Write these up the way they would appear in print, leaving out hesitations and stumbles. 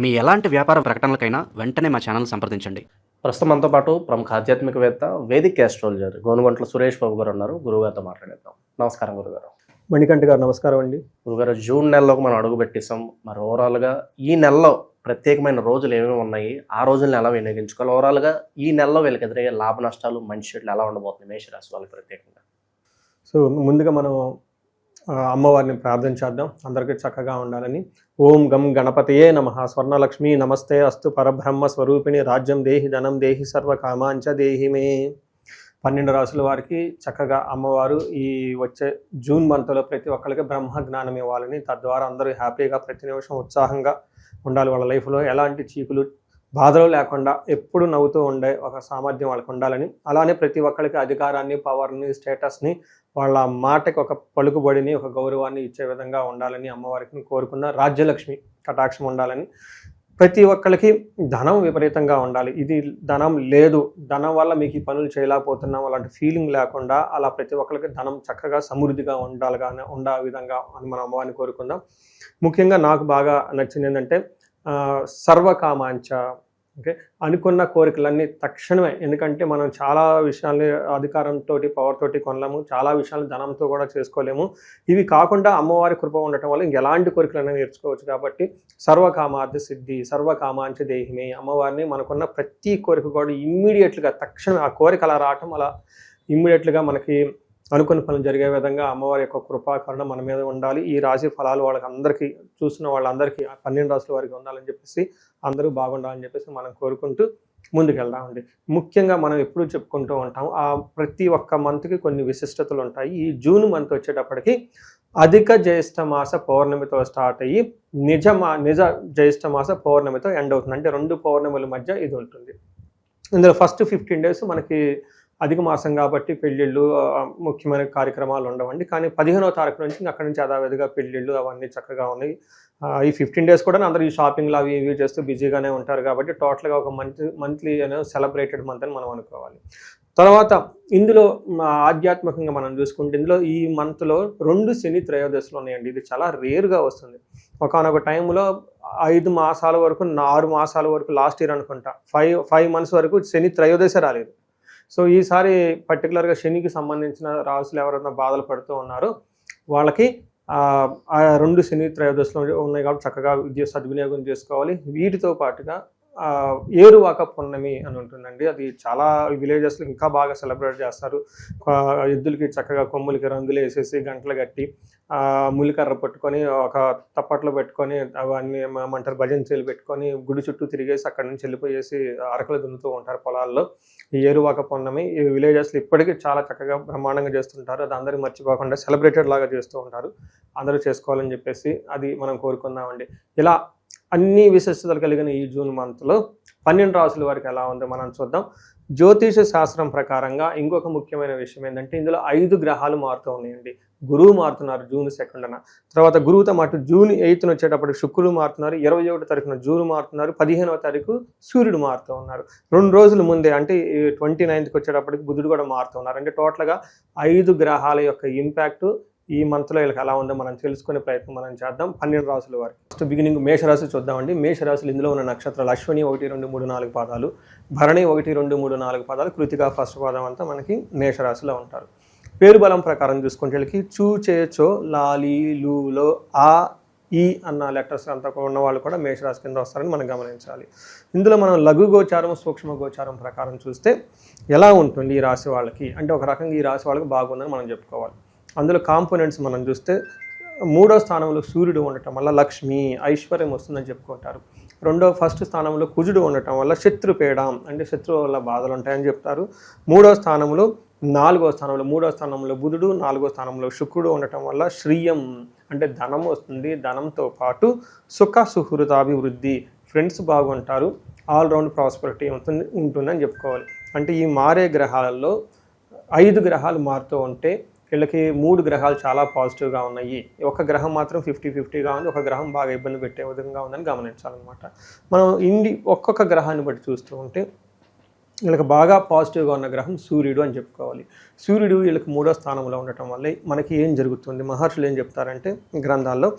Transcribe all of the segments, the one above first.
మీ ఎలాంటి వ్యాపార ప్రకటనలకైనా వెంటనే మా ఛానల్ సంప్రదించండి. ప్రస్తుతం మనతో పాటు ప్రముఖ ఆధ్యాత్మికవేత్త వేదిక్ ఆస్ట్రాలజర్ గోనుగంట్ల సురేష్ బాబు గారు ఉన్నారు. గురువుగారితో మాట్లాడేద్దాం. నమస్కారం గురుగారు. మణికంఠ గారు నమస్కారం అండి. గురుగారు, జూన్ నెలలోకి మనం అడుగు పెట్టేసాం. మరి ఓవరాల్గా ఈ నెలలో ప్రత్యేకమైన రోజులు ఏమేమి ఉన్నాయి, ఆ రోజులను ఎలా వినియోగించుకోవాలి, ఓవరాల్గా ఈ నెలలో వీళ్ళకి ఎదురయ్యే లాభ నష్టాలు మంచి చెట్లు ఎలా ఉండబోతుంది మేషరాశి వాళ్ళకి ప్రత్యేకంగా? సో ముందుగా మనం అమ్మవారిని ప్రార్థన చేద్దాం, అందరికీ చక్కగా ఉండాలని. ఓం గం గణపతయే నమః. స్వర్ణలక్ష్మి నమస్తే అస్తు పరబ్రహ్మ స్వరూపిణి రాజ్యం దేహి ధనం దేహి సర్వ కామాంచ దేహి మే. 12 రాసుల వారికి చక్కగా అమ్మవారు ఈ వచ్చే జూన్ మంత్లో ప్రతి ఒక్కరికి బ్రహ్మ జ్ఞానం ఇవ్వాలని, తద్వారా అందరూ హ్యాపీగా ప్రతి నిమిషం ఉత్సాహంగా ఉండాలి. వాళ్ళ లైఫ్లో ఎలాంటి చీకులు బాధలు లేకుండా ఎప్పుడు నవ్వుతూ ఉండే ఒక సామర్థ్యం వాళ్ళకి ఉండాలని, అలానే ప్రతి ఒక్కరికి అధికారాన్ని, పవర్ని, స్టేటస్ని, వాళ్ళ మాటకి ఒక పలుకుబడిని, ఒక గౌరవాన్ని ఇచ్చే విధంగా ఉండాలని అమ్మవారికి కోరుకున్న. రాజ్యలక్ష్మి కటాక్షం ఉండాలని, ప్రతి ఒక్కరికి ధనం విపరీతంగా ఉండాలి. ఇది ధనం లేదు, ధనం వల్ల మీకు ఈ పనులు చేయలేకపోతున్నాం అలాంటి ఫీలింగ్ లేకుండా అలా ప్రతి ఒక్కరికి ధనం చక్కగా సమృద్ధిగా ఉండే విధంగా అని మనం అమ్మవారిని కోరుకుందాం. ముఖ్యంగా నాకు బాగా నచ్చింది ఏంటంటే సర్వకామాంచ. ఓకే, అనుకున్న కోరికలన్నీ తక్షణమే. ఎందుకంటే మనం చాలా విషయాల్ని అధికారంతో, పవర్ తోటి కొనలేము, చాలా విషయాలు ధనంతో కూడా చేసుకోలేము. ఇవి కాకుండా అమ్మవారి కృప ఉండటం వల్ల ఇంకెలాంటి కోరికలైనా నేర్చుకోవచ్చు. కాబట్టి సర్వకామార్థ సిద్ధి సర్వకామాంచ దేహిమే. అమ్మవారిని మనకున్న ప్రతి కోరిక కూడా ఇమ్మీడియట్గా తక్షణం ఆ కోరిక అలా రావటం, అలా ఇమ్మీడియట్గా మనకి అనుకున్న పనులు జరిగే విధంగా అమ్మవారి యొక్క కృపాకరణ మన మీద ఉండాలి. ఈ రాశి ఫలాలు వాళ్ళకి అందరికీ, చూసిన వాళ్ళందరికీ 12 రాశుల వారికి ఉండాలని చెప్పేసి, అందరూ బాగుండాలని చెప్పేసి మనం కోరుకుంటూ ముందుకెళ్దామండి. ముఖ్యంగా మనం ఎప్పుడూ చెప్పుకుంటూ ఉంటాం, ఆ ప్రతి ఒక్క మంత్కి కొన్ని విశిష్టతలు ఉంటాయి. ఈ జూన్ మంత్ వచ్చేటప్పటికి అధిక జ్యేష్ఠ మాస పౌర్ణమితో స్టార్ట్ అయ్యి నిజ జ్యేష్ఠ మాస పౌర్ణమితో ఎండ్ అవుతుంది. అంటే 2 పౌర్ణముల మధ్య ఇది ఉంటుంది. ఇందులో ఫస్ట్ 15 days మనకి అధిక మాసం కాబట్టి పెళ్ళిళ్ళు, ముఖ్యమైన కార్యక్రమాలు ఉండవండి. కానీ 15వ తారీఖు నుంచి అక్కడి నుంచి యథావిధిగా పెళ్ళిళ్ళు అవన్నీ చక్కగా ఉన్నాయి. ఈ 15 days కూడా అందరూ ఈ షాపింగ్లు అవి ఇవి చేస్తూ బిజీగానే ఉంటారు. కాబట్టి టోటల్గా ఒక మంత్లీ సెలబ్రేటెడ్ మంత్ అని మనం అనుకోవాలి. తర్వాత ఇందులో ఆధ్యాత్మికంగా మనం చూసుకుంటే, ఇందులో ఈ మంత్లో 2 శని త్రయోదశులు ఉన్నాయండి. ఇది చాలా రేర్గా వస్తుంది. ఒకనొక టైంలో 5 మాసాల వరకు, 6 మాసాల వరకు, లాస్ట్ ఇయర్ అనుకుంటా 5 months వరకు శని త్రయోదశ రాలేదు. సో ఈసారి పర్టికులర్గా శనికి సంబంధించిన రాసులు ఎవరైనా బాధలు పడుతూ ఉన్నారో వాళ్ళకి ఆ 2 శని త్రయోదశులు ఉన్నాయి కాబట్టి చక్కగా సద్వినియోగం చేసుకోవాలి. వీటితో పాటుగా ఏరువాక పున్నమి అని ఉంటుందండి. అది చాలా విలేజెస్లో ఇంకా బాగా సెలబ్రేట్ చేస్తారు. ఎద్దులకి చక్కగా కొమ్ములకి రంగులు వేసేసి, గంటలు కట్టి, ములికర్ర పట్టుకొని, ఒక తప్పట్లో పెట్టుకొని, అవన్నీ ఏమంటారు భజంచేలు పెట్టుకొని గుడి చుట్టూ తిరిగేసి అక్కడి నుంచి వెళ్ళిపోయేసి అరకలు దున్నుతూ ఉంటారు పొలాల్లో. ఈ ఏరువాక పున్నమి ఈ విలేజెస్లో ఇప్పటికీ చాలా చక్కగా బ్రహ్మాండంగా చేస్తుంటారు. అది అందరూ మర్చిపోకుండా సెలబ్రేటెడ్ లాగా చేస్తూ ఉంటారు. అందరూ చేసుకోవాలని చెప్పేసి అది మనం కోరుకుందామండి. ఇలా అన్ని విశిష్టతలు కలిగిన ఈ జూన్ మంత్లో 12 రాసుల వారికి ఎలా ఉందో మనం చూద్దాం. జ్యోతిష శాస్త్రం ప్రకారంగా ఇంకొక ముఖ్యమైన విషయం ఏంటంటే, ఇందులో 5 గ్రహాలు మారుతూ ఉన్నాయండి. గురువు మారుతున్నారు జూన్ 2న. తర్వాత గురువుతో మాటు జూన్ 8న వచ్చేటప్పటికి శుక్రుడు మారుతున్నారు. 21వ తారీఖున జూన్ మారుతున్నారు. 15వ తారీఖు సూర్యుడు మారుతూ ఉన్నారు. 2 రోజుల ముందే అంటే 29కి వచ్చేటప్పటికి బుధుడు కూడా మారుతూ ఉన్నారు. అంటే టోటల్గా 5 గ్రహాల యొక్క ఇంపాక్ట్ ఈ మంత్లో వీళ్ళకి ఎలా ఉందో మనం తెలుసుకునే ప్రయత్నం మనం చేద్దాం. 12 రాసుల వారికి ఫస్ట్ బిగినింగ్ మేషరాశి చూద్దామండి. మేషరాశులు ఇందులో ఉన్న నక్షత్రాలు అశ్విని 1, 2, 3, 4 పాదాలు, భరణి 1, 2, 3, 4 పాదాలు, కృతిక ఫస్ట్ పాదం అంతా మనకి మేషరాశిలో ఉంటారు. పేరు బలం ప్రకారం చూసుకుంటే వీళ్ళకి చూ, చే, చో, లాలి, లూలో, ఆ, ఈ అన్న లెటర్స్ అంతా ఉన్న వాళ్ళు కూడా మేషరాశి కింద వస్తారని మనం గమనించాలి. ఇందులో మనం లఘు గోచారం, సూక్ష్మ గోచారం ప్రకారం చూస్తే ఎలా ఉంటుంది ఈ రాశి వాళ్ళకి అంటే, ఒక రకంగా ఈ రాశి వాళ్ళకి బాగుందని మనం చెప్పుకోవాలి. అందులో కాంపోనెంట్స్ మనం చూస్తే 3వ స్థానంలో సూర్యుడు ఉండటం వల్ల లక్ష్మి, ఐశ్వర్యం వస్తుందని చెప్పుకుంటారు. ఫస్ట్ స్థానంలో కుజుడు ఉండటం వల్ల శత్రుపీడం అంటే శత్రువు వల్ల బాధలు ఉంటాయని చెప్తారు. 3వ స్థానంలో 4వ స్థానంలో 3వ స్థానంలో బుధుడు, 4వ స్థానంలో శుక్రుడు ఉండటం వల్ల శ్రీయం అంటే ధనం వస్తుంది. ధనంతో పాటు సుఖ సుహృతాభివృద్ధి, ఫ్రెండ్స్ బాగుంటారు, ఆల్రౌండ్ ప్రాస్పరిటీ ఉంటుందని చెప్పుకోవాలి. అంటే ఈ మారే గ్రహాలలో 5 గ్రహాలు మారుతూ ఉంటే వీళ్ళకి 3 గ్రహాలు చాలా పాజిటివ్గా ఉన్నాయి. ఒక గ్రహం మాత్రం 50-50గా ఉంది. ఒక గ్రహం బాగా ఇబ్బంది పెట్టే విధంగా ఉందని గమనించాలన్నమాట. మనం ఒక్కొక్క గ్రహాన్ని బట్టి చూస్తూ ఉంటే వీళ్ళకి బాగా పాజిటివ్గా ఉన్న గ్రహం సూర్యుడు అని చెప్పుకోవాలి. సూర్యుడు వీళ్ళకి 3వ స్థానంలో ఉండటం వల్ల మనకి ఏం జరుగుతుంది, మహర్షులు ఏం చెప్తారంటే గ్రంథాల్లో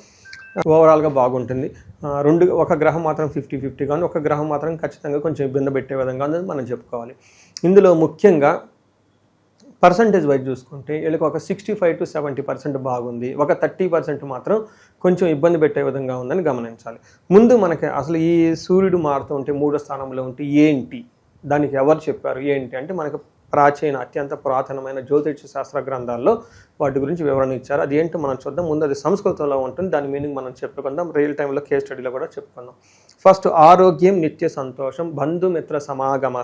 ఓవరాల్గా బాగుంటుంది. ఒక గ్రహం మాత్రం 50-50గా ఉంది, ఒక గ్రహం మాత్రం ఖచ్చితంగా కొంచెం ఇబ్బంది పెట్టే విధంగా ఉంది మనం చెప్పుకోవాలి. ఇందులో ముఖ్యంగా పర్సంటేజ్ వైజ్ చూసుకుంటే వీళ్ళకి ఒక 65-70% బాగుంది, ఒక 30% మాత్రం కొంచెం ఇబ్బంది పెట్టే విధంగా ఉందని గమనించాలి. ముందు మనకి అసలు ఈ సూర్యుడు మారుతూ ఉంటే 3వ స్థానంలో ఉంటే ఏంటి, దానికి ఎవరు చెప్పారు ఏంటి అంటే మనకు అత్యంత పురాతనమైన జ్యోతిష శాస్త్ర గ్రంథాల్లో వాటి గురించి వివరణ ఇచ్చారు. అది ఏంటో మనం చూద్దాం. ముందు అది సంస్కృతంలో ఉంటుంది, దాని మీనింగ్ మనం చెప్పుకుందాం, రియల్ టైంలో కేస్ స్టడీలో కూడా చెప్పుకుందాం. ఫస్ట్, ఆరోగ్యం నిత్య సంతోషం బంధుమిత్ర సమాగమ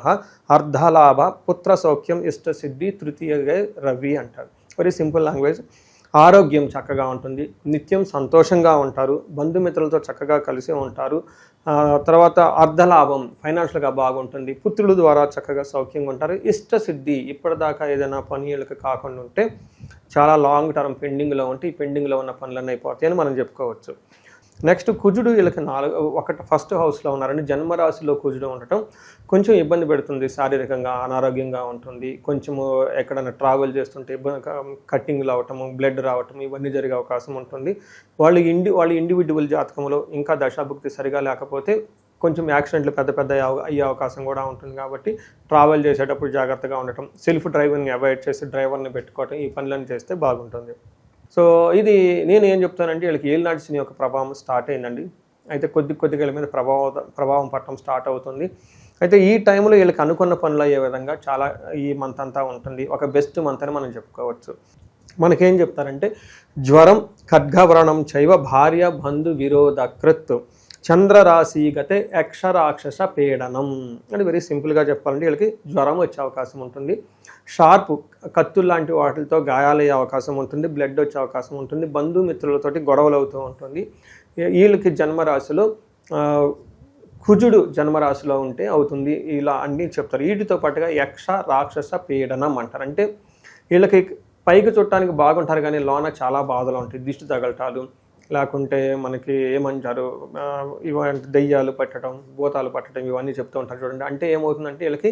అర్ధలాభ పుత్ర సౌఖ్యం ఇష్ట సిద్ధి తృతీయ రవి అంటారు. Very simple language. ఆరోగ్యం చక్కగా ఉంటుంది, నిత్యం సంతోషంగా ఉంటారు, బంధుమిత్రులతో చక్కగా కలిసి ఉంటారు, తర్వాత అర్ధలాభం ఫైనాన్షియల్గా బాగుంటుంది, పుత్రుల ద్వారా చక్కగా సౌఖ్యంగా ఉంటారు, ఇష్టసిద్ధి ఇప్పటిదాకా ఏదైనా పనులకు కాకుండా ఉంటే చాలా లాంగ్ టర్మ్ పెండింగ్లో ఉంటే ఈ పెండింగ్లో ఉన్న పనులన్నీ అయిపోతాయని మనం చెప్పుకోవచ్చు. నెక్స్ట్, కుజుడు వీళ్ళకి ఫస్ట్ హౌస్లో ఉన్నారండి. జన్మరాశిలో కుజుడు ఉండటం కొంచెం ఇబ్బంది పెడుతుంది, శారీరకంగా అనారోగ్యంగా ఉంటుంది, కొంచెము ఎక్కడైనా ట్రావెల్ చేస్తుంటే కట్టింగ్లు అవటము, బ్లడ్ రావటం ఇవన్నీ జరిగే అవకాశం ఉంటుంది. వాళ్ళ ఇండివిజువల్ జాతకంలో ఇంకా దశాభుక్తి సరిగా లేకపోతే కొంచెం యాక్సిడెంట్లు పెద్ద అయ్యే అవకాశం కూడా ఉంటుంది. కాబట్టి ట్రావెల్ చేసేటప్పుడు జాగ్రత్తగా ఉండటం, సెల్ఫ్ డ్రైవింగ్ని అవాయిడ్ చేసి డ్రైవర్ని పెట్టుకోవటం, ఈ పనులను చేస్తే బాగుంటుంది. సో ఇది నేను ఏం చెప్తానంటే వీళ్ళకి ఏలినాటి శని యొక్క ప్రభావం స్టార్ట్ అయిందండి. అయితే కొద్దిగా వీళ్ళ మీద ప్రభావం పట్టడం స్టార్ట్ అవుతుంది. అయితే ఈ టైంలో వీళ్ళకి అనుకున్న పనులు అయ్యే విధంగా చాలా ఈ మంత్ అంతా ఉంటుంది, ఒక బెస్ట్ మంత్ అని మనం చెప్పుకోవచ్చు. మనకేం చెప్తారంటే జ్వరం ఖడ్గవ్రణం చైవ భార్య బంధు విరోధ కృత్ చంద్రరాశిగతే యక్షరాక్షస పీడనం అని వెరీ సింపుల్గా చెప్పాలంటే వీళ్ళకి జ్వరం వచ్చే అవకాశం ఉంటుంది, షార్ప్ కత్తులు లాంటి వాటితో గాయాలయ్యే అవకాశం ఉంటుంది, బ్లడ్ వచ్చే అవకాశం ఉంటుంది, బంధుమిత్రులతోటి గొడవలు అవుతూ ఉంటుంది. వీళ్ళకి జన్మరాశిలో కుజుడు జన్మరాశిలో ఉంటే అవుతుంది, ఇలా అన్నీ చెప్తారు. వీటితో పాటుగా యక్ష రాక్షస పీడనం అంటారు. అంటే వీళ్ళకి పైకి చుట్టానికి బాగుంటారు కానీ లోన చాలా బాధలు ఉంటాయి, దిష్టి తగలటాలు, లేకుంటే మనకి ఏమంటారు ఇవంటి దెయ్యాలు పట్టడం, భూతాలు పట్టడం ఇవన్నీ చెప్తూ ఉంటారు చూడండి. అంటే ఏమవుతుందంటే వీళ్ళకి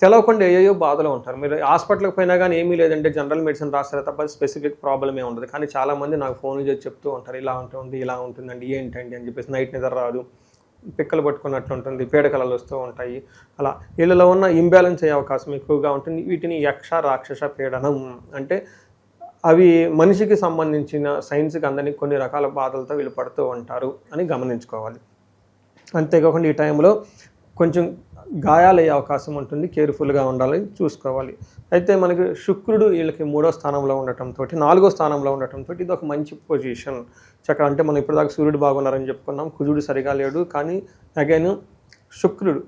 తెలవకుండా ఏయో బాధలు ఉంటారు. మీరు హాస్పిటల్కి పోయినా కానీ ఏమీ లేదంటే జనరల్ మెడిసిన్ రాస్తారు తప్ప స్పెసిఫిక్ ప్రాబ్లమే ఉండదు. కానీ చాలామంది నాకు ఫోన్ చేసి చెప్తూ ఉంటారు ఇలా ఉంటుంది ఇలా ఉంటుందండి ఏంటండి అని చెప్పేసి, నైట్ నిద్ర రాదు, పిక్కలు పట్టుకున్నట్లు ఉంటుంది, పీడకలలు వస్తూ ఉంటాయి, అలా వీళ్ళలో ఉన్న ఇంబ్యాలెన్స్ అయ్యే అవకాశం ఎక్కువగా ఉంటుంది. వీటిని యక్ష రాక్షస పీడనం అంటే అవి మనిషికి సంబంధించిన సైన్స్కి అందని కొన్ని రకాల బాధలతో వీళ్ళు పడుతూ ఉంటారు అని గమనించుకోవాలి. అంతేకాకుండా ఈ టైంలో కొంచెం గాయాలయ్యే అవకాశం ఉంటుంది, కేర్ఫుల్గా ఉండాలని చూసుకోవాలి. అయితే మనకి శుక్రుడు వీళ్ళకి 3వ స్థానంలో ఉండటంతో 4వ స్థానంలో ఉండటంతో ఇది ఒక మంచి పొజిషన్ చక్కగా. అంటే మనం ఇప్పటిదాకా సూర్యుడు బాగున్నారని చెప్పుకున్నాం, కుజుడు సరిగా లేడు, కానీ అగైన్ శుక్రుడు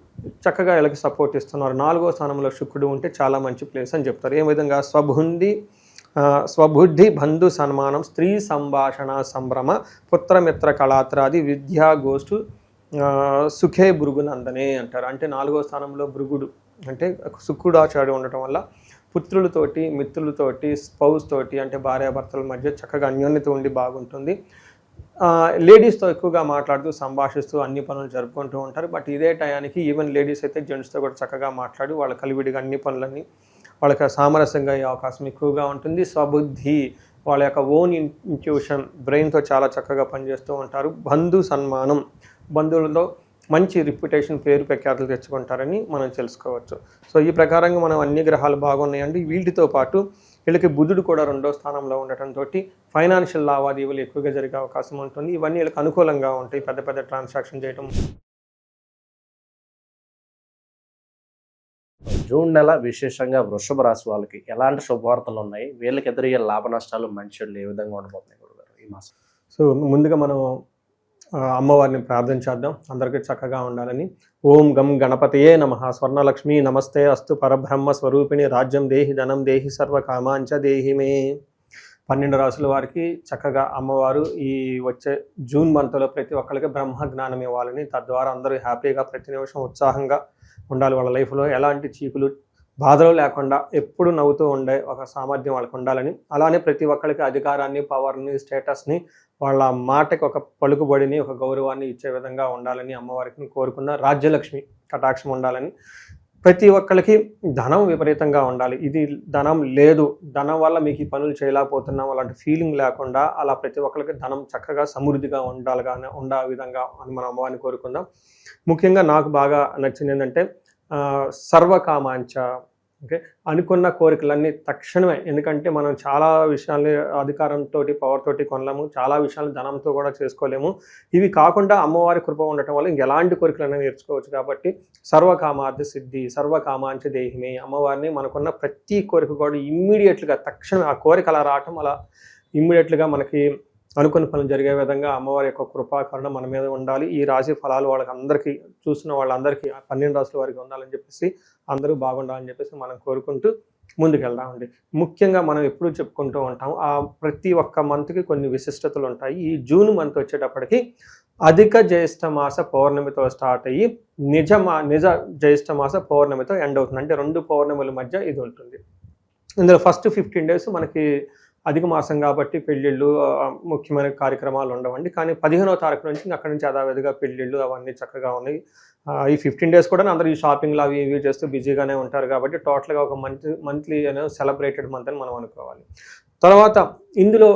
చక్కగా వీళ్ళకి సపోర్ట్ ఇస్తున్నారు. 4వ స్థానంలో శుక్రుడు ఉంటే చాలా మంచి ప్లేస్ అని చెప్తారు. ఏ విధంగా స్వబుద్ధి బంధు సన్మానం స్త్రీ సంభాషణ సంభ్రమ పుత్రమిత్ర కళాత్రాది విద్యా గోష్ఠు సుఖే భృగునందనే అంటారు. అంటే 4వ స్థానంలో భృగుడు అంటే శుక్రుడాచార్యుడు ఉండటం వల్ల పుత్రులతోటి, మిత్రులతోటి, స్పౌస్ తోటి అంటే భార్యాభర్తల మధ్య చక్కగా అన్యోన్యత ఉండి బాగుంటుంది. లేడీస్తో ఎక్కువగా మాట్లాడుతూ సంభాషిస్తూ అన్ని పనులు జరుపుకుంటూ ఉంటారు. బట్ ఇదే టయానికి ఈవెన్ లేడీస్ అయితే జెంట్స్తో కూడా చక్కగా మాట్లాడి వాళ్ళ కలివిడిగా అన్ని పనులన్నీ వాళ్ళకి సామరస్యంగా అయ్యే అవకాశం ఎక్కువగా ఉంటుంది. స్వబుద్ధి వాళ్ళ యొక్క ఓన్ ఇంట్యూషన్ బ్రెయిన్తో చాలా చక్కగా పనిచేస్తూ ఉంటారు. బంధు సన్మానం బంధువులతో మంచి రిప్యుటేషన్ పేరు ప్రఖ్యాతులు తెచ్చుకుంటారని మనం తెలుసుకోవచ్చు. సో ఈ ప్రకారంగా మనం అన్ని గ్రహాలు బాగున్నాయండి. వీటితో పాటు వీళ్ళకి బుధుడు కూడా 2వ స్థానంలో ఉండటంతో ఫైనాన్షియల్ లావాదేవీలు ఎక్కువగా జరిగే అవకాశం ఉంటుంది. ఇవన్నీ వీళ్ళకి అనుకూలంగా ఉంటాయి, పెద్ద ట్రాన్సాక్షన్ చేయడం. జూన్ నెల విశేషంగా వృషభ రాశి వాళ్ళకి ఎలాంటి శుభవార్తలు ఉన్నాయి, వీళ్ళకి ఎదురయ్యే లాభ నష్టాలు మంచి చెడులు ఏ విధంగా ఉండబోతున్నాయి గురుగారు ఈ మాసం? సో ముందుగా మనం అమ్మవారిని ప్రార్థన చేద్దాం, అందరికీ చక్కగా ఉండాలని. ఓం గం గణపతయే నమః. స్వర్ణలక్ష్మి నమస్తే అస్తు పరబ్రహ్మ స్వరూపిణి రాజ్యం దేహి ధనం దేహి సర్వ కామాంచ దేహి మే. 12 రాసుల వారికి చక్కగా అమ్మవారు ఈ వచ్చే జూన్ మంత్లో ప్రతి ఒక్కరికి బ్రహ్మ జ్ఞానం ఇవ్వాలని, తద్వారా అందరూ హ్యాపీగా ప్రతి నిమిషం ఉత్సాహంగా ఉండాలి. వాళ్ళ లైఫ్లో ఎలాంటి చీకులు బాధలు లేకుండా ఎప్పుడు నవ్వుతూ ఉండే ఒక సామర్థ్యం వాళ్ళకు ఉండాలని, అలానే ప్రతి ఒక్కరికి అధికారాన్ని, పవర్ని, స్టేటస్ని, వాళ్ళ మాటకి ఒక పలుకుబడిని, ఒక గౌరవాన్ని ఇచ్చే విధంగా ఉండాలని అమ్మవారికి కోరుకున్న. రాజ్యలక్ష్మి కటాక్షం ఉండాలని ప్రతి ఒక్కరికి ధనం విపరీతంగా ఉండాలి, ఇది ధనం లేదు, ధనం వల్ల మీకు ఈ పనులు చేయలేకపోతున్నాం అలాంటి ఫీలింగ్ లేకుండా అలా ప్రతి ఒక్కరికి ధనం చక్కగా సమృద్ధిగా ఉండే విధంగా అని మనం అమ్మవారిని కోరుకుందాం. ముఖ్యంగా నాకు బాగా నచ్చింది ఏంటంటే సర్వకామాంచ. ఓకే, అనుకున్న కోరికలన్నీ తక్షణమే. ఎందుకంటే మనం చాలా విషయాల్ని అధికారంతో పవర్ తోటి కొనలేము, చాలా విషయాలు ధనంతో కూడా చేసుకోలేము. ఇవి కాకుండా అమ్మవారి కృప ఉండటం వల్ల ఇంకెలాంటి కోరికలైనా నేర్చుకోవచ్చు. కాబట్టి సర్వకామార్థ సిద్ధి సర్వకామాంచ దేహిమే, అమ్మవారిని మనకున్న ప్రతి కోరిక కూడా ఇమ్మీడియట్గా తక్షణమే ఆ కోరిక అలా రావటం, అలా ఇమ్మీడియట్గా మనకి అనుకున్న పనులు జరిగే విధంగా అమ్మవారి యొక్క కృపాకరణ మన మీద ఉండాలి. ఈ రాశి ఫలాలు వాళ్ళకందరికీ చూసిన వాళ్ళందరికీ 12 రాశుల వారికి ఉండాలని చెప్పేసి, అందరూ బాగుండాలని చెప్పేసి మనం కోరుకుంటూ ముందుకెళ్దామండి. ముఖ్యంగా మనం ఎప్పుడూ చెప్పుకుంటూ ఉంటాం, ఆ ప్రతి ఒక్క మంత్కి కొన్ని విశిష్టతలు ఉంటాయి. ఈ జూన్ మంత్ వచ్చేటప్పటికి అధిక జ్యేష్ఠ మాస పౌర్ణమితో స్టార్ట్ అయ్యి నిజ జ్యేష్ఠ మాస పౌర్ణమితో ఎండ్ అవుతుంది. అంటే 2 పౌర్ణముల మధ్య ఇది ఉంటుంది. ఇందులో ఫస్ట్ 15 days మనకి అధిక మాసం కాబట్టి పెళ్ళిళ్ళు ముఖ్యమైన కార్యక్రమాలు ఉండవండి. కానీ 15వ తారీఖు నుంచి అక్కడి నుంచి యథావిధిగా పెళ్ళిళ్ళు అవన్నీ చక్కగా ఉన్నాయి. ఈ 15 days కూడా అందరూ ఈ షాపింగ్లు అవి ఇవి చేస్తూ బిజీగానే ఉంటారు. కాబట్టి టోటల్గా ఒక మంత్లీ అనేది సెలబ్రేటెడ్ మంత్ అని మనం అనుకోవాలి. తర్వాత ఇందులో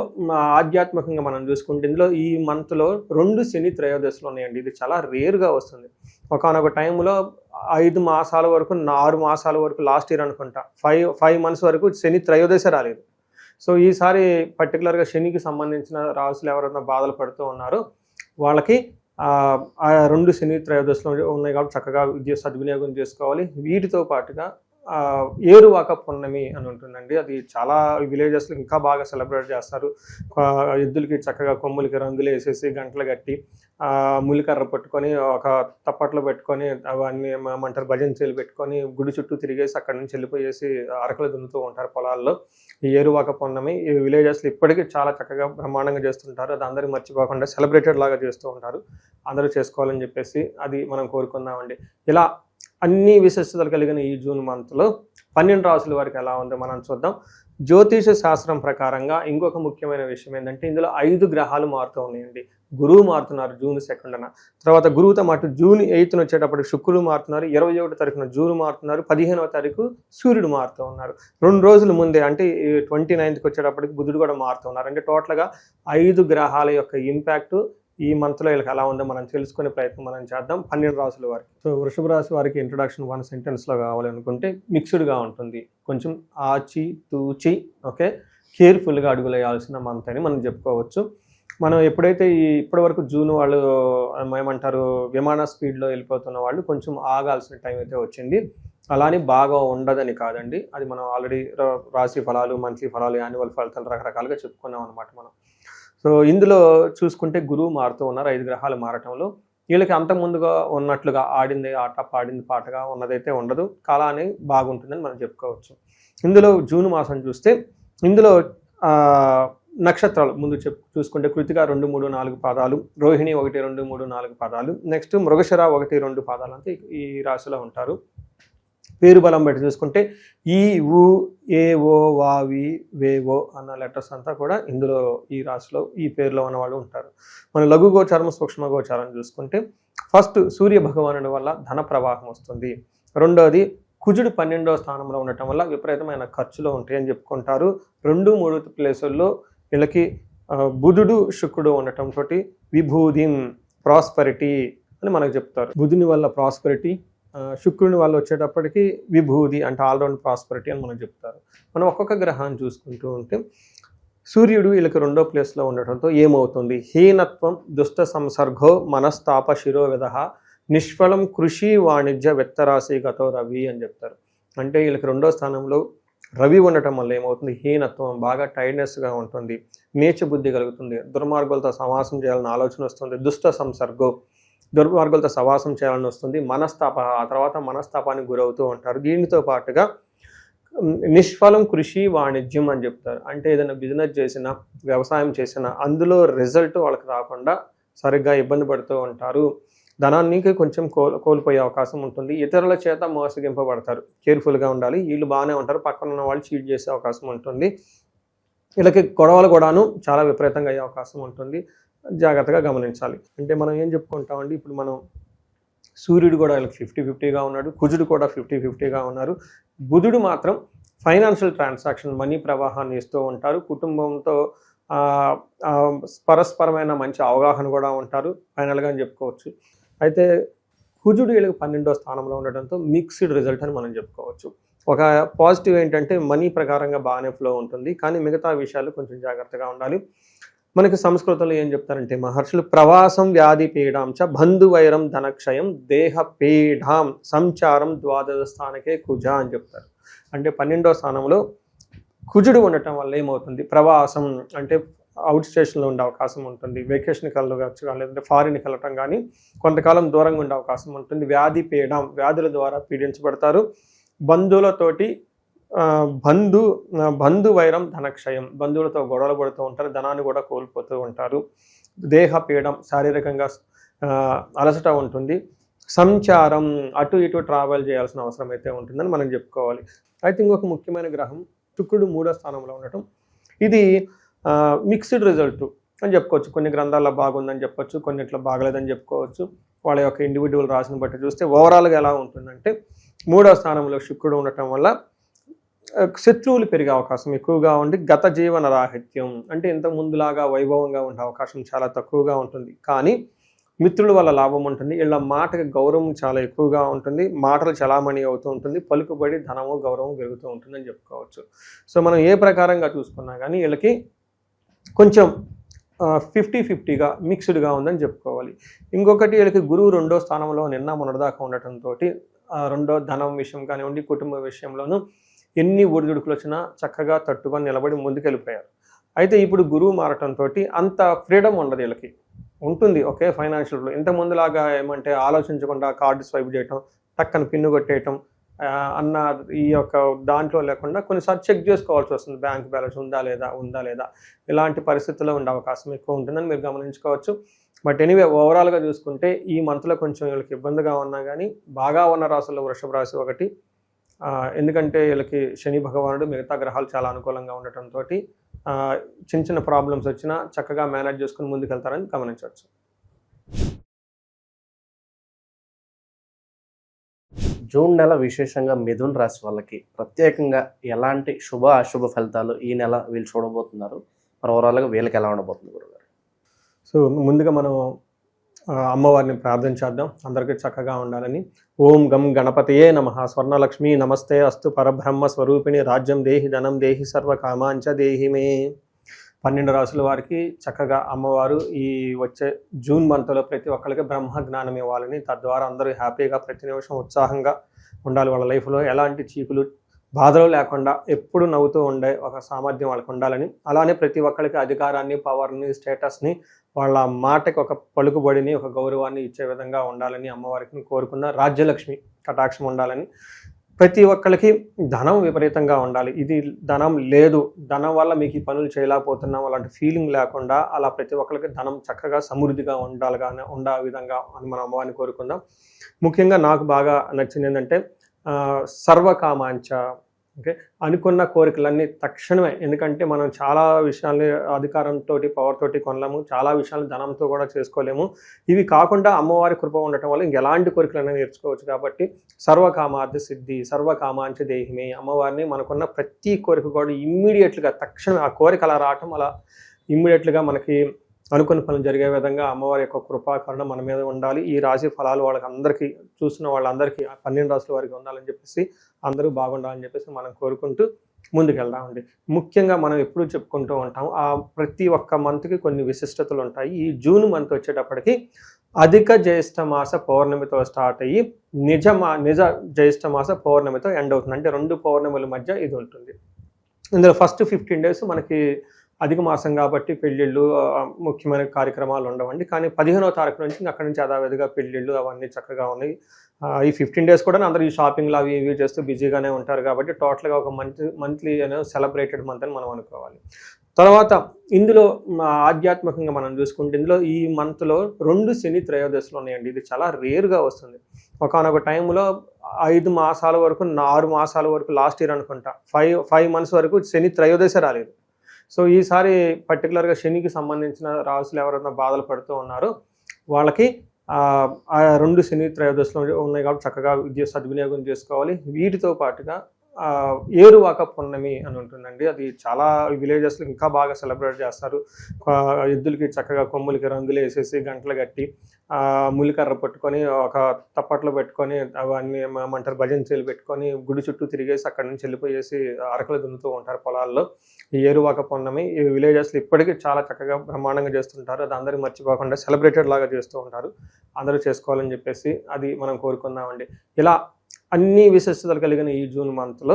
ఆధ్యాత్మికంగా మనం చూసుకుంటే ఇందులో ఈ మంత్లో 2 శని త్రయోదశులు ఉన్నాయండి. ఇది చాలా రేర్గా వస్తుంది. ఒకనొక టైంలో 5 మాసాల వరకు 6 మాసాల వరకు లాస్ట్ ఇయర్ అనుకుంటా 5 months వరకు శని త్రయోదశ రాలేదు. సో ఈసారి పర్టికులర్గా శనికి సంబంధించిన రాసులు ఎవరైనా బాధలు పడుతూ ఉన్నారో వాళ్ళకి ఆ 2 శని త్రయోదశులు ఉన్నాయి కాబట్టి చక్కగా సద్వినియోగం చేసుకోవాలి. వీటితో పాటుగా ఏరువాక పున్నమి అని ఉంటుందండి. అది చాలా విలేజెస్లో ఇంకా బాగా సెలబ్రేట్ చేస్తారు. ఎద్దులకి చక్కగా కొమ్ములకి రంగులు వేసేసి గంటలు కట్టి ములికర్ర పట్టుకొని ఒక తప్పట్లో పెట్టుకొని అవన్నీ ఏమంటారు భజనచీలు పెట్టుకొని గుడి చుట్టూ తిరిగేసి అక్కడి నుంచి వెళ్ళిపోయేసి అరకలు దున్నుతూ ఉంటారు పొలాల్లో. ఈ ఏరువాక పున్నమి ఈ విలేజెస్లో ఇప్పటికీ చాలా చక్కగా బ్రహ్మాండంగా చేస్తుంటారు. అది అందరూ మర్చిపోకుండా సెలబ్రేటెడ్ లాగా చేస్తూ ఉంటారు. అందరూ చేసుకోవాలని చెప్పేసి అది మనం కోరుకుందామండి. ఇలా అన్ని విశిష్టతలు కలిగిన ఈ జూన్ మంత్లో 12 రాసుల వారికి ఎలా ఉందో మనం చూద్దాం. జ్యోతిష శాస్త్రం ప్రకారంగా ఇంకొక ముఖ్యమైన విషయం ఏంటంటే ఇందులో 5 గ్రహాలు మారుతూ ఉన్నాయండి. గురువు మారుతున్నారు June 2న, తర్వాత గురువుతో మాటు June 8న వచ్చేటప్పటికి శుక్రుడు మారుతున్నారు, 21వ తారీఖున జూన్ మారుతున్నారు, 15వ తారీఖు సూర్యుడు మారుతూ ఉన్నారు. 2 రోజుల ముందే అంటే 29కి వచ్చేటప్పటికి బుధుడు కూడా మారుతూ ఉన్నారు. అంటే టోటల్గా 5 గ్రహాల యొక్క ఇంపాక్ట్ ఈ మంత్లో వీళ్ళకి ఎలా ఉందో మనం తెలుసుకునే ప్రయత్నం మనం చేద్దాం 12 రాసుల వారికి. సో వృషభ రాశి వారికి ఇంట్రడక్షన్ 1 సెంటెన్స్లో కావాలనుకుంటే మిక్స్డ్గా ఉంటుంది. కొంచెం ఆచి తూచి ఓకే కేర్ఫుల్గా అడుగులేయాల్సిన మంత్ అని మనం చెప్పుకోవచ్చు. మనం ఎప్పుడైతే ఇప్పటి వరకు జూన్ వాళ్ళు ఏమంటారు విమాన స్పీడ్లో వెళ్ళిపోతున్న వాళ్ళు కొంచెం ఆగాల్సిన టైం అయితే వచ్చింది. అలానే బాగా ఉండదని కాదండి, అది మనం ఆల్రెడీ రాశి ఫలాలు, మంత్లీ ఫలాలు, యాన్యువల్ ఫలితాలు రకరకాలుగా చెప్పుకున్నాం అనమాట మనం. సో ఇందులో చూసుకుంటే గురువు మారుతూ ఉన్నారు. 5 గ్రహాలు మారటంలో వీళ్ళకి అంత ముందుగా ఉన్నట్లుగా ఆడింది ఆట పాడింది పాటగా ఉన్నదైతే ఉండదు. కాలాన్ని బాగుంటుందని మనం చెప్పుకోవచ్చు. ఇందులో జూన్ మాసం చూస్తే ఇందులో నక్షత్రాలు ముందు చూసుకుంటే కృతిక 2, 3, 4 పాదాలు, రోహిణి 1, 2, 3, 4 పాదాలు, నెక్స్ట్ మృగశిర 1, 2 పాదాలు అంతా ఈ రాశిలో ఉంటారు. పేరు బలం బట్టి చూసుకుంటే ఈ ఊ ఏ ఓ వా వి వే ఓ అన్న లెటర్స్ అంతా కూడా ఇందులో ఈ రాశిలో ఈ పేరులో ఉన్న వాళ్ళు ఉంటారు. మన లఘు గోచారం సూక్ష్మ గోచారం చూసుకుంటే ఫస్ట్ సూర్య భగవానుడి వల్ల ధన ప్రవాహం వస్తుంది. రెండోది కుజుడు 12వ స్థానంలో ఉండటం వల్ల విపరీతమైన ఖర్చులు ఉంటాయని చెప్పుకుంటారు. 2, 3 ప్లేసుల్లో వీళ్ళకి బుధుడు శుక్రుడు ఉండటంతో విభూదిం ప్రాస్పరిటీ అని మనకు చెప్తారు. బుధుని వల్ల ప్రాస్పరిటీ, శుక్రుని వల్ల వచ్చేటప్పటికి విభూది అంటే ఆల్రౌండ్ ప్రాస్పరిటీ అని మనం చెప్తారు. మనం ఒక్కొక్క గ్రహాన్ని చూసుకుంటూ ఉంటే సూర్యుడు వీళ్ళకి 2వ ప్లేస్లో ఉండటంతో ఏమవుతుంది, హీనత్వం దుష్ట సంసర్గో మనస్తాప శిరోవిధ నిష్ఫలం కృషి వాణిజ్య వెత్తరాశి గతో రవి అని చెప్తారు. అంటే వీళ్ళకి 2వ స్థానంలో రవి ఉండటం వల్ల ఏమవుతుంది, హీనత్వం బాగా టైర్డ్నెస్గా ఉంటుంది, నీచ బుద్ధి కలుగుతుంది, దుర్మార్గులతో సమాసం చేయాలని ఆలోచన వస్తుంది, దుష్ట సంసర్గో దుర్మార్గులతో సవాసం చేయాలని వస్తుంది, మనస్తాప ఆ తర్వాత మనస్తాపానికి గురవుతూ ఉంటారు. దీనితో పాటుగా నిష్ఫలం కృషి వాణిజ్యం అని చెప్తారు. అంటే ఏదైనా బిజినెస్ చేసినా వ్యవసాయం చేసినా అందులో రిజల్ట్ వాళ్ళకి రాకుండా సరిగ్గా ఇబ్బంది పడుతూ ఉంటారు. ధనానికి కొంచెం కోల్పోయే అవకాశం ఉంటుంది. ఇతరుల చేత మోసగింపబడతారు. కేర్ఫుల్గా ఉండాలి. వీళ్ళు బాగానే ఉంటారు, పక్కన ఉన్న వాళ్ళు చీట్ చేసే అవకాశం ఉంటుంది. వీళ్ళకి గొడవలు కూడాను చాలా విపరీతంగా అయ్యే అవకాశం ఉంటుంది. జాగ్రత్తగా గమనించాలి. అంటే మనం ఏం చెప్పుకుంటామండి, ఇప్పుడు మనం సూర్యుడు కూడా వీళ్ళకి 50-50గా ఉన్నాడు, కుజుడు కూడా 50-50గా ఉన్నారు. బుధుడు మాత్రం ఫైనాన్షియల్ ట్రాన్సాక్షన్ మనీ ప్రవాహాన్ని ఇస్తూ ఉంటారు. కుటుంబంతో పరస్పరమైన మంచి అవగాహన కూడా ఉంటారు ఫైనల్గా అని చెప్పుకోవచ్చు. అయితే కుజుడు వీళ్ళకి 12వ స్థానంలో ఉండడంతో మిక్స్డ్ రిజల్ట్ అని మనం చెప్పుకోవచ్చు. ఒక పాజిటివ్ ఏంటంటే మనీ ప్రకారంగా బాగానే ఫ్లో ఉంటుంది, కానీ మిగతా విషయాలు కొంచెం జాగ్రత్తగా ఉండాలి. మనకి సంస్కృతంలో ఏం చెప్తారంటే మహర్షులు ప్రవాసం వ్యాధి పీడాంచ బంధువైరం ధనక్షయం దేహ పీఢాం సంచారం ద్వాదశ స్థానకే కుజ అని చెప్తారు. అంటే 12వ స్థానంలో కుజుడు ఉండటం వల్ల ఏమవుతుంది, ప్రవాసం అంటే అవుట్ స్టేషన్లో ఉండే అవకాశం ఉంటుంది, వెకేషన్కి వెళ్ళవచ్చు, లేదంటే ఫారిన్కి వెళ్ళటం కానీ కొంతకాలం దూరంగా ఉండే అవకాశం ఉంటుంది. వ్యాధి పీడం, వ్యాధుల ద్వారా పీడించబడతారు. బంధువులతోటి బంధువైరం ధనక్షయం, బంధువులతో గొడవలు పడుతూ ఉంటారు, ధనాన్ని కూడా కోల్పోతూ ఉంటారు. దేహ పీడం, శారీరకంగా అలసట ఉంటుంది. సంచారం, అటు ఇటు ట్రావెల్ చేయాల్సిన అవసరం అయితే ఉంటుందని మనం చెప్పుకోవాలి. అయితే ఇంకొక ముఖ్యమైన గ్రహం శుక్రుడు 3వ స్థానంలో ఉండటం, ఇది మిక్స్డ్ రిజల్ట్ అని చెప్పుకోవచ్చు. కొన్ని గ్రంథాల్లో బాగుందని చెప్పొచ్చు, కొన్నిట్లో బాగలేదని చెప్పుకోవచ్చు. వాళ్ళ యొక్క ఇండివిజువల్ రాశిని బట్టి చూస్తే ఓవరాల్గా ఎలా ఉంటుందంటే 3వ స్థానంలో శుక్రుడు ఉండటం వల్ల శత్రువులు పెరిగే అవకాశం ఎక్కువగా ఉండి గత జీవన రాహిత్యం అంటే ఇంత ముందులాగా వైభవంగా ఉండే అవకాశం చాలా తక్కువగా ఉంటుంది. కానీ మిత్రుల వల్ల లాభం ఉంటుంది, వీళ్ళ మాటకి గౌరవం చాలా ఎక్కువగా ఉంటుంది, మాటలు చలామణి అవుతూ ఉంటుంది, పలుకుబడి ధనము గౌరవం పెరుగుతూ ఉంటుందని చెప్పుకోవచ్చు. సో మనం ఏ ప్రకారంగా చూసుకున్నా కానీ వీళ్ళకి కొంచెం 50-50గా మిక్స్డ్గా ఉందని చెప్పుకోవాలి. ఇంకొకటి వీళ్ళకి గురువు 2వ స్థానంలో నిన్న మొన్నటిదాకా ఉండటంతో రెండో ధనం విషయం కానివ్వండి, కుటుంబ విషయంలోనూ ఎన్ని ఒడిదుడుకులు వచ్చినా చక్కగా తట్టుకొని నిలబడి ముందుకెళ్ళిపోయారు. అయితే ఇప్పుడు గురువు మారటంతో అంత ఫ్రీడమ్ ఉండదు వీళ్ళకి. ఉంటుంది ఒకే ఫైనాన్షియల్, ఇంత ముందులాగా ఏమంటే ఆలోచించకుండా కార్డు స్వైప్ చేయటం, టక్కన పిన్ను కొట్టేయటం అన్న ఈ యొక్క దాంట్లో లేకుండా కొన్నిసార్లు చెక్ చేసుకోవాల్సి వస్తుంది, బ్యాంక్ బ్యాలెన్స్ ఉందా లేదా ఇలాంటి పరిస్థితుల్లో ఉండే అవకాశం ఎక్కువ ఉంటుందని మీరు గమనించుకోవచ్చు. బట్ ఎనీవే ఓవరాల్గా చూసుకుంటే ఈ మంత్లో కొంచెం వీళ్ళకి ఇబ్బందిగా ఉన్నా కానీ బాగా ఉన్న రాశుల్లో వృషభ రాశి ఒకటి. ఎందుకంటే వీళ్ళకి శని భగవానుడు మిగతా గ్రహాలు చాలా అనుకూలంగా ఉండటంతో చిన్న చిన్న ప్రాబ్లమ్స్ వచ్చినా చక్కగా మేనేజ్ చేసుకుని ముందుకెళ్తారని గమనించవచ్చు. జూన్ నెల విశేషంగా మిథున్ రాశి వాళ్ళకి ప్రత్యేకంగా ఎలాంటి శుభ అశుభ ఫలితాలు ఈ నెల వీళ్ళు చూడబోతున్నారు, మరి ఓవరాల్గా వీళ్ళకి ఎలా ఉండబోతుంది గురుగారు? సో ముందుగా మనం అమ్మవారిని ప్రార్థన చేద్దాం, అందరికీ చక్కగా ఉండాలని. ఓం గం గణపతయే నమః. స్వర్ణలక్ష్మి నమస్తే అస్తు పరబ్రహ్మ స్వరూపిణి రాజ్యం దేహి ధనం దేహి సర్వ కామాంచ దేహి మే. 12 రాసుల వారికి చక్కగా అమ్మవారు ఈ వచ్చే జూన్ మంత్లో ప్రతి ఒక్కరికి బ్రహ్మ జ్ఞానం ఇవ్వాలని, తద్వారా అందరూ హ్యాపీగా ప్రతి నిమిషం ఉత్సాహంగా ఉండాలి. వాళ్ళ లైఫ్లో ఎలాంటి చీకులు బాధలు లేకుండా ఎప్పుడు నవ్వుతూ ఉండే ఒక సామర్థ్యం వాళ్ళకి ఉండాలని, అలానే ప్రతి ఒక్కరికి అధికారాన్ని, పవర్ని, స్టేటస్ని, వాళ్ళ మాటకి ఒక పలుకుబడిని, ఒక గౌరవాన్ని ఇచ్చే విధంగా ఉండాలని అమ్మవారికి కోరుకున్న. రాజ్యలక్ష్మి కటాక్షం ఉండాలని, ప్రతి ఒక్కరికి ధనం విపరీతంగా ఉండాలి. ఇది ధనం లేదు, ధనం వల్ల మీకు ఈ పనులు చేయలేకపోతున్నాం అలాంటి ఫీలింగ్ లేకుండా అలా ప్రతి ఒక్కరికి ధనం చక్కగా సమృద్ధిగా ఉండే విధంగా అని మనం అమ్మవారిని కోరుకుందాం. ముఖ్యంగా నాకు బాగా నచ్చింది ఏంటంటే సర్వకామాంచ, ఓకే, అనుకున్న కోరికలన్నీ తక్షణమే. ఎందుకంటే మనం చాలా విషయాల్ని అధికారంతో పవర్ తోటి కొనలేము, చాలా విషయాలు ధనంతో కూడా చేసుకోలేము. ఇవి కాకుండా అమ్మవారి కృప ఉండటం వల్ల ఇంకెలాంటి కోరికలైనా నేర్చుకోవచ్చు. కాబట్టి సర్వకామార్థ సిద్ధి సర్వకామాంచ దేహిమే, అమ్మవారిని మనకున్న ప్రతి కోరిక కూడా ఇమ్మీడియట్గా తక్షణమే ఆ కోరిక అలా రావటం, అలా ఇమ్మీడియట్గా మనకి అనుకున్న పనులు జరిగే విధంగా అమ్మవారి యొక్క కృపాకరణ మన మీద ఉండాలి. ఈ రాశి ఫలాలు వాళ్ళకి అందరికీ చూసిన వాళ్ళందరికీ 12 రాశుల వారికి ఉండాలని చెప్పేసి, అందరూ బాగుండాలని చెప్పేసి మనం కోరుకుంటూ ముందుకెళ్దామండి. ముఖ్యంగా మనం ఎప్పుడూ చెప్పుకుంటూ ఉంటాం, ఆ ప్రతి ఒక్క మంత్కి కొన్ని విశిష్టతలు ఉంటాయి. ఈ జూన్ మంత్ వచ్చేటప్పటికి అధిక జ్యేష్ఠ మాస పౌర్ణమితో స్టార్ట్ అయ్యి నిజ జ్యేష్ఠ మాస పౌర్ణమితో ఎండ్ అవుతుంది. అంటే 2 పౌర్ణమిల మధ్య ఇది ఉంటుంది. ఇందులో ఫస్ట్ 15 days మనకి అధిక మాసం కాబట్టి పెళ్ళిళ్ళు, ముఖ్యమైన కార్యక్రమాలు ఉండవండి. కానీ 15వ తారీఖు నుంచి అక్కడి నుంచి యథావిధిగా పెళ్ళిళ్ళు అవన్నీ చక్కగా ఉన్నాయి. ఈ 15 days కూడా అందరూ ఈ షాపింగ్లు అవి ఇవి చేస్తూ బిజీగానే ఉంటారు. కాబట్టి టోటల్గా ఒక మంత్లీ సెలబ్రేటెడ్ మంత్ అని మనం అనుకోవాలి. తర్వాత ఇందులో ఆధ్యాత్మికంగా మనం చూసుకుంటే ఇందులో ఈ మంత్లో 2 శని త్రయోదశులు ఉన్నాయండి. ఇది చాలా రేర్గా వస్తుంది. ఒకనొక టైంలో 5 మాసాల వరకు 6 మాసాల వరకు లాస్ట్ ఇయర్ అనుకుంటా 5 months వరకు శని త్రయోదశ రాలేదు. సో ఈసారి పర్టికులర్గా శనికి సంబంధించిన రాసులు ఎవరైనా బాధలు పడుతూ ఉన్నారో వాళ్ళకి ఆ 2 శని త్రయోదశులు ఉన్నాయి కాబట్టి చక్కగా విద్య సద్వినియోగం చేసుకోవాలి. వీటితో పాటుగా ఏరువాక పున్నమి అని ఉంటుందండి. అది చాలా విలేజెస్లో ఇంకా బాగా సెలబ్రేట్ చేస్తారు. ఎద్దులకి చక్కగా కొమ్ములకి రంగులు వేసేసి గంటలు కట్టి ములికర్ర పట్టుకొని ఒక తప్పట్లో పెట్టుకొని అవన్నీ ఏమంటారు భజంచీలు పెట్టుకొని గుడి చుట్టూ తిరిగేసి అక్కడి నుంచి వెళ్ళిపోయేసి అరకలు దున్నుతూ ఉంటారు పొలాల్లో. ఈ ఏరువాక పున్నమి ఈ విలేజెస్లో ఇప్పటికీ చాలా చక్కగా బ్రహ్మాండంగా చేస్తుంటారు. అది అందరూ మర్చిపోకుండా సెలబ్రేటెడ్ లాగా చేస్తూ ఉంటారు. అందరూ చేసుకోవాలని చెప్పేసి అది మనం కోరుకుందామండి. ఇలా అన్ని విశిష్టతలు కలిగిన ఈ జూన్ మంత్లో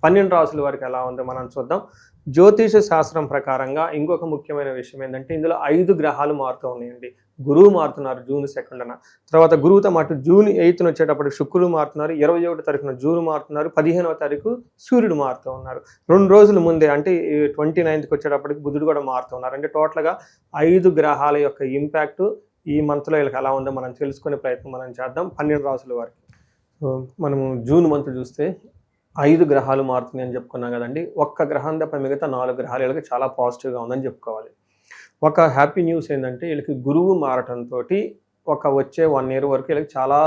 12 రాసుల వారికి ఎలా ఉందో మనం చూద్దాం. జ్యోతిష శాస్త్రం ప్రకారంగా ఇంకొక ముఖ్యమైన విషయం ఏంటంటే ఇందులో 5 గ్రహాలు మారుతూ ఉన్నాయండి. గురువు మారుతున్నారు జూన్ 2న, తర్వాత గురువుతో మాటు జూన్ 8న వచ్చేటప్పటికి శుక్రుడు మారుతున్నారు, 21వ తారీఖున జూన్ మారుతున్నారు, 15వ తారీఖు సూర్యుడు మారుతూ ఉన్నారు. 2 రోజుల ముందే అంటే 29కి వచ్చేటప్పటికి బుధుడు కూడా మారుతూ ఉన్నారు. అంటే టోటల్గా 5 గ్రహాల యొక్క ఇంపాక్ట్ ఈ మంత్లో వీళ్ళకి ఎలా ఉందో మనం తెలుసుకునే ప్రయత్నం మనం చేద్దాం 12 రాసుల వారికి. మనము జూన్ మంత్ చూస్తే 5 గ్రహాలు మారుతున్నాయి అని చెప్పుకున్నాం కదండి. ఒక్క గ్రహం తప్ప మిగతా 4 గ్రహాలు వీళ్ళకి చాలా పాజిటివ్గా ఉందని చెప్పుకోవాలి. ఒక హ్యాపీ న్యూస్ ఏంటంటే వీళ్ళకి గురువు మారటంతో వచ్చే 1 year వరకు వీళ్ళకి చాలా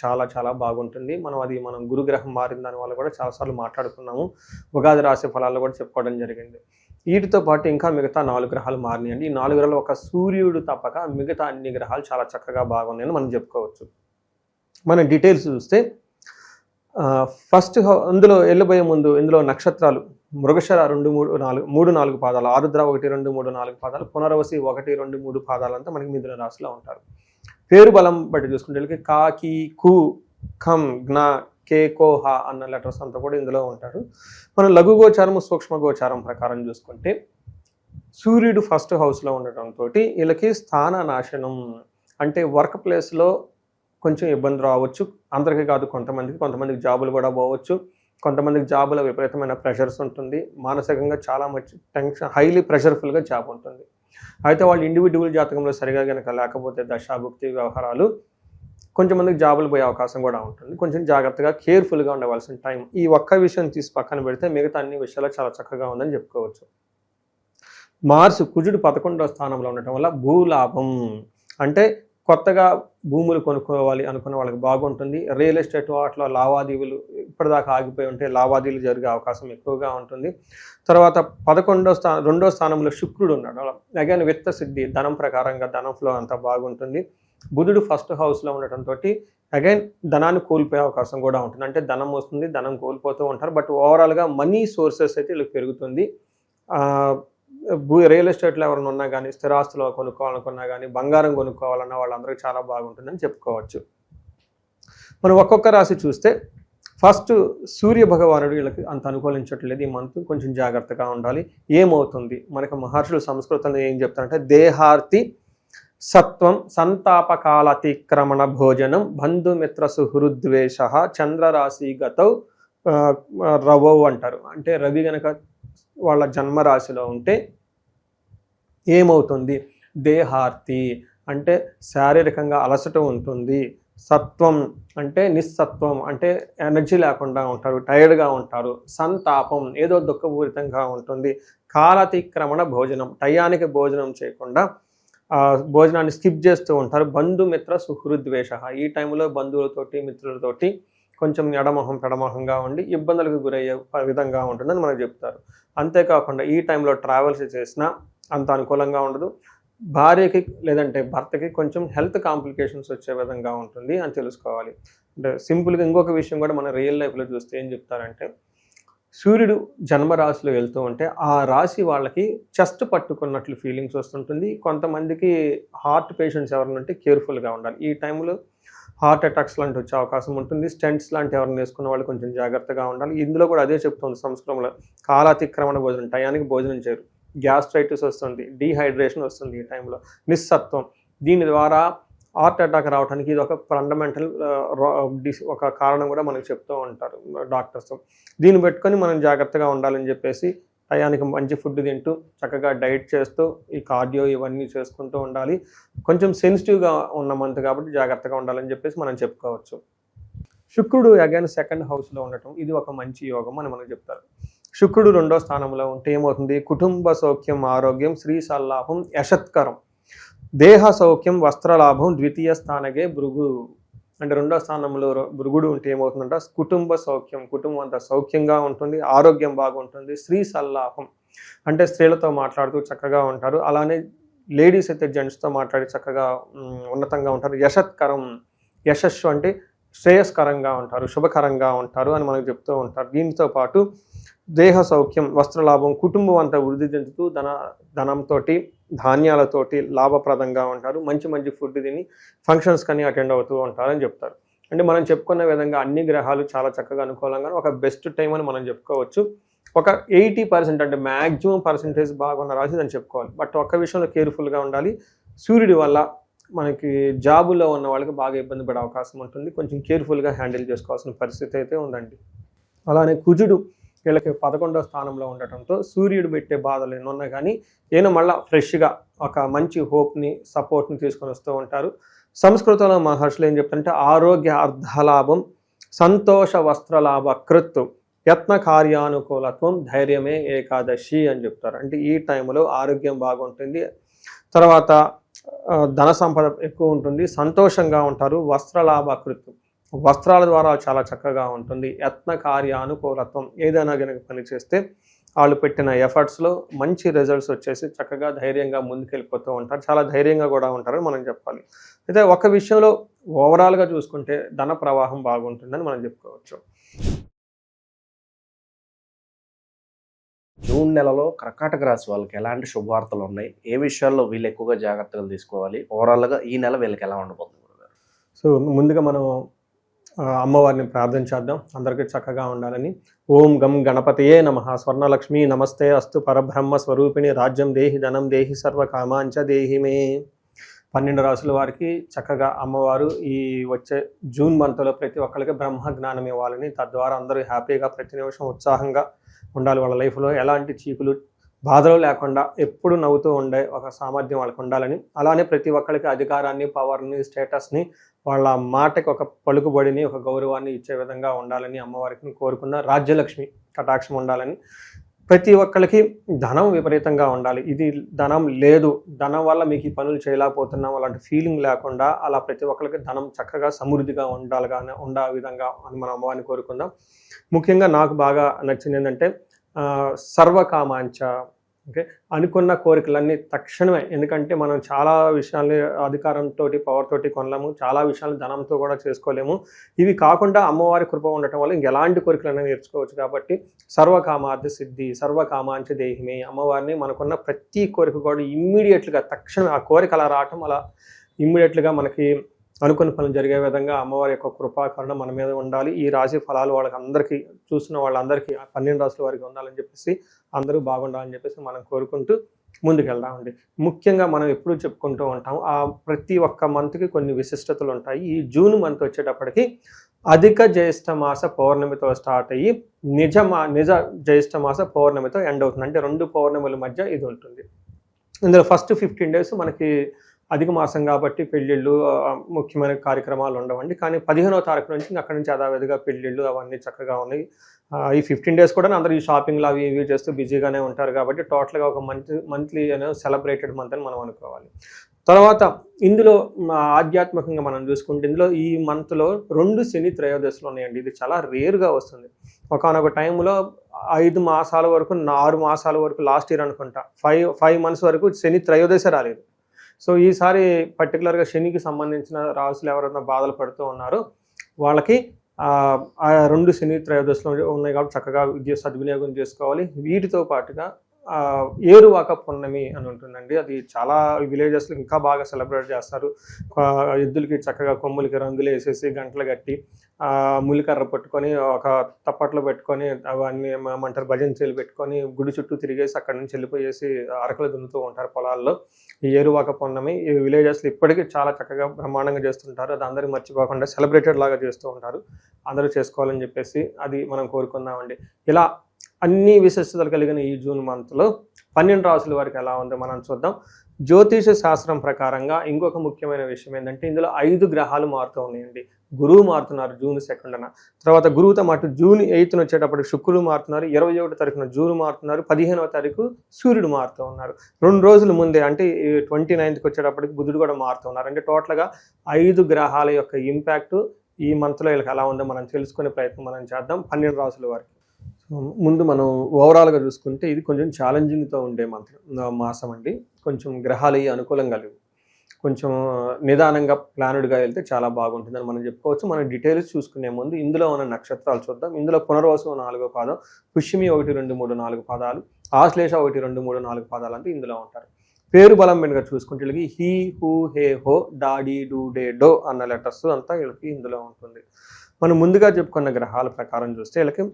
చాలా చాలా బాగుంటుంది. మనం గురుగ్రహం మారిన దాని వల్ల కూడా చాలాసార్లు మాట్లాడుకున్నాము. ఉగాది రాశి ఫలాల్లో కూడా చెప్పుకోవడం జరిగింది. వీటితో పాటు ఇంకా మిగతా 4 గ్రహాలు మారినాయండి. ఈ 4 గ్రహాలు ఒక సూర్యుడు తప్పక మిగతా అన్ని గ్రహాలు చాలా చక్కగా బాగున్నాయని మనం చెప్పుకోవచ్చు. మనం డీటెయిల్స్ చూస్తే ఫస్ట్ అందులో వెళ్ళబోయే ముందు ఇందులో నక్షత్రాలు మృగశిర 2, 3, 4 పాదాలు, ఆరుద్ర 1, 2, 3, 4 పాదాలు, పునర్వసి 1, 2, 3 పాదాలంతా మనకి మిథున రాశిలో ఉంటారు. పేరు బలం బట్టి చూసుకుంటే కా, కీ, కు, ఖం, జ్ఞ, కే, కో, హ అన్న లెటర్స్ అంతా కూడా ఇందులో ఉంటారు. మనం లఘు గోచారం సూక్ష్మ గోచారం ప్రకారం చూసుకుంటే సూర్యుడు ఫస్ట్ హౌస్లో ఉండటంతో వీళ్ళకి స్థాన నాశనం అంటే వర్క్ ప్లేస్లో కొంచెం ఇబ్బంది రావచ్చు. అందరికీ కాదు, కొంతమందికి జాబులు కూడా పోవచ్చు. కొంతమందికి జాబులో విపరీతమైన ప్రెషర్స్ ఉంటుంది. మానసికంగా చాలా టెన్షన్, హైలీ ప్రెషర్ఫుల్గా జాబ్ ఉంటుంది. అయితే వాళ్ళు ఇండివిజువల్ జాతకంలో సరిగా కనుక లేకపోతే దశాభుక్తి వ్యవహారాలు కొంచెం మందికి జాబులు పోయే అవకాశం కూడా ఉంటుంది. కొంచెం జాగ్రత్తగా కేర్ఫుల్గా ఉండవలసిన టైం. ఈ ఒక్క విషయం తీసి పక్కన పెడితే మిగతా అన్ని విషయాలు చాలా చక్కగా ఉందని చెప్పుకోవచ్చు. మార్స్ కుజుడు 11వ స్థానంలో ఉండటం వల్ల భూలాభం అంటే కొత్తగా భూములు కొనుక్కోవాలి అనుకున్న వాళ్ళకి బాగుంటుంది. రియల్ ఎస్టేట్ వాటిలో లావాదేవీలు ఇప్పటిదాకా ఆగిపోయి ఉంటే లావాదేవీలు జరిగే అవకాశం ఎక్కువగా ఉంటుంది. తర్వాత 2వ స్థానంలో శుక్రుడు ఉన్నాడు. అగైన్ విత్త సిద్ధి, ధనం ప్రకారంగా ధనం ఫ్లో అంతా బాగుంటుంది. బుధుడు ఫస్ట్ హౌస్లో ఉండటంతో అగైన్ ధనాన్ని కోల్పోయే అవకాశం కూడా ఉంటుంది. అంటే ధనం వస్తుంది, ధనం కోల్పోతూ ఉంటారు. బట్ ఓవరాల్గా మనీ సోర్సెస్ అయితే వీళ్ళకి పెరుగుతుంది. రియల్ ఎస్టేట్లో ఎవరైనా ఉన్నా కానీ, స్థిరాస్తులు కొనుక్కోవాలనుకున్నా కానీ, బంగారం కొనుక్కోవాలన్నా వాళ్ళందరికీ చాలా బాగుంటుందని చెప్పుకోవచ్చు. మనం ఒక్కొక్క రాశి చూస్తే ఫస్ట్ సూర్య భగవానుడు వీళ్ళకి అంత అనుకూలించట్లేదు. ఈ మంత్ కొంచెం జాగ్రత్తగా ఉండాలి. ఏమవుతుంది మనకి మహర్షులు సంస్కృతంలో ఏం చెప్తారంటే దేహార్తి సత్వం సంతాపకాలతిక్రమణ భోజనం బంధుమిత్ర సుహృద్వేష చంద్రరాశి గతౌ రవౌ అంటారు. అంటే రవి గనక వాళ్ళ జన్మరాశిలో ఉంటే ఏమవుతుంది, దేహార్తి అంటే శారీరకంగా అలసట ఉంటుంది. సత్వం అంటే నిస్సత్వం అంటే ఎనర్జీ లేకుండా ఉంటారు, టైర్డ్గా ఉంటారు. సంతాపం ఏదో దుఃఖపూరితంగా ఉంటుంది. కాలతిక్రమణ భోజనం టయానికి భోజనం చేయకుండా భోజనాన్ని స్కిప్ చేస్తూ ఉంటారు. బంధుమిత్ర సుహృద్వేష ఈ టైంలో బంధువులతోటి మిత్రులతోటి కొంచెం ఎడమొహం పెడమొహంగా ఉండి ఇబ్బందులకు గురయ్యే విధంగా ఉంటుందని మనకు చెప్తారు. అంతేకాకుండా ఈ టైంలో ట్రావెల్స్ చేసినా అంత అనుకూలంగా ఉండదు. భార్యకి లేదంటే భర్తకి కొంచెం హెల్త్ కాంప్లికేషన్స్ వచ్చే విధంగా ఉంటుంది అని తెలుసుకోవాలి. అంటే సింపుల్గా ఇంకొక విషయం కూడా మన రియల్ లైఫ్లో చూస్తే ఏం చెప్తారంటే సూర్యుడు జన్మరాశిలో వెళ్తూ ఉంటే ఆ రాశి వాళ్ళకి చెస్ట్ పట్టుకున్నట్లు ఫీలింగ్స్ వస్తుంటుంది. కొంతమందికి హార్ట్ పేషెంట్స్ ఎవరైనా ఉంటే కేర్ఫుల్గా ఉండాలి. ఈ టైంలో హార్ట్ అటాక్స్ లాంటి వచ్చే అవకాశం ఉంటుంది. స్టెంట్స్ లాంటి ఎవరైనా వేసుకున్న వాళ్ళు కొంచెం జాగ్రత్తగా ఉండాలి. ఇందులో కూడా అదే చెప్తుంది సంస్కృతంలో కాలాతిక్రమణ భోజనం టయానికి భోజనం చేయరు. గ్యాస్ట్రైటిస్ వస్తుంది, డీహైడ్రేషన్ వస్తుంది ఈ టైంలో. నిస్సత్వం దీని ద్వారా హార్ట్ అటాక్ రావడానికి ఇది ఒక ఫండమెంటల్ ఒక కారణం కూడా మనకు చెప్తూ ఉంటారు డాక్టర్స్. దీన్ని పెట్టుకొని మనం జాగ్రత్తగా ఉండాలని చెప్పేసి టయానికి మంచి ఫుడ్ తింటూ చక్కగా డైట్ చేస్తూ ఈ కార్డియో ఇవన్నీ చేసుకుంటూ ఉండాలి. కొంచెం సెన్సిటివ్గా ఉన్న మంత్ కాబట్టి జాగ్రత్తగా ఉండాలని చెప్పేసి మనం చెప్పుకోవచ్చు. శుక్రుడు అగైన్ సెకండ్ హౌస్లో ఉండటం ఇది ఒక మంచి యోగం అని మనకు చెప్తారు. శుక్రుడు 2వ స్థానంలో ఉంటే ఏమవుతుంది, కుటుంబ సౌఖ్యం ఆరోగ్యం శ్రీ సల్లాభం యశత్కరం దేహ సౌఖ్యం వస్త్రలాభం ద్వితీయ స్థానగే భృగు అంటే రెండో స్థానంలో భృగుడు ఉంటే ఏమవుతుందంట కుటుంబ సౌఖ్యం, కుటుంబం అంతా సౌఖ్యంగా ఉంటుంది, ఆరోగ్యం బాగుంటుంది. స్త్రీ సల్లాభం అంటే స్త్రీలతో మాట్లాడుతూ చక్కగా ఉంటారు. అలానే లేడీస్ అయితే జెంట్స్తో మాట్లాడి చక్కగా ఉన్నతంగా ఉంటారు. యశత్కరం, యశస్సు అంటే శ్రేయస్కరంగా ఉంటారు, శుభకరంగా ఉంటారు అని మనకు చెప్తూ ఉంటారు. దీంతో పాటు దేహ సౌఖ్యం, వస్త్రలాభం, కుటుంబం అంతా వృద్ధి చెందుతూ ధనంతో ధాన్యాలతోటి లాభప్రదంగా ఉంటారు. మంచి మంచి ఫుడ్ తిని ఫంక్షన్స్ కానీ అటెండ్ అవుతూ ఉంటారని చెప్తారు. అంటే మనం చెప్పుకున్న విధంగా అన్ని గ్రహాలు చాలా చక్కగా అనుకూలంగా ఒక బెస్ట్ టైం అని మనం చెప్పుకోవచ్చు. ఒక 80% అంటే మ్యాక్సిమం పర్సెంటేజ్ బాగున్న రాశి అని చెప్పుకోవాలి. బట్ ఒక్క విషయంలో కేర్ఫుల్గా ఉండాలి. సూర్యుడి వల్ల మనకి జాబులో ఉన్న వాళ్ళకి బాగా ఇబ్బంది పడే అవకాశం ఉంటుంది. కొంచెం కేర్ఫుల్గా హ్యాండిల్ చేసుకోవాల్సిన పరిస్థితి అయితే ఉందండి. అలానే కుజుడు వీళ్ళకి 11వ స్థానంలో ఉండటంతో సూర్యుడు పెట్టే బాధలు ఎన్నున్నా కానీ ఈయన మళ్ళీ ఫ్రెష్గా ఒక మంచి హోప్ని, సపోర్ట్ని తీసుకొని వస్తూ ఉంటారు. సంస్కృతంలో మహర్షులు ఏం చెప్తారంటే ఆరోగ్య అర్ధలాభం, సంతోష వస్త్రలాభ కృత్తు, యత్న కార్యానుకూలత్వం, ధైర్యమే ఏకాదశి అని చెప్తారు. అంటే ఈ టైంలో ఆరోగ్యం బాగుంటుంది, తర్వాత ధన సంపద ఎక్కువ ఉంటుంది, సంతోషంగా ఉంటారు, వస్త్రలాభ కృత్తు వస్త్రాల ద్వారా చాలా చక్కగా ఉంటుంది, యత్న కార్యానుకూలత్వం ఏదైనా కనుక పని చేస్తే వాళ్ళు పెట్టిన ఎఫర్ట్స్లో మంచి రిజల్ట్స్ వచ్చేసి చక్కగా ధైర్యంగా ముందుకెళ్ళిపోతూ ఉంటారు. చాలా ధైర్యంగా కూడా ఉంటారని మనం చెప్పాలి. అయితే ఒక విషయంలో ఓవరాల్గా చూసుకుంటే ధన ప్రవాహం బాగుంటుందని మనం చెప్పుకోవచ్చు. జూన్ నెలలో కర్కాటక రాశి వాళ్ళకి ఎలాంటి శుభవార్తలు ఉన్నాయి, ఏ విషయాల్లో వీళ్ళు ఎక్కువగా జాగ్రత్తలు తీసుకోవాలి, ఓవరాల్గా ఈ నెల వీళ్ళకి ఎలా ఉండబోతుంది? సో ముందుగా మనం అమ్మవారిని ప్రార్థన చేద్దాం, అందరికీ చక్కగా ఉండాలని. ఓం గం గణపతయే నమః. స్వర్ణలక్ష్మి నమస్తే అస్తు పరబ్రహ్మ స్వరూపిణి రాజ్యం దేహి ధనం దేహి సర్వ కామాంచ దేహి మే. 12 రాసుల వారికి చక్కగా అమ్మవారు ఈ వచ్చే జూన్ మంత్లో ప్రతి ఒక్కరికి బ్రహ్మ జ్ఞానం ఇవ్వాలని, తద్వారా అందరూ హ్యాపీగా ప్రతి నిమిషం ఉత్సాహంగా ఉండాలి. వాళ్ళ లైఫ్లో ఎలాంటి చీకులు బాధలు లేకుండా ఎప్పుడు నవ్వుతూ ఉండే ఒక సామర్థ్యం వాళ్ళకి ఉండాలని, అలానే ప్రతి ఒక్కరికి అధికారాన్ని, పవర్ని, స్టేటస్ని, వాళ్ళ మాటకి ఒక పలుకుబడిని, ఒక గౌరవాన్ని ఇచ్చే విధంగా ఉండాలని అమ్మవారికి కోరుకున్న. రాజ్యలక్ష్మి కటాక్షం ఉండాలని, ప్రతి ఒక్కరికి ధనం విపరీతంగా ఉండాలి. ఇది ధనం లేదు, ధనం వల్ల మీకు ఈ పనులు చేయలేకపోతున్నాం అలాంటి ఫీలింగ్ లేకుండా అలా ప్రతి ఒక్కరికి ధనం చక్కగా సమృద్ధిగా ఉండే విధంగా అని మనం అమ్మవారిని కోరుకుందాం. ముఖ్యంగా నాకు బాగా నచ్చింది ఏంటంటే సర్వకామాంచ. ఓకే, అనుకున్న కోరికలన్నీ తక్షణమే. ఎందుకంటే మనం చాలా విషయాల్ని అధికారంతో, పవర్ తోటి కొనలేము, చాలా విషయాలు ధనంతో కూడా చేసుకోలేము. ఇవి కాకుండా అమ్మవారి కృప ఉండటం వల్ల ఇంకెలాంటి కోరికలైనా నేర్చుకోవచ్చు. కాబట్టి సర్వకామార్థ సిద్ధి, సర్వకామాంచ దేహిమే. అమ్మవారిని మనకున్న ప్రతి కోరిక కూడా ఇమ్మీడియట్గా తక్షణమే ఆ కోరిక అలా రావటం, అలా ఇమ్మీడియట్గా మనకి అనుకున్న పనులు జరిగే విధంగా అమ్మవారి యొక్క కృపాకరణ మన మీద ఉండాలి. ఈ రాశి ఫలాలు వాళ్ళకి అందరికీ, చూసిన వాళ్ళందరికీ 12 రాశుల వారికి ఉండాలని చెప్పేసి, అందరూ బాగుండాలని చెప్పేసి మనం కోరుకుంటూ ముందుకెళ్దామండి. ముఖ్యంగా మనం ఎప్పుడూ చెప్పుకుంటూ ఉంటాం, ఆ ప్రతి ఒక్క మంత్కి కొన్ని విశిష్టతలు ఉంటాయి. ఈ జూన్ మంత్ వచ్చేటప్పటికి అధిక జ్యేష్ఠ మాస పౌర్ణమితో స్టార్ట్ అయ్యి నిజ జ్యేష్ఠ మాస పౌర్ణమితో ఎండ్ అవుతుంది. అంటే 2 పౌర్ణముల మధ్య ఇది ఉంటుంది. ఇందులో ఫస్ట్ 15 days మనకి అధిక మాసం కాబట్టి పెళ్ళిళ్ళు, ముఖ్యమైన కార్యక్రమాలు ఉండవండి. కానీ 15వ తారీఖు నుంచి అక్కడి నుంచి యథావిధిగా పెళ్ళిళ్ళు అవన్నీ చక్కగా ఉన్నాయి. ఈ 15 days కూడా అందరూ ఈ షాపింగ్లు అవి ఇవి చేస్తూ బిజీగానే ఉంటారు. కాబట్టి టోటల్గా ఒక మంత్లీ అనేది సెలబ్రేటెడ్ మంత్ అని మనం అనుకోవాలి. తర్వాత ఇందులో ఆధ్యాత్మికంగా మనం చూసుకుంటే ఇందులో ఈ మంత్లో 2 శని త్రయోదశులు ఉన్నాయండి. ఇది చాలా రేర్గా వస్తుంది. ఒకనొక టైంలో 5 మాసాల వరకు, 6 మాసాల వరకు, లాస్ట్ ఇయర్ అనుకుంటా 5 months వరకు శని త్రయోదశ రాలేదు. సో ఈసారి పర్టికులర్గా శనికి సంబంధించిన రాసులు ఎవరైనా బాధలు పడుతూ ఉన్నారో వాళ్ళకి ఆ 2 శని త్రయోదశులు ఉన్నాయి కాబట్టి చక్కగా సద్వినియోగం చేసుకోవాలి. వీటితో పాటుగా ఏరువాక పున్నమి అని ఉంటుందండి. అది చాలా విలేజెస్లో ఇంకా బాగా సెలబ్రేట్ చేస్తారు. ఎద్దులకి చక్కగా కొమ్ములకి రంగులు వేసేసి గంటలు కట్టి ములికర్ర పట్టుకొని ఒక తప్పట్లో పెట్టుకొని అవన్నీ ఏమంటారు భజంచీలు పెట్టుకొని గుడి చుట్టూ తిరిగేసి అక్కడి నుంచి వెళ్ళిపోయేసి అరకలు దున్నుతూ ఉంటారు పొలాల్లో. ఈ ఏరువాక పున్నమి ఈ విలేజెస్లో ఇప్పటికీ చాలా చక్కగా బ్రహ్మాండంగా చేస్తుంటారు. అది అందరూ మర్చిపోకుండా సెలబ్రేటెడ్ లాగా చేస్తూ ఉంటారు. అందరూ చేసుకోవాలని చెప్పేసి అది మనం కోరుకుందామండి. ఇలా అన్ని విశిష్టతలు కలిగిన ఈ జూన్ మంత్లో 12 రాసుల వారికి ఎలా ఉందో మనం చూద్దాం. జ్యోతిష శాస్త్రం ప్రకారంగా ఇంకొక ముఖ్యమైన విషయం ఏంటంటే ఇందులో 5 గ్రహాలు మారుతూ ఉన్నాయండి. గురువు మారుతున్నారు జూన్ 2న, తర్వాత గురువుతో పాటు జూన్ 8న వచ్చేటప్పటికి శుక్రుడు మారుతున్నారు, 21వ తారీఖున జూన్ మారుతున్నారు, 15వ తారీఖు సూర్యుడు మారుతూ ఉన్నారు. 2 రోజుల ముందే అంటే 29కి వచ్చేటప్పటికి బుధుడు కూడా మారుతూ ఉన్నారు. అంటే టోటల్గా 5 గ్రహాల యొక్క ఇంపాక్ట్ ఈ మంత్లో వీళ్ళకి ఎలా ఉందో మనం తెలుసుకునే ప్రయత్నం మనం చేద్దాం 12 రాసుల వరకు. ముందు మనం ఓవరాల్గా చూసుకుంటే ఇది కొంచెం ఛాలెంజింగ్తో ఉండే మాసం అండి. కొంచెం గ్రహాలు అనుకూలంగా లేవు, కొంచెం నిదానంగా ప్లానుడ్గా వెళ్తే చాలా బాగుంటుందని మనం చెప్పుకోవచ్చు. మనం డీటెయిల్స్ చూసుకునే ముందు ఇందులో ఉన్న నక్షత్రాలు చూద్దాం. ఇందులో పునర్వసు 4వ పాదం, పుష్యమి 1, 2, 3, 4 పాదాలు, ఆశ్లేష 1, 2, 3, 4 పాదాలు అంటే ఇందులో ఉంటారు. పేరు బలం మీదుగా చూసుకుంటే వీళ్ళకి హీ, హూ, హే, హో, డా, డి, డు, డే, డో అన్న లెటర్స్ అంతా వీళ్ళకి ఇందులో ఉంటుంది. మనం ముందుగా చెప్పుకున్న గ్రహాల ప్రకారం చూస్తే వీళ్ళకి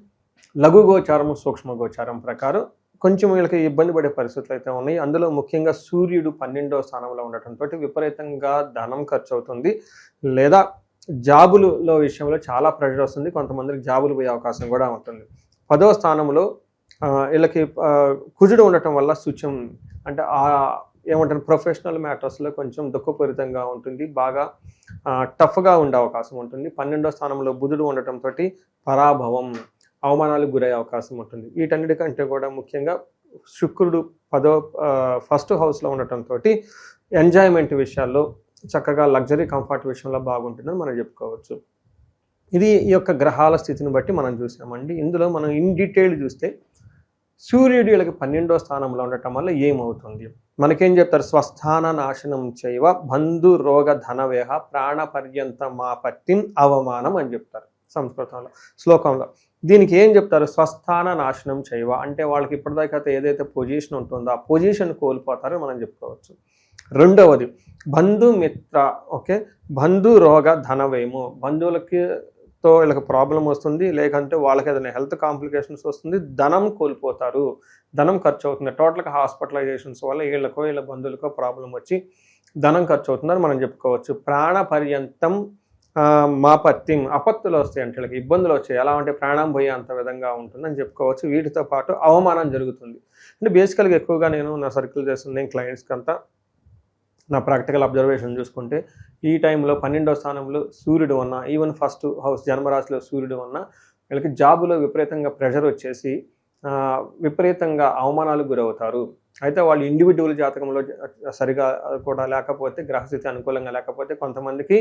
లఘు గోచారం, సూక్ష్మ గోచారం ప్రకారం కొంచెం వీళ్ళకి ఇబ్బంది పడే పరిస్థితులు అయితే ఉన్నాయి. అందులో ముఖ్యంగా సూర్యుడు 12వ స్థానంలో ఉండటంతో విపరీతంగా ధనం ఖర్చు అవుతుంది, లేదా జాబులలో విషయంలో చాలా ప్రెషర్ వస్తుంది. కొంతమందికి జాబులు పోయే అవకాశం కూడా ఉంటుంది. 10వ స్థానంలో వీళ్ళకి కుజుడు ఉండటం వల్ల సూచ్యం అంటే ఏమంటారు ప్రొఫెషనల్ మ్యాటర్స్లో కొంచెం దుఃఖపూరితంగా ఉంటుంది, బాగా టఫ్గా ఉండే అవకాశం ఉంటుంది. 12వ స్థానంలో బుధుడు ఉండటంతో పరాభవం, అవమానాలకు గురయ్యే అవకాశం ఉంటుంది. వీటన్నిటికంటే కూడా ముఖ్యంగా శుక్రుడు 1st హౌస్లో ఉండటంతో ఎంజాయ్మెంట్ విషయాల్లో చక్కగా లగ్జరీ కంఫర్ట్ విషయంలో బాగుంటుందని మనం చెప్పుకోవచ్చు. ఇది ఈ యొక్క గ్రహాల స్థితిని బట్టి మనం చూసామండి. ఇందులో మనం ఇన్ డీటెయిల్ చూస్తే సూర్యుడు వీళ్ళకి 12వ స్థానంలో ఉండటం వల్ల ఏమవుతుంది మనకేం చెప్తారు? స్వస్థాన నాశనం చేయవ బంధు రోగ ధనవేహ ప్రాణ పర్యంత మాపత్తిన్ అవమానం అని చెప్తారు సంస్కృతంలో శ్లోకంలో. దీనికి ఏం చెప్తారు? స్వస్థాన నాశనం చేయవ అంటే వాళ్ళకి ఇప్పటిదాకా ఏదైతే పొజిషన్ ఉంటుందో ఆ పొజిషన్ కోల్పోతారో మనం చెప్పుకోవచ్చు. రెండవది బంధుమిత్ర, ఓకే, బంధు రోగ ధనవేమో, బంధువులతో వీళ్ళకి ప్రాబ్లం వస్తుంది, లేకంటే వాళ్ళకి ఏదైనా హెల్త్ కాంప్లికేషన్స్ వస్తుంది, ధనం కోల్పోతారు, ధనం ఖర్చు అవుతుంది. టోటల్గా హాస్పిటలైజేషన్స్ వల్ల వీళ్ళ బంధువులకో ప్రాబ్లం వచ్చి ధనం ఖర్చు అవుతుందని మనం చెప్పుకోవచ్చు. ప్రాణ పర్యంతం మాపత్యం, అపత్తులు వస్తాయి అంటే వీళ్ళకి ఇబ్బందులు వచ్చాయి, ఎలా అంటే ప్రాణం పోయే అంత విధంగా ఉంటుందని చెప్పుకోవచ్చు. వీటితో పాటు అవమానం జరుగుతుంది. అంటే బేసికల్గా ఎక్కువగా నేను నా సర్కిల్ చేస్తుంది క్లయింట్స్కి అంతా నా ప్రాక్టికల్ అబ్జర్వేషన్ చూసుకుంటే ఈ టైంలో 12వ స్థానంలో సూర్యుడు ఉన్నా, ఈవెన్ 1st హౌస్ జన్మరాశిలో సూర్యుడు ఉన్నా వీళ్ళకి జాబులో విపరీతంగా ప్రెషర్ వచ్చేసి విపరీతంగా అవమానాలకు గురవుతారు. అయితే వాళ్ళు ఇండివిజువల్ జాతకంలో సరిగా కూడా లేకపోతే, గ్రహస్థితి అనుకూలంగా లేకపోతే కొంతమందికి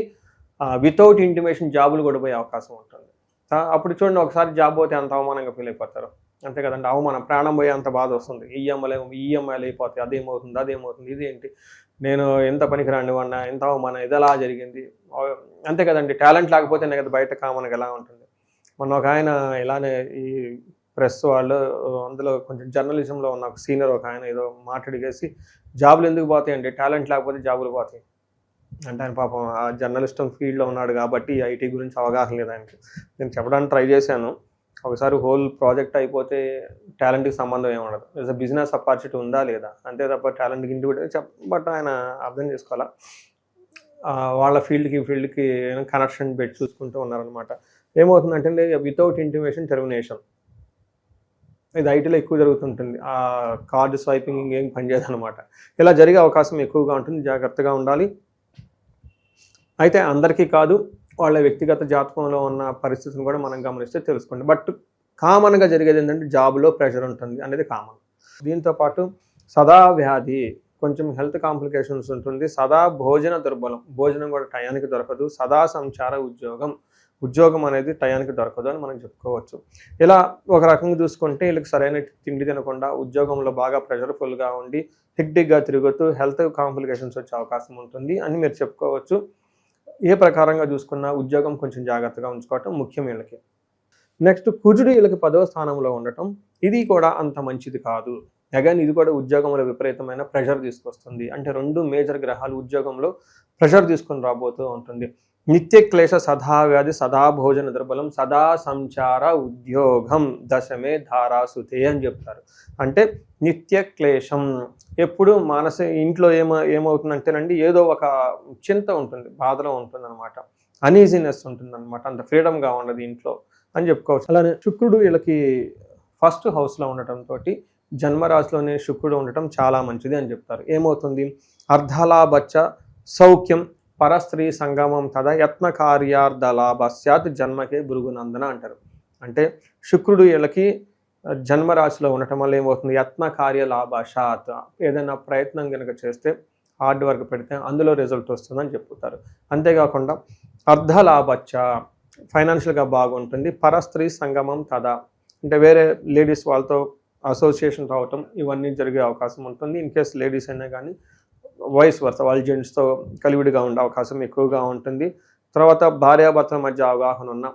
వితౌట్ ఇంటిమేషన్ జాబులు కూడా పోయే అవకాశం ఉంటుంది. అప్పుడు చూడండి, ఒకసారి జాబ్ పోతే అంత అవమానంగా ఫీల్ అయిపోతారు, అంతే కదండి. అవమానం, ప్రాణం పోయే అంత బాధ వస్తుంది. ఈఎంఐలు అయిపోతాయి, అదేమవుతుంది, ఇదేంటి, నేను ఎంత పనికిరాండి వాడినా, ఎంత అవమానం, ఇది ఎలా జరిగింది, అంతే కదండి. టాలెంట్ లేకపోతే కదా బయట కామన్గా ఎలా ఉంటుంది. మొన్న ఒక ఆయన ఇలానే ఈ ప్రెస్ వాళ్ళు, అందులో కొంచెం జర్నలిజంలో ఉన్న ఒక సీనియర్ ఒక ఆయన ఏదో మాట్లాడిగేసి జాబులు ఎందుకు పోతాయండి, టాలెంట్ లేకపోతే జాబులు పోతాయి అంటే ఆయన పాపం ఆ జర్నలిస్ట్ ఫీల్డ్లో ఉన్నాడు కాబట్టి ఐటీ గురించి అవగాహన లేదు ఆయనకి. నేను చెప్పడానికి ట్రై చేశాను, ఒకసారి హోల్ ప్రాజెక్ట్ అయిపోతే టాలెంట్కి సంబంధం ఏముండదు, ఏదో బిజినెస్ ఆపర్చునిటీ ఉందా లేదా, అంతే తప్ప టాలెంట్కి ఇంటి బట్ ఆయన అర్థం చేసుకోవాలా, వాళ్ళ ఫీల్డ్కి కనెక్షన్ పెట్టి చూసుకుంటూ ఉన్నారనమాట. ఏమవుతుందంటే వితౌట్ ఇంటిమేషన్ టెర్మినేషన్, ఇది ఐటీలో ఎక్కువ జరుగుతుంటుంది. ఆ కార్డు స్వైపింగ్ ఇంకేం పనిచేయదు అనమాట. ఇలా జరిగే అవకాశం ఎక్కువగా ఉంటుంది, జాగ్రత్తగా ఉండాలి. అయితే అందరికీ కాదు, వాళ్ళ వ్యక్తిగత జాతకంలో ఉన్న పరిస్థితిని కూడా మనం గమనిస్తే తెలుసుకోండి. బట్ కామన్గా జరిగేది ఏంటంటే జాబ్లో ప్రెషర్ ఉంటుంది అనేది కామన్. దీంతోపాటు సదా వ్యాధి, కొంచెం హెల్త్ కాంప్లికేషన్స్ ఉంటుంది. సదా భోజన దుర్బలం, భోజనం కూడా టయానికి దొరకదు. సదా సంచార ఉద్యోగం అనేది టయానికి దొరకదు అని మనం చెప్పుకోవచ్చు. ఇలా ఒక రకంగా చూసుకుంటే వీళ్ళకి సరైన తిండి తినకుండా ఉద్యోగంలో బాగా ప్రెషర్ఫుల్గా ఉండి హెక్టిక్గా తిరుగుతూ హెల్త్ కాంప్లికేషన్స్ వచ్చే అవకాశం ఉంటుంది అని మీరు చెప్పుకోవచ్చు. ఏ ప్రకారంగా చూసుకున్నా ఉద్యోగం కొంచెం జాగ్రత్తగా ఉంచుకోవటం ముఖ్యం వీళ్ళకి. నెక్స్ట్ కుజుడు వీళ్ళకి 10వ స్థానంలో ఉండటం, ఇది కూడా అంత మంచిది కాదు. అగైన్ ఇది కూడా ఉద్యోగంలో విపరీతమైన ప్రెషర్ తీసుకొస్తుంది. అంటే 2 మేజర్ గ్రహాలు ఉద్యోగంలో ప్రెషర్ తీసుకొని రాబోతూ ఉంటుంది. నిత్య క్లేశ సదా వ్యాధి సదా భోజన దుర్బలం సదా సంచార ఉద్యోగం దశమే ధారాసుతే అని చెప్తారు. అంటే నిత్య క్లేశం, ఎప్పుడు ఇంట్లో ఏమవుతుందంటేనండి ఏదో ఒక చింత ఉంటుంది, బాధలో ఉంటుంది అనమాట, అనీజీనెస్ ఉంటుంది అనమాట, అంత ఫ్రీడమ్గా ఉండదు ఇంట్లో అని చెప్పుకోవచ్చు. అలానే శుక్రుడు వీళ్ళకి 1st హౌస్లో ఉండటంతో జన్మరాశిలోనే శుక్రుడు ఉండటం చాలా మంచిది అని చెప్తారు. ఏమవుతుంది? అర్ధలాభచ్చ సౌఖ్యం పరస్త్రీ సంగమం తద యత్న కార్యార్థలాభ స్యాత్ జన్మకే భృగునందన అంటారు. అంటే శుక్రుడు వీళ్ళకి జన్మరాశిలో ఉండటం వల్ల ఏమవుతుంది? యత్న కార్య లాభాశాత్, ఏదైనా ప్రయత్నం కనుక చేస్తే హార్డ్ వర్క్ పెడితే అందులో రిజల్ట్ వస్తుందని చెప్తారు. అంతేకాకుండా అర్ధలాభచ్చ ఫైనాన్షియల్గా బాగుంటుంది. పరస్త్రీ సంగమం తదా, అంటే వేరే లేడీస్ వాళ్ళతో అసోసియేషన్ రావటం ఇవన్నీ జరిగే అవకాశం ఉంటుంది. ఇన్ కేస్ లేడీస్ అయినా కానీ వాయిస్ వర్స వాళ్ళ జెంట్స్తో కలివిడిగా ఉండే అవకాశం ఎక్కువగా ఉంటుంది. తర్వాత భార్యాభర్తల మధ్య అవగాహన ఉన్న,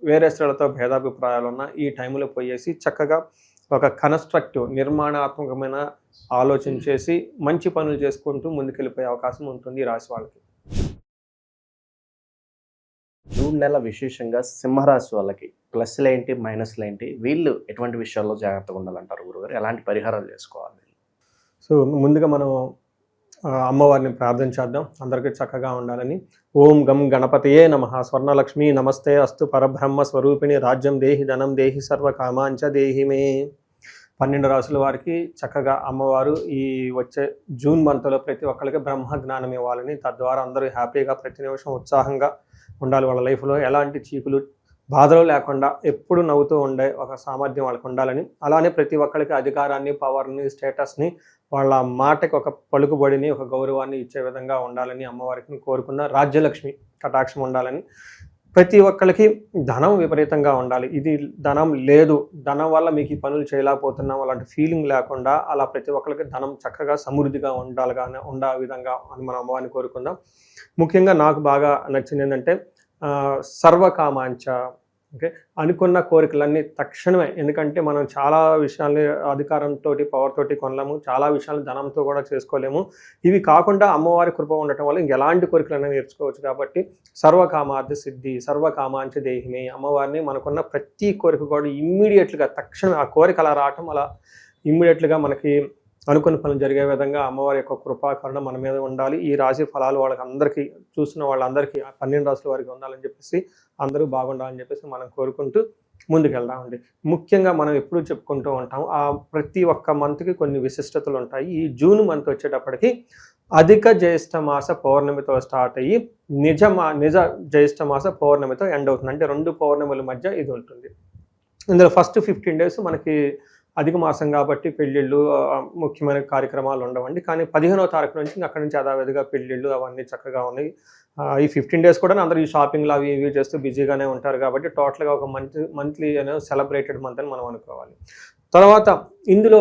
వేరే స్త్రీలతో భేదాభిప్రాయాలు ఉన్న ఈ టైంలో పోయేసి చక్కగా ఒక కన్స్ట్రక్టివ్ నిర్మాణాత్మకమైన ఆలోచన చేసి మంచి పనులు చేసుకుంటూ ముందుకెళ్ళిపోయే అవకాశం ఉంటుంది ఈ రాశి వాళ్ళకి. జూన్ నెల విశేషంగా సింహరాశి వాళ్ళకి ప్లస్లు ఏంటి, మైనస్లు ఏంటి, వీళ్ళు ఎటువంటి విషయాల్లో జాగ్రత్తగా ఉండాలంటారు గురుగారు? ఎలాంటి పరిహారాలు చేసుకోవాలి? సో ముందుగా మనం అమ్మవారిని ప్రార్థన చేద్దాం, అందరికీ చక్కగా ఉండాలని. ఓం గం గణపతయే నమః. స్వర్ణలక్ష్మి నమస్తే అస్తు పరబ్రహ్మ స్వరూపిణి రాజ్యం దేహి ధనం దేహి సర్వకామాంచ దేహి మే. 12 రాసుల వారికి చక్కగా అమ్మవారు ఈ వచ్చే జూన్ మంత్లో ప్రతి ఒక్కరికి బ్రహ్మ జ్ఞానం ఇవ్వాలని, తద్వారా అందరూ హ్యాపీగా ప్రతి నిమిషం ఉత్సాహంగా ఉండాలి. వాళ్ళ లైఫ్లో ఎలాంటి చీకులు బాధలు లేకుండా ఎప్పుడు నవ్వుతూ ఉండే ఒక సామర్థ్యం వాళ్ళకి ఉండాలని, అలానే ప్రతి ఒక్కరికి అధికారాన్ని, పవర్ని, స్టేటస్ని, వాళ్ళ మాటకి ఒక పలుకుబడిని, ఒక గౌరవాన్ని ఇచ్చే విధంగా ఉండాలని అమ్మవారికి కోరుకున్న. రాజ్యలక్ష్మి కటాక్షం ఉండాలని, ప్రతి ఒక్కరికి ధనం విపరీతంగా ఉండాలి. ఇది ధనం లేదు, ధనం వల్ల మీకు ఈ పనులు చేయలేకపోతున్నాం అలాంటి ఫీలింగ్ లేకుండా అలా ప్రతి ఒక్కరికి ధనం చక్కగా సమృద్ధిగా ఉండే విధంగా అని మనం అమ్మవారిని కోరుకుందాం. ముఖ్యంగా నాకు బాగా నచ్చింది ఏంటంటే సర్వకామాంచ, ఓకే, అనుకున్న కోరికలన్నీ తక్షణమే. ఎందుకంటే మనం చాలా విషయాల్ని అధికారంతో, పవర్ తోటి కొనలేము, చాలా విషయాలు ధనంతో కూడా చేసుకోలేము. ఇవి కాకుండా అమ్మవారి కృప ఉండటం వల్ల ఇంకెలాంటి కోరికలైనా నేర్చుకోవచ్చు. కాబట్టి సర్వకామార్థ సిద్ధి సర్వకామాంచ దేహిమే, అమ్మవారిని మనకున్న ప్రతి కోరిక కూడా ఇమ్మీడియట్గా తక్షణమే ఆ కోరిక అలా రావటం, అలా ఇమ్మీడియట్గా మనకి అనుకున్న పనులు జరిగే విధంగా అమ్మవారి యొక్క కృపాకరణ మన మీద ఉండాలి. ఈ రాశి ఫలాలు వాళ్ళకి అందరికీ, చూసిన వాళ్ళందరికీ 12 రాశుల వారికి ఉండాలని చెప్పేసి, అందరూ బాగుండాలని చెప్పేసి మనం కోరుకుంటూ ముందుకెళ్దామండి. ముఖ్యంగా మనం ఎప్పుడూ చెప్పుకుంటూ ఉంటాం, ఆ ప్రతి ఒక్క మంత్కి కొన్ని విశిష్టతలు ఉంటాయి. ఈ జూన్ మంత్ వచ్చేటప్పటికి అధిక జ్యేష్ఠ మాస పౌర్ణమితో స్టార్ట్ అయ్యి నిజ జ్యేష్ఠ మాస పౌర్ణమితో ఎండ్ అవుతుంది. అంటే 2 పౌర్ణముల మధ్య ఇది ఉంటుంది. ఇందులో ఫస్ట్ 15 days మనకి అధిక మాసం కాబట్టి పెళ్ళిళ్ళు, ముఖ్యమైన కార్యక్రమాలు ఉండవండి. కానీ 15వ తారీఖు నుంచి అక్కడి నుంచి యథావిధిగా పెళ్ళిళ్ళు అవన్నీ చక్కగా ఉన్నాయి. ఈ 15 days కూడా అందరూ ఈ షాపింగ్లు అవి ఇవి చేస్తూ బిజీగానే ఉంటారు. కాబట్టి టోటల్గా ఒక మంత్లీ అనేది సెలబ్రేటెడ్ మంత్ అని మనం అనుకోవాలి. తర్వాత ఇందులో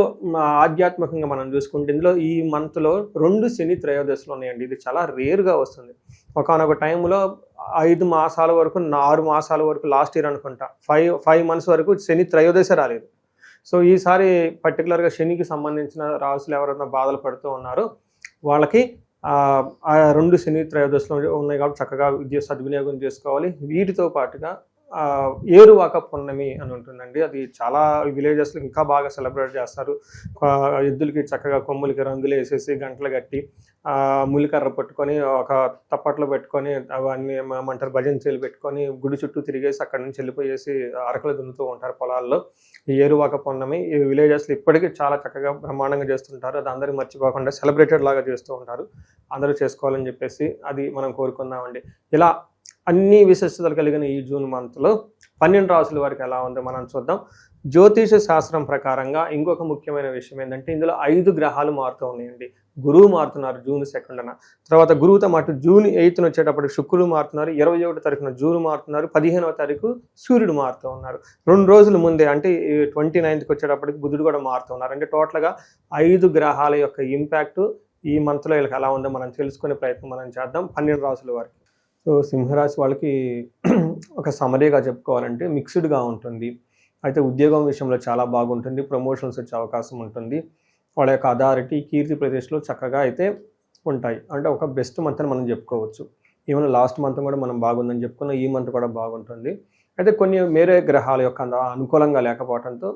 ఆధ్యాత్మికంగా మనం చూసుకుంటే ఇందులో ఈ మంత్లో 2 శని త్రయోదశులు ఉన్నాయండి. ఇది చాలా రేర్గా వస్తుంది. ఒకనొక టైంలో 5 మాసాల వరకు, 6 మాసాల వరకు, లాస్ట్ ఇయర్ అనుకుంటా 5 months వరకు శని త్రయోదశ రాలేదు. సో ఈసారి పర్టికులర్గా శనికి సంబంధించిన రాసులు ఎవరైనా బాధలు పడుతూ ఉన్నారో వాళ్ళకి ఆ 2 శని త్రయోదశులు ఉన్నాయి కాబట్టి చక్కగా సద్వినియోగం చేసుకోవాలి. వీటితో పాటుగా ఏరువాక పున్నమి అని ఉంటుందండి. అది చాలా విలేజెస్లో ఇంకా బాగా సెలబ్రేట్ చేస్తారు. ఎద్దులకి చక్కగా కొమ్ములకి రంగులు వేసేసి గంటలు కట్టి ములికర్ర పట్టుకొని ఒక తప్పట్లో పెట్టుకొని అవన్నీ ఏమంటారు భజనచేలు పెట్టుకొని గుడి చుట్టూ తిరిగేసి అక్కడి నుంచి వెళ్ళిపోయేసి అరకలు దున్నుతూ ఉంటారు పొలాల్లో. ఈ ఏరువాక పున్నమి ఈ విలేజెస్లో ఇప్పటికీ చాలా చక్కగా బ్రహ్మాండంగా చేస్తుంటారు. అది అందరూ మర్చిపోకుండా సెలబ్రేటెడ్ లాగా చేస్తూ ఉంటారు. అందరూ చేసుకోవాలని చెప్పేసి అది మనం కోరుకుందామండి. ఇలా అన్ని విశిష్టతలు కలిగిన ఈ జూన్ మంత్లో 12 రాసుల వారికి ఎలా ఉందో మనం చూద్దాం. జ్యోతిష శాస్త్రం ప్రకారంగా ఇంకొక ముఖ్యమైన విషయం ఏంటంటే ఇందులో 5 గ్రహాలు మారుతూ ఉన్నాయండి. గురువు మారుతున్నారు June 2న, తర్వాత గురువుతో మాటు June 8న వచ్చేటప్పటికి శుక్రుడు మారుతున్నారు, 21వ తారీఖున జూన్ మారుతున్నారు, 15వ తారీఖు సూర్యుడు మారుతూ ఉన్నారు. 2 రోజుల ముందే అంటే 29కి వచ్చేటప్పటికి బుధుడు కూడా మారుతూ ఉన్నారు. అంటే టోటల్గా 5 గ్రహాల యొక్క ఇంపాక్ట్ ఈ మంత్లో వీళ్ళకి ఎలా ఉందో మనం తెలుసుకునే ప్రయత్నం మనం చేద్దాం 12 రాసుల వారికి. సో సింహరాశి వాళ్ళకి ఒక సమరీగా చెప్పుకోవాలంటే మిక్స్డ్గా ఉంటుంది. అయితే ఉద్యోగం విషయంలో చాలా బాగుంటుంది, ప్రమోషన్స్ వచ్చే అవకాశం ఉంటుంది. వాళ్ళ యొక్క అథారిటీ, కీర్తి ప్రదేశ్లో చక్కగా అయితే ఉంటాయి. అంటే ఒక బెస్ట్ మంత్ అని మనం చెప్పుకోవచ్చు. ఈవెన్ లాస్ట్ మంత్ కూడా మనం బాగుందని చెప్పుకున్నాం, ఈ మంత్ కూడా బాగుంటుంది. అయితే కొన్ని వేరే గ్రహాల యొక్క అనుకూలంగా లేకపోవడంతో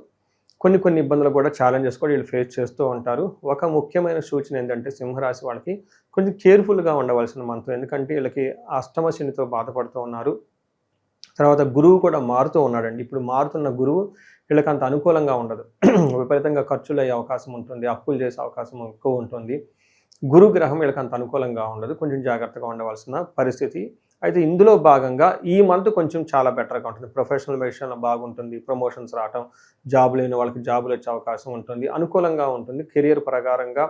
కొన్ని ఇబ్బందులు కూడా, ఛాలెంజెస్ కూడా వీళ్ళు ఫేస్ చేస్తూ ఉంటారు. ఒక ముఖ్యమైన సూచన ఏంటంటే సింహరాశి వాళ్ళకి కొంచెం కేర్ఫుల్గా ఉండవలసిన మంత్. ఎందుకంటే వీళ్ళకి అష్టమ శనితో బాధపడుతూ ఉన్నారు. తర్వాత గురువు కూడా మారుతూ ఉన్నాడండి. ఇప్పుడు మారుతున్న గురువు వీళ్ళకి అంత అనుకూలంగా ఉండదు. విపరీతంగా ఖర్చులు అయ్యే అవకాశం ఉంటుంది, అప్పులు చేసే అవకాశం ఎక్కువ ఉంటుంది. గురు గ్రహం వీళ్ళకి అంత అనుకూలంగా ఉండదు, కొంచెం జాగ్రత్తగా ఉండవలసిన పరిస్థితి. అయితే ఇందులో భాగంగా ఈ మంత్ కొంచెం చాలా బెటర్గా ఉంటుంది. ప్రొఫెషనల్ విషయంలో బాగుంటుంది, ప్రమోషన్స్ రావటం, జాబ్ లేని వాళ్ళకి జాబులు వచ్చే అవకాశం ఉంటుంది, అనుకూలంగా ఉంటుంది. కెరియర్ ప్రకారంగా,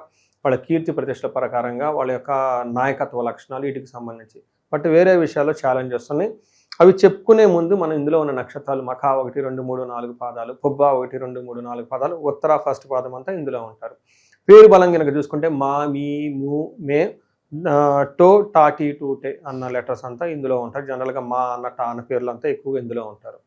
వాళ్ళ కీర్తి ప్రతిష్టల ప్రకారంగా, వాళ్ళ యొక్క నాయకత్వ లక్షణాలు వీటికి సంబంధించి. బట్ వేరే విషయాల్లో ఛాలెంజ్ వస్తున్నాయి. అవి చెప్పుకునే ముందు మనం ఇందులో ఉన్న నక్షత్రాలు మఖా 1, 2, 3, 4 పాదాలు, పుబ్బ 1, 2, 3, 4 పాదాలు, ఉత్తర ఫస్ట్ పాదం అంతా ఇందులో ఉంటారు. పేరు బలం కనుక చూసుకుంటే మా, మీ, ము, మే, టో, టా, టీ, టూ, టే అన్న లెటర్స్ అంతా ఇందులో ఉంటారు. జనరల్గా మా అన్న టా అన్న పేర్లు అంతా ఎక్కువగా ఇందులో ఉంటారు.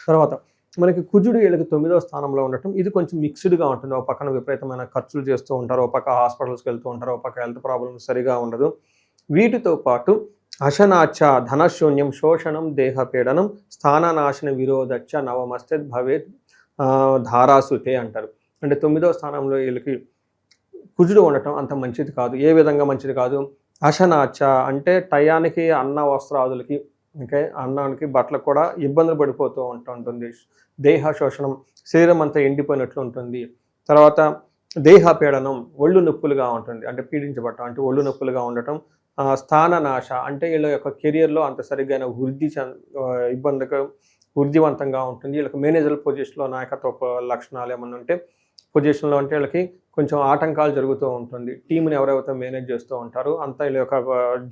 తర్వాత మనకి కుజుడు వీళ్ళకి 9వ స్థానంలో ఉండటం, ఇది కొంచెం మిక్స్డ్గా ఉంటుంది. ఒక పక్కన విపరీతమైన ఖర్చులు చేస్తూ ఉంటారు, ఒక పక్క హాస్పిటల్స్కి వెళ్తూ ఉంటారు, ఒక పక్క హెల్త్ ప్రాబ్లమ్స్ సరిగా ఉండదు. వీటితో పాటు అశనాచ ధనశూన్యం, శోషణం, దేహపీడనం, స్థాననాశన విరోధచ్చ నవమస్తే భవేత్ ధారాసుతే అంటారు. అంటే 9వ స్థానంలో వీళ్ళకి కుజుడు ఉండటం అంత మంచిది కాదు. ఏ విధంగా మంచిది కాదు? అశనాచ అంటే టయానికి అన్న వస్త్రాదులకి, ఓకే, అన్నానికి బట్టలకు కూడా ఇబ్బందులు పడిపోతూ ఉంటుంది. దేహ శోషణం, శరీరం అంతా ఎండిపోయినట్లు ఉంటుంది. తర్వాత దేహపీడనం, ఒళ్ళు నొప్పులుగా ఉంటుంది, అంటే పీడించబడటం, అంటే ఒళ్ళు నొప్పులుగా ఉండటం. స్థాననాశ అంటే వీళ్ళ యొక్క కెరియర్లో అంత సరిగ్గా వృద్ధివంతంగా ఉంటుంది. వీళ్ళకి మేనేజర్ పొజిషన్లో నాయకత్వ లక్షణాలు ఏమన్నా ఉంటే, పొజిషన్లో అంటే వీళ్ళకి కొంచెం ఆటంకాలు జరుగుతూ ఉంటుంది. టీంని ఎవరైతే మేనేజ్ చేస్తూ ఉంటారో అంతా వీళ్ళ యొక్క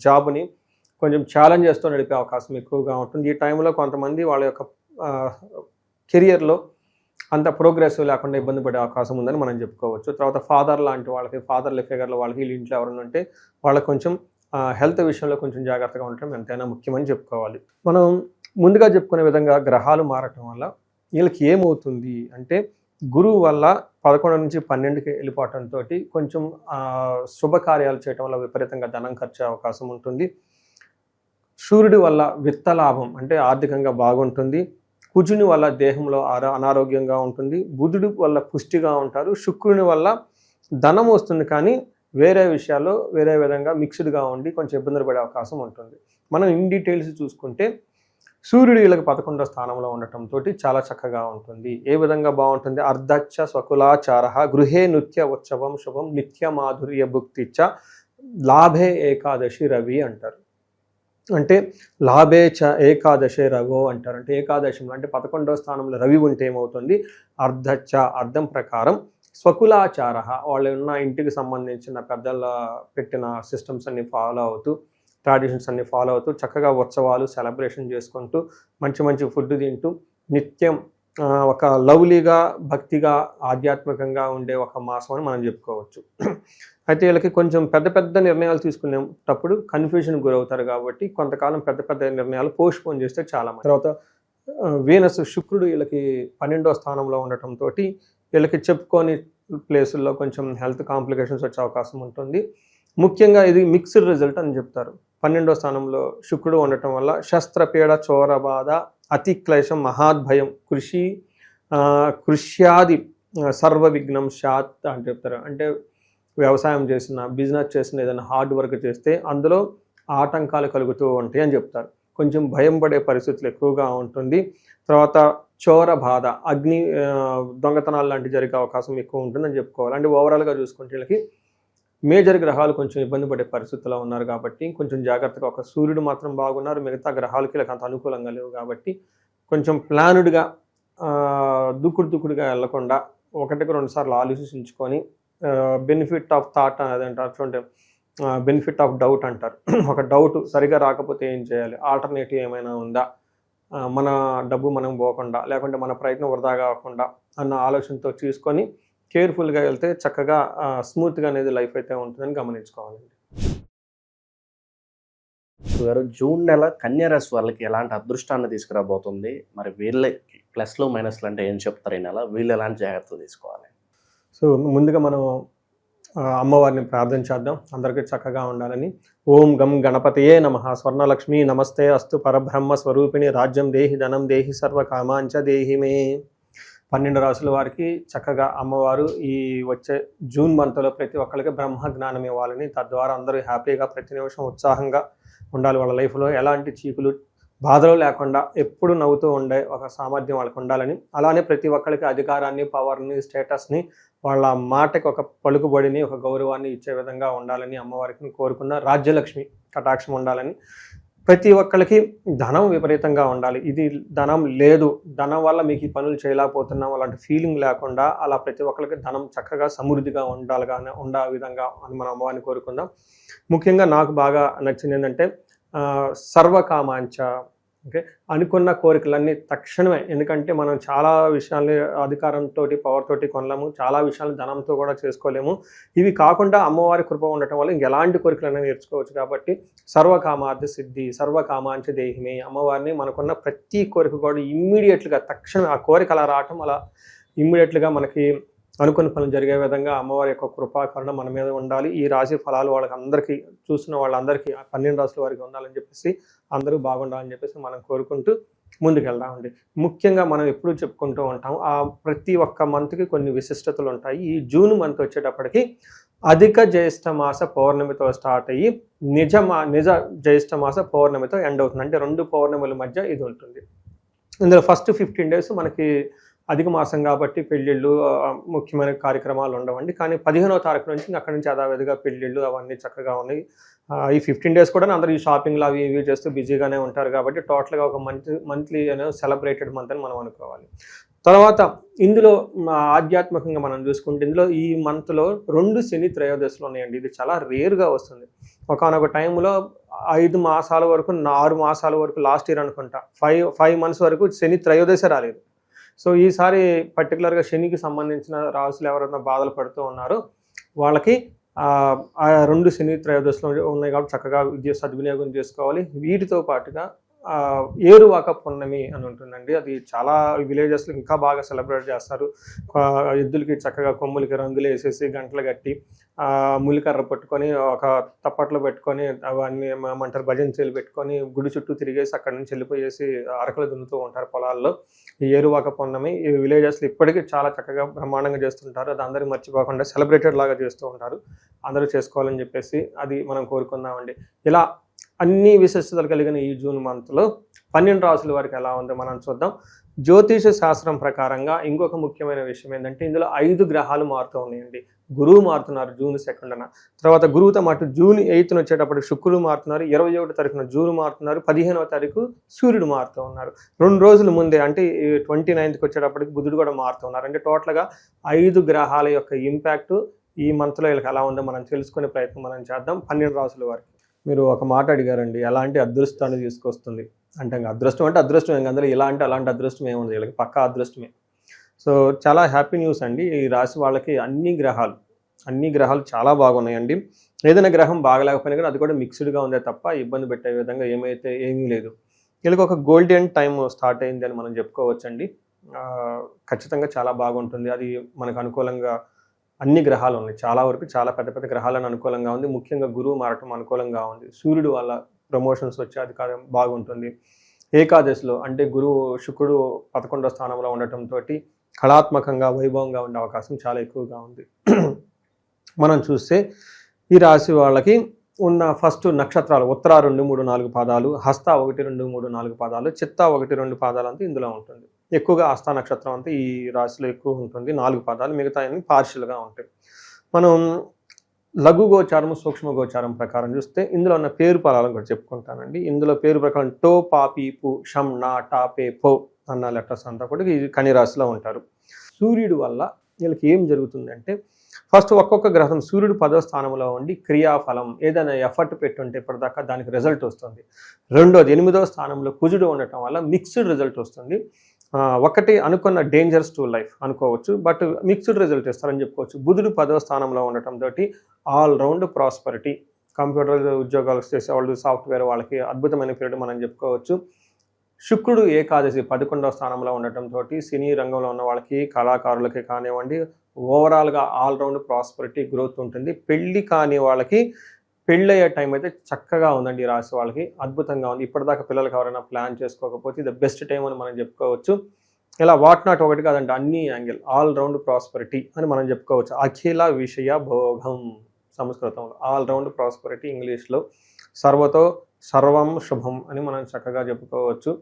జాబ్ని కొంచెం ఛాలెంజ్ చేస్తూ నడిపే అవకాశం ఎక్కువగా ఉంటుంది. ఈ టైంలో కొంతమంది వాళ్ళ యొక్క కెరియర్లో అంత ప్రోగ్రెసివ్ లేకుండా ఇబ్బంది పడే అవకాశం ఉందని మనం చెప్పుకోవచ్చు. తర్వాత ఫాదర్ లాంటి వాళ్ళకి, ఫాదర్ల ఫిగర్ల వాళ్ళకి, వీళ్ళ ఇంట్లో ఎవరైనా ఉంటే వాళ్ళకి కొంచెం హెల్త్ విషయంలో కొంచెం జాగ్రత్తగా ఉండటం ఎంతైనా ముఖ్యమని చెప్పుకోవాలి. మనం ముందుగా చెప్పుకునే విధంగా గ్రహాలు మారటం వల్ల వీళ్ళకి ఏమవుతుంది అంటే, గురువు వల్ల 11 నుంచి 12కి వెళ్ళిపోవటంతో కొంచెం శుభకార్యాలు చేయటం వల్ల విపరీతంగా ధనం ఖర్చు అవకాశం ఉంటుంది. సూర్యుడి వల్ల విత్త లాభం అంటే ఆర్థికంగా బాగుంటుంది. కుజుని వల్ల దేహంలో అనారోగ్యంగా ఉంటుంది. బుధుడి వల్ల పుష్టిగా ఉంటారు. శుక్రుని వల్ల ధనం వస్తుంది, కానీ వేరే విషయాల్లో వేరే విధంగా మిక్స్డ్గా ఉండి కొంచెం ఇబ్బందులు పడే అవకాశం ఉంటుంది. మనం ఇన్ డీటెయిల్స్ చూసుకుంటే సూర్యుడు వీళ్ళకి 11వ స్థానంలో ఉండటంతో చాలా చక్కగా ఉంటుంది. ఏ విధంగా బాగుంటుంది? అర్ధచ్చ స్వకులాచార, గృహే నృత్య ఉత్సవం శుభం, నిత్య మాధుర్య భుక్తిచ్చ, లాభే ఏకాదశి రవి అంటారు. అంటే లాభే చ ఏకాదశి రవో అంటారు. అంటే ఏకాదశిలో అంటే 11వ స్థానంలో రవి ఉంటే ఏమవుతుంది? అర్ధచ్చ, అర్థం ప్రకారం స్వకులాచార, వాళ్ళు ఉన్న ఇంటికి సంబంధించిన పెద్దల పెట్టిన సిస్టమ్స్ అన్ని ఫాలో అవుతూ, ట్రెడిషన్స్ అన్ని ఫాలో అవుతూ చక్కగా ఉత్సవాలు సెలబ్రేషన్ చేసుకుంటూ మంచి మంచి ఫుడ్ తింటూ నిత్యం ఒక లవ్లీగా, భక్తిగా, ఆధ్యాత్మికంగా ఉండే ఒక మాసం అని మనం చెప్పుకోవచ్చు. అయితే వీళ్ళకి కొంచెం పెద్ద పెద్ద నిర్ణయాలు తీసుకునేటప్పుడు కన్ఫ్యూజన్ గురవుతారు కాబట్టి కొంతకాలం పెద్ద పెద్ద నిర్ణయాలు పోస్ట్పోన్ చేస్తే చాలా మంది. తర్వాత వీనస్, శుక్రుడు వీళ్ళకి 12వ స్థానంలో ఉండటంతో వీళ్ళకి చెప్పుకొని ప్లేసుల్లో కొంచెం హెల్త్ కాంప్లికేషన్స్ వచ్చే అవకాశం ఉంటుంది. ముఖ్యంగా ఇది మిక్స్డ్ రిజల్ట్ అని చెప్తారు. 12వ స్థానంలో శుక్రుడు ఉండటం వల్ల శస్త్రపీడ, చోరబాధ, అతిక్లేశం, మహాద్భయం, కృష్యాది సర్వ విఘ్నం శాత్ అని చెప్తారు. అంటే వ్యవసాయం చేసిన, బిజినెస్ చేసిన, ఏదైనా హార్డ్ వర్క్ చేస్తే అందులో ఆటంకాలు కలుగుతూ ఉంటాయి అని చెప్తారు. కొంచెం భయం పడే పరిస్థితులు ఎక్కువగా ఉంటుంది. తర్వాత చోర బాధ, అగ్ని దొంగతనాలు లాంటివి జరిగే అవకాశం ఎక్కువ ఉంటుందని చెప్పుకోవాలి. అంటే ఓవరాల్గా చూసుకుంటే వీళ్ళకి మేజర్ గ్రహాలు కొంచెం ఇబ్బంది పడే పరిస్థితుల్లో ఉన్నారు కాబట్టి కొంచెం జాగ్రత్తగా, ఒక సూర్యుడు మాత్రం బాగున్నారు, మిగతా గ్రహాలకి వీళ్ళకి అంత అనుకూలంగా లేవు కాబట్టి కొంచెం ప్లానుడ్గా, దుక్కుడుగా వెళ్లకుండా 1-2 సార్లు ఆలోచించుకొని బెనిఫిట్ ఆఫ్ థాట్ అదంటారు చూడండి, బెనిఫిట్ ఆఫ్ డౌట్ అంటారు. ఒక డౌట్ సరిగా రాకపోతే ఏం చేయాలి, ఆల్టర్నేటివ్ ఏమైనా ఉందా, మన డబ్బు మనం పోకుండా, లేకుంటే మన ప్రయత్నం వృధా కాకుండా అన్న ఆలోచనతో తీసుకొని కేర్ఫుల్గా వెళ్తే చక్కగా స్మూత్గా అనేది లైఫ్ అయితే ఉంటుందని గమనించుకోవాలండి. గారు, జూన్ నెల కన్యా రాశి వాళ్ళకి ఎలాంటి అదృష్టాన్ని తీసుకురాబోతుంది? మరి వీళ్ళకి ప్లస్లు మైనస్లు అంటే ఏం చెప్తారు ఈ నెల? వీళ్ళు ఎలాంటి జాగ్రత్తలు తీసుకోవాలి? సో ముందుగా మనం అమ్మవారిని ప్రార్థన చేద్దాం, అందరికీ చక్కగా ఉండాలని. ఓం గం గణపతయే నమః. స్వర్ణలక్ష్మి నమస్తే అస్తు పరబ్రహ్మ స్వరూపిణి, రాజ్యం దేహి ధనం దేహి సర్వ కామాంచ దేహి మే. 12 రాసుల వారికి చక్కగా అమ్మవారు ఈ వచ్చే జూన్ మంత్లో ప్రతి ఒక్కరికి బ్రహ్మ జ్ఞానం ఇవ్వాలని, తద్వారా అందరూ హ్యాపీగా ప్రతి నిమిషం ఉత్సాహంగా ఉండాలి. వాళ్ళ లైఫ్లో ఎలాంటి చీకులు బాధలు లేకుండా ఎప్పుడు నవ్వుతూ ఉండే ఒక సామర్థ్యం వాళ్ళకి ఉండాలని, అలానే ప్రతి ఒక్కరికి అధికారాన్ని, పవర్ని, స్టేటస్ని, వాళ్ళ మాటకి ఒక పలుకుబడిని, ఒక గౌరవాన్ని ఇచ్చే విధంగా ఉండాలని అమ్మవారికి కోరుకున్న రాజ్యలక్ష్మి కటాక్షం ఉండాలని, ప్రతి ఒక్కరికి ధనం విపరీతంగా ఉండాలి. ఇది ధనం లేదు, ధనం వల్ల మీకు ఈ పనులు చేయలేకపోతున్నాం అలాంటి ఫీలింగ్ లేకుండా అలా ప్రతి ఒక్కరికి ధనం చక్కగా సమృద్ధిగా ఉండే విధంగా అని మనం అమ్మవారిని కోరుకుందాం. ముఖ్యంగా నాకు బాగా నచ్చింది ఏంటంటే సర్వకామాంచ, ఓకే, అనుకున్న కోరికలన్నీ తక్షణమే. ఎందుకంటే మనం చాలా విషయాల్ని అధికారంతో, పవర్ తోటి కొనలేము, చాలా విషయాలు ధనంతో కూడా చేసుకోలేము. ఇవి కాకుండా అమ్మవారి కృప ఉండటం వల్ల ఇంకెలాంటి కోరికలైనా నేర్చుకోవచ్చు. కాబట్టి సర్వకామార్థ సిద్ధి, సర్వకామాంచ దేహిమే, అమ్మవారిని మనకున్న ప్రతి కోరిక కూడా ఇమ్మీడియట్గా తక్షణం ఆ కోరిక అలా రావటం, అలా ఇమ్మీడియట్గా మనకి అనుకున్న పనులు జరిగే విధంగా అమ్మవారి యొక్క కృపాకరణ మన మీద ఉండాలి. ఈ రాశి ఫలాలు వాళ్ళకి అందరికీ, చూసిన వాళ్ళందరికీ 12 రాశుల వారికి ఉండాలని చెప్పేసి, అందరూ బాగుండాలని చెప్పేసి మనం కోరుకుంటూ ముందుకెళ్దామండి. ముఖ్యంగా మనం ఎప్పుడూ చెప్పుకుంటూ ఉంటాం, ఆ ప్రతి ఒక్క మంత్కి కొన్ని విశిష్టతలు ఉంటాయి. ఈ జూన్ మంత్ వచ్చేటప్పటికి అధిక జ్యేష్ఠ మాస పౌర్ణమితో స్టార్ట్ అయ్యి నిజ జ్యేష్ఠ మాస పౌర్ణమితో ఎండ్ అవుతుంది. అంటే 2 పౌర్ణముల మధ్య ఇది ఉంటుంది. ఇందులో ఫస్ట్ 15 days మనకి అధిక మాసం కాబట్టి పెళ్ళిళ్ళు, ముఖ్యమైన కార్యక్రమాలు ఉండవండి. కానీ 15వ తారీఖు నుంచి అక్కడి నుంచి యథావిధిగా పెళ్ళిళ్ళు అవన్నీ చక్కగా ఉన్నాయి. ఈ 15 days కూడా అందరూ ఈ షాపింగ్లు అవి ఇవి చేస్తూ బిజీగానే ఉంటారు. కాబట్టి టోటల్గా ఒక మంత్లీ సెలబ్రేటెడ్ మంత్ అని మనం అనుకోవాలి. తర్వాత ఇందులో ఆధ్యాత్మికంగా మనం చూసుకుంటే, ఇందులో ఈ మంత్లో 2 శని త్రయోదశులు ఉన్నాయండి. ఇది చాలా రేర్గా వస్తుంది. ఒకానొక టైంలో 5 మాసాల వరకు, 6 మాసాల వరకు, లాస్ట్ ఇయర్ అనుకుంటా 5 months వరకు శని త్రయోదశ రాలేదు. సో ఈసారి పర్టికులర్గా శనికి సంబంధించిన రాసులు ఎవరైనా బాధలు పడుతూ ఉన్నారో వాళ్ళకి ఆ 2 శని త్రయోదశులు ఉన్నాయి కాబట్టి చక్కగా సద్వినియోగం చేసుకోవాలి. వీటితో పాటుగా ఏరువాక పున్నమి అని ఉంటుందండి. అది చాలా విలేజెస్లో ఇంకా బాగా సెలబ్రేట్ చేస్తారు. ఎద్దులకి చక్కగా కొమ్ములకి రంగులు వేసేసి, గంటలు కట్టి, ములికర్ర పట్టుకొని, ఒక తప్పట్లో పెట్టుకొని, అవన్నీ ఏమంటారు భజనచీలు పెట్టుకొని గుడి చుట్టూ తిరిగేసి అక్కడి నుంచి వెళ్ళిపోయేసి అరకలు దున్నుతూ ఉంటారు పొలాల్లో. ఈ ఏరువాక పున్నమి ఈ విలేజెస్లో ఇప్పటికీ చాలా చక్కగా బ్రహ్మాండంగా చేస్తుంటారు. అది అందరూ మర్చిపోకుండా సెలబ్రేటెడ్ లాగా చేస్తూ ఉంటారు. అందరూ చేసుకోవాలని చెప్పేసి అది మనం కోరుకుందామండి. ఇలా అన్ని విశిష్టతలు కలిగిన ఈ జూన్ మంత్లో 12 రాసుల వారికి ఎలా ఉందో మనం చూద్దాం. జ్యోతిష శాస్త్రం ప్రకారంగా ఇంకొక ముఖ్యమైన విషయం ఏంటంటే, ఇందులో 5 గ్రహాలు మారుతూ ఉన్నాయండి. గురువు మారుతున్నారు June 2న, తర్వాత గురువుతో మాటు June 8న వచ్చేటప్పటికి శుక్రుడు మారుతున్నారు, 21వ తారీఖున జూన్ మారుతున్నారు, 15వ తారీఖు సూర్యుడు మారుతూ ఉన్నారు. 2 రోజుల ముందే అంటే 29కి వచ్చేటప్పటికి బుధుడు కూడా మారుతూ ఉన్నారు. అంటే టోటల్గా 5 గ్రహాల యొక్క ఇంపాక్ట్ ఈ మంత్లో వీళ్ళకి ఎలా ఉందో మనం తెలుసుకునే ప్రయత్నం మనం చేద్దాం. 12 రాసుల వారికి మీరు ఒక మాట అడిగారండి, ఎలాంటి అదృష్టాన్ని తీసుకొస్తుంది అంటే, అదృష్టం అంటే అదృష్టం, అందులో ఇలాంటి అలాంటి అదృష్టం ఏముంది, వీళ్ళకి పక్కా అదృష్టమే. సో చాలా హ్యాపీ న్యూస్ అండి. ఈ రాశి వాళ్ళకి అన్ని గ్రహాలు చాలా బాగున్నాయండి. ఏదైనా గ్రహం బాగలేకపోయినా కానీ అది కూడా మిక్స్డ్గా ఉందే తప్ప ఇబ్బంది పెట్టే విధంగా ఏమీ లేదు. వీళ్ళకి ఒక గోల్డెన్ టైం స్టార్ట్ అయింది అని మనం చెప్పుకోవచ్చండి. ఖచ్చితంగా చాలా బాగుంటుంది. అది మనకు అనుకూలంగా అన్ని గ్రహాలు ఉన్నాయి. చాలా వరకు చాలా పెద్ద పెద్ద గ్రహాలను అనుకూలంగా ఉంది. ముఖ్యంగా గురువు మారటం అనుకూలంగా ఉంది. సూర్యుడు వల్ల ప్రమోషన్స్ వచ్చే అధికారం బాగుంటుంది. ఏకాదశిలో అంటే శుక్రుడు 11వ స్థానంలో ఉండటంతో కళాత్మకంగా వైభవంగా ఉండే అవకాశం చాలా ఎక్కువగా ఉంది. మనం చూస్తే ఈ రాశి వాళ్ళకి ఉన్న ఫస్ట్ నక్షత్రాలు ఉత్తర 2, 3, 4 పాదాలు, హస్త 1, 2, 3, 4 పాదాలు, చిత్త 1, 2 పాదాలు అంతా ఇందులో ఉంటుంది. ఎక్కువగా హస్త నక్షత్రం అంతా ఈ రాశిలో ఎక్కువ ఉంటుంది, 4 పాదాలు, మిగతా అన్ని పార్షియల్గా ఉంటాయి. మనం లఘు గోచారం, సూక్ష్మ గోచారం ప్రకారం చూస్తే ఇందులో ఉన్న పేరు పదాలను కూడా చెప్పుకుంటానండి. ఇందులో పేరు ప్రకారం టో, పా, పీ, పు, షం, నా, టా, పే, పో అన్న లెటర్స్ అంతా కూడా ఈ కన్య రాశిలో ఉంటారు. సూర్యుడు వల్ల వీళ్ళకి ఏం జరుగుతుందంటే, ఫస్ట్ ఒక్కొక్క గ్రహం సూర్యుడు 10వ స్థానంలో ఉండి క్రియాఫలం ఏదైనా ఎఫర్ట్ పెట్టుంటే ఇప్పటిదాకా దానికి రిజల్ట్ వస్తుంది. రెండోది 8వ స్థానంలో కుజుడు ఉండటం వల్ల మిక్స్డ్ రిజల్ట్ వస్తుంది. ఒకటి అనుకున్న డేంజర్స్ టు లైఫ్ అనుకోవచ్చు, బట్ మిక్స్డ్ రిజల్ట్ ఇస్తారని చెప్పుకోవచ్చు. బుధుడు 10వ స్థానంలో ఉండటంతో ఆల్ రౌండ్ ప్రాస్పరిటీ, కంప్యూటర్ ఉద్యోగాలు చేసేవాళ్ళు, సాఫ్ట్వేర్ వాళ్ళకి అద్భుతమైన పీరియడ్ మనం చెప్పుకోవచ్చు. శుక్రుడు ఏకాదశి 11వ స్థానంలో ఉండటంతో సినీ రంగంలో ఉన్న వాళ్ళకి, కళాకారులకి కానివ్వండి, ఓవరాల్గా ఆల్రౌండ్ ప్రాస్పరిటీ గ్రోత్ ఉంటుంది. పెళ్లి కాని వాళ్ళకి పెళ్ళయ్యే టైం అయితే చక్కగా ఉందండి. ఈ రాశి వాళ్ళకి అద్భుతంగా ఉంది. ఇప్పటిదాకా పిల్లలకి ఎవరైనా ప్లాన్ చేసుకోకపోతే ఇది బెస్ట్ టైం అని మనం చెప్పుకోవచ్చు. ఇలా వాట్ నాట్ ఒకటి కాదండి, అన్ని యాంగిల్ ఆల్రౌండ్ ప్రాస్పరిటీ అని మనం చెప్పుకోవచ్చు. అఖిల విషయ భోగం సంస్కృతంలో, ఆల్రౌండ్ ప్రాస్పరిటీ ఇంగ్లీష్లో, సర్వతో సర్వం శుభం అని మనం చక్కగా చెప్పుకోవచ్చు.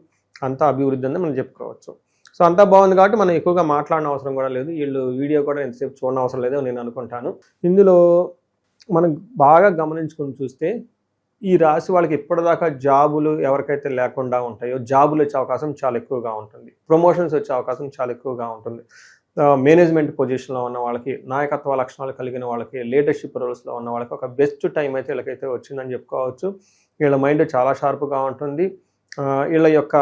అంతా అభివృద్ధి అని మనం చెప్పుకోవచ్చు. సో అంతా బాగుంది కాబట్టి మనం ఎక్కువగా మాట్లాడిన అవసరం కూడా లేదు. వీళ్ళు వీడియో కూడా ఎంతసేపు చూడనవసరం అవసరం లేదో నేను అనుకుంటాను. ఇందులో మనం బాగా గమనించుకొని చూస్తే ఈ రాశి వాళ్ళకి ఇప్పటిదాకా జాబులు ఎవరికైతే లేకుండా ఉంటాయో జాబులు వచ్చే అవకాశం చాలా ఎక్కువగా ఉంటుంది. ప్రమోషన్స్ వచ్చే అవకాశం చాలా ఎక్కువగా ఉంటుంది. మేనేజ్మెంట్ పొజిషన్లో ఉన్న వాళ్ళకి, నాయకత్వ లక్షణాలు కలిగిన వాళ్ళకి, లీడర్షిప్ రోల్స్లో ఉన్న వాళ్ళకి ఒక బెస్ట్ టైం అయితే వీళ్ళకైతే వచ్చిందని చెప్పుకోవచ్చు. వీళ్ళ మైండ్ చాలా షార్ప్గా ఉంటుంది. వీళ్ళ యొక్క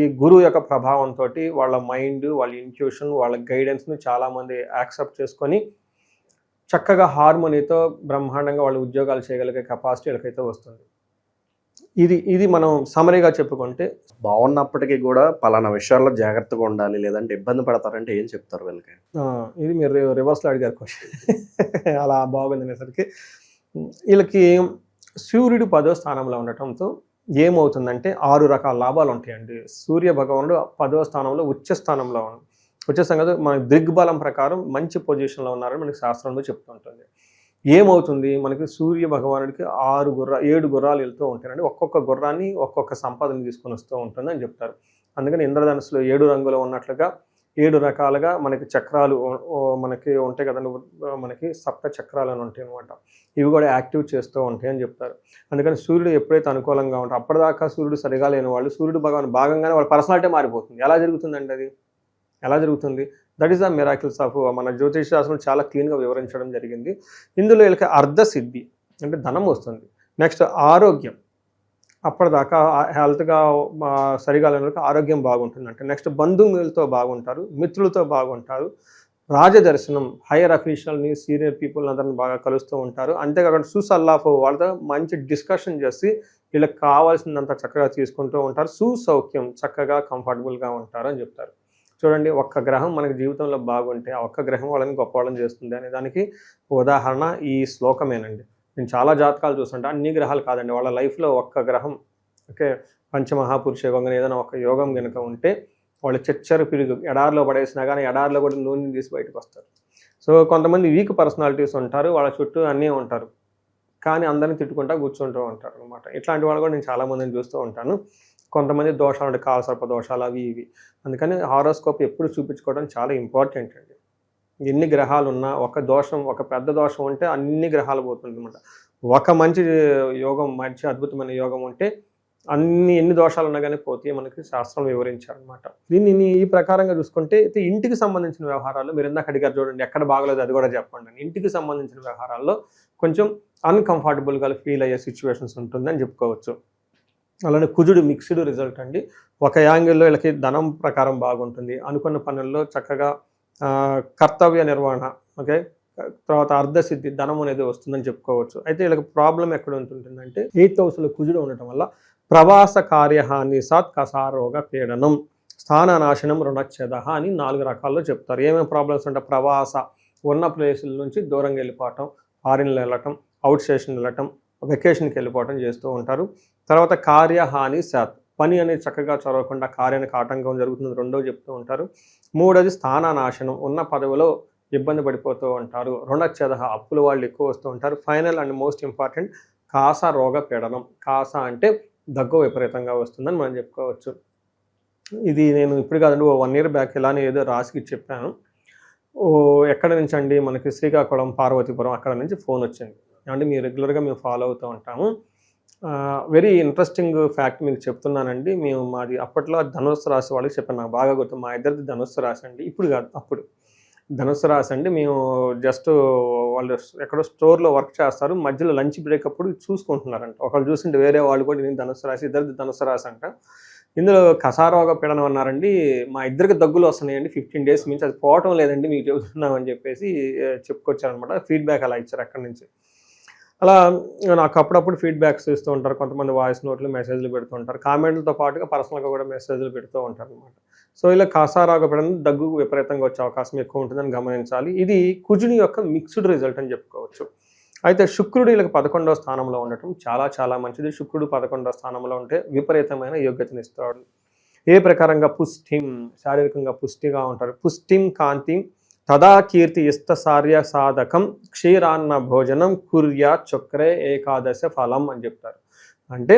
ఈ గురువు యొక్క ప్రభావంతో వాళ్ళ మైండ్, వాళ్ళ ఇంట్యూషన్, వాళ్ళ గైడెన్స్ని చాలామంది యాక్సెప్ట్ చేసుకొని చక్కగా హార్మోనీతో బ్రహ్మాండంగా వాళ్ళు ఉద్యోగాలు చేయగలిగే కెపాసిటీ వీళ్ళకైతే వస్తుంది. ఇది మనం సమరీగా చెప్పుకుంటే బాగున్నప్పటికీ కూడా పలానా విషయాల్లో జాగ్రత్తగా ఉండాలి, లేదంటే ఇబ్బంది పడతారంటే ఏం చెప్తారు వీళ్ళకి? ఇది మీరు రివర్స్లో అడిగారు క్వశ్చన్. అలా బాగుంది అనేసరికి వీళ్ళకి సూర్యుడు 10వ స్థానంలో ఉండటంతో ఏమవుతుందంటే 6 రకాల లాభాలు ఉంటాయండి. సూర్య భగవానుడు 10వ స్థానంలో ఉచ్చ స్థానంలో ఉన్నాడు. ఉచ్చ సంగతి మన దిగ్బలం ప్రకారం మంచి పొజిషన్లో ఉన్నారని మనకి శాస్త్రంలో చెప్తుంటుంది. ఏమవుతుంది, మనకి సూర్య భగవానుడికి 7 గుర్రాలు వెళ్తూ ఉంటాయండి. ఒక్కొక్క గుర్రాన్ని ఒక్కొక్క సంపదని తీసుకొని వస్తూ ఉంటుంది అని చెప్తారు. అందుకని ఇంద్రధనుసులో 7 రంగులు ఉన్నట్లుగా 7 రకాలుగా మనకి చక్రాలు మనకి ఉంటాయి కదండి. మనకి సప్త చక్రాలు అని ఉంటాయి అనమాట. ఇవి కూడా యాక్టివ్ చేస్తూ ఉంటాయి అని చెప్తారు. అందుకని సూర్యుడు ఎప్పుడైతే అనుకూలంగా ఉంటారో అప్పటిదాకా సూర్యుడు సరిగా లేని వాళ్ళు సూర్యుడు భగవాన్ భాగంగానే వాళ్ళ పర్సనాలిటీ మారిపోతుంది. ఎలా జరుగుతుందండి అది? ఎలా జరుగుతుంది? That is the miracles of మన జ్యోతిష్ శాస్త్రం చాలా క్లీన్గా వివరించడం జరిగింది. ఇందులో వీళ్ళకి అర్ధసిద్ధి అంటే ధనం వస్తుంది. నెక్స్ట్ ఆరోగ్యం, అప్పటిదాకా హెల్త్గా సరిగా లేని వాళ్ళకి ఆరోగ్యం బాగుంటుంది అంటే. నెక్స్ట్ బంధువులతో బాగుంటారు, మిత్రులతో బాగుంటారు, రాజదర్శనం, హైయర్ అఫీషియల్ని, సీనియర్ పీపుల్ని అందరిని బాగా కలుస్తూ ఉంటారు. అంతేకాకుండా సుసల్లాఫ్ వాళ్ళతో మంచి డిస్కషన్ చేసి వీళ్ళకి కావాల్సిందంతా చక్కగా తీసుకుంటూ ఉంటారు. సుసౌఖ్యం, చక్కగా కంఫర్టబుల్గా ఉంటారు అని చెప్తారు. చూడండి, ఒక్క గ్రహం మనకి జీవితంలో బాగుంటే ఆ ఒక్క గ్రహం వాళ్ళని గొప్పవాళ్ళని చేస్తుంది అనే దానికి ఉదాహరణ ఈ శ్లోకమేనండి. నేను చాలా జాతకాలు చూస్తుంటే అన్ని గ్రహాలు కాదండి, వాళ్ళ లైఫ్లో ఒక్క గ్రహం ఓకే పంచమహాపురుష యోగం కానీ ఏదైనా ఒక యోగం కనుక ఉంటే వాళ్ళు చెచ్చరు పిరుగు ఎడారిలో పడేసినా కానీ ఎడారిలో కూడా నూనె తీసి బయటకు వస్తారు. సో కొంతమంది వీక్ పర్సనాలిటీస్ ఉంటారు, వాళ్ళ చుట్టూ అన్నీ ఉంటారు, కానీ అందరినీ తిట్టుకుంటా కూర్చుంటూ ఉంటారు అనమాట. ఇట్లాంటి వాళ్ళు కూడా నేను చాలామందిని చూస్తూ ఉంటాను. కొంతమంది దోషాలు అంటే కాలసర్ప దోషాలు అవి ఇవి. అందుకని హారోస్కోప్ ఎప్పుడు చూపించుకోవడం చాలా ఇంపార్టెంట్ అండి. ఎన్ని గ్రహాలు ఉన్నా ఒక దోషం, ఒక పెద్ద దోషం ఉంటే అన్ని గ్రహాలు పోతుంది అనమాట. ఒక మంచి యోగం, మంచి అద్భుతమైన యోగం ఉంటే ఎన్ని దోషాలు ఉన్నా కానీ పోతే మనకి శాస్త్రం వివరించారనమాట. దీన్ని ఈ ప్రకారంగా చూసుకుంటే ఇంటికి సంబంధించిన వ్యవహారాల్లో మీరు ఇందాక అడిగారు చూడండి, ఎక్కడ బాగలేదు అది కూడా చెప్పండి. ఇంటికి సంబంధించిన వ్యవహారాల్లో కొంచెం అన్కంఫర్టబుల్గా ఫీల్ అయ్యే సిచ్యువేషన్స్ ఉంటుందని చెప్పుకోవచ్చు. అలానే కుజుడు మిక్స్డ్ రిజల్ట్ అండి. ఒక యాంగిల్లో వీళ్ళకి ధనం ప్రకారం బాగుంటుంది, అనుకున్న పనుల్లో చక్కగా కర్తవ్య నిర్వహణ, ఓకే, తర్వాత అర్ధసిద్ధి, ధనం అనేది వస్తుందని చెప్పుకోవచ్చు. అయితే వీళ్ళకి ప్రాబ్లం ఎక్కడ ఉంటుందంటే 8th హౌస్లో కుజుడు ఉండటం వల్ల ప్రవాస కార్యహాని సాత్ కసారోగ పీడనం, స్థాననాశనం, రుణచ్ఛేద అని 4 రకాల్లో చెప్తారు. ఏమేమి ప్రాబ్లమ్స్ అంటే ప్రవాస, ఉన్న ప్లేసుల నుంచి దూరంగా వెళ్ళిపోవటం, ఫారిన్లో వెళ్ళటం, అవుట్ స్టేషన్ వెళ్ళటం, వెకేషన్కి వెళ్ళిపోవటం చేస్తూ ఉంటారు. తర్వాత కార్యహాని సాత్, పని అనేది చక్కగా చదవకుండా కార్యానికి ఆటంకం జరుగుతుంది, రెండో చెప్తూ ఉంటారు. 3వది స్థాననాశనం, ఉన్న పదవిలో ఇబ్బంది పడిపోతూ ఉంటారు. రుణచ్ఛేద, అప్పుల వాళ్ళు ఎక్కువ వస్తూ ఉంటారు. ఫైనల్ అండ్ మోస్ట్ ఇంపార్టెంట్ కాస రోగ పీడనం. కాస అంటే దగ్గు విపరీతంగా వస్తుందని మనం చెప్పుకోవచ్చు. ఇది నేను ఇప్పుడు కాదండి, 1 year బ్యాక్ ఇలానే ఏదో రాసికి చెప్పాను. ఎక్కడ నుంచి అండి, మనకి శ్రీకాకుళం పార్వతీపురం అక్కడ నుంచి ఫోన్ వచ్చింది. అంటే మీరు రెగ్యులర్గా మేము ఫాలో అవుతూ ఉంటాము. వెరీ ఇంట్రెస్టింగ్ ఫ్యాక్ట్ మీకు చెప్తున్నానండి. మాది అప్పట్లో ధనుస్సు రాశి వాళ్ళకి చెప్పాను, నాకు బాగా గుర్తు. మా ఇద్దరిది ధనుస్సు రాశి అండి, ఇప్పుడు కాదు అప్పుడు ధనుస్సు రాశి అండి. మేము జస్ట్ వాళ్ళు ఎక్కడో స్టోర్లో వర్క్ చేస్తారు, మధ్యలో లంచ్ బ్రేక్ అప్పుడు చూసుకుంటున్నారంట. ఒకళ్ళు చూసింటే వేరే వాళ్ళు కూడా నేను ధనుస్సు రాశి, ఇద్దరిది ధనుస్సు రాశి అంట. ఇందులో కసారోగ పీడనం అన్నారండి. మా ఇద్దరికి దగ్గులు వస్తున్నాయండి 15 days నుంచి, అది పోవటం లేదండి మీకు చెబుతున్నామని చెప్పేసి చెప్పుకొచ్చారనమాట. ఫీడ్బ్యాక్ అలా ఇచ్చారు అక్కడి నుంచి. అలా నాకు అప్పుడప్పుడు ఫీడ్బ్యాక్స్ ఇస్తూ ఉంటారు. కొంతమంది వాయిస్ నోట్లు, మెసేజ్లు పెడుతూ ఉంటారు. కామెంట్లతో పాటుగా పర్సనల్గా కూడా మెసేజ్లు పెడుతూ ఉంటారు అనమాట. సో ఇలా కాసారోగ పీడనం, దగ్గు విపరీతంగా వచ్చే అవకాశం ఎక్కువ ఉంటుందని గమనించాలి. ఇది కుజుని యొక్క మిక్స్డ్ రిజల్ట్ అని చెప్పుకోవచ్చు. అయితే శుక్రుడు వీళ్ళకి 11వ స్థానంలో ఉండటం చాలా చాలా మంచిది. శుక్రుడు 11వ స్థానంలో ఉంటే విపరీతమైన యోగ్యతనిస్తాడు. ఏ ప్రకారంగా పుష్టిం, శారీరకంగా పుష్టిగా ఉంటారు. పుష్టిం కాంతిం తదా కీర్తి ఇస్తసార్య సాధకం క్షీరాన్న భోజనం కుర్యా చక్రే ఏకాదశ ఫలం అని చెప్తారు. అంటే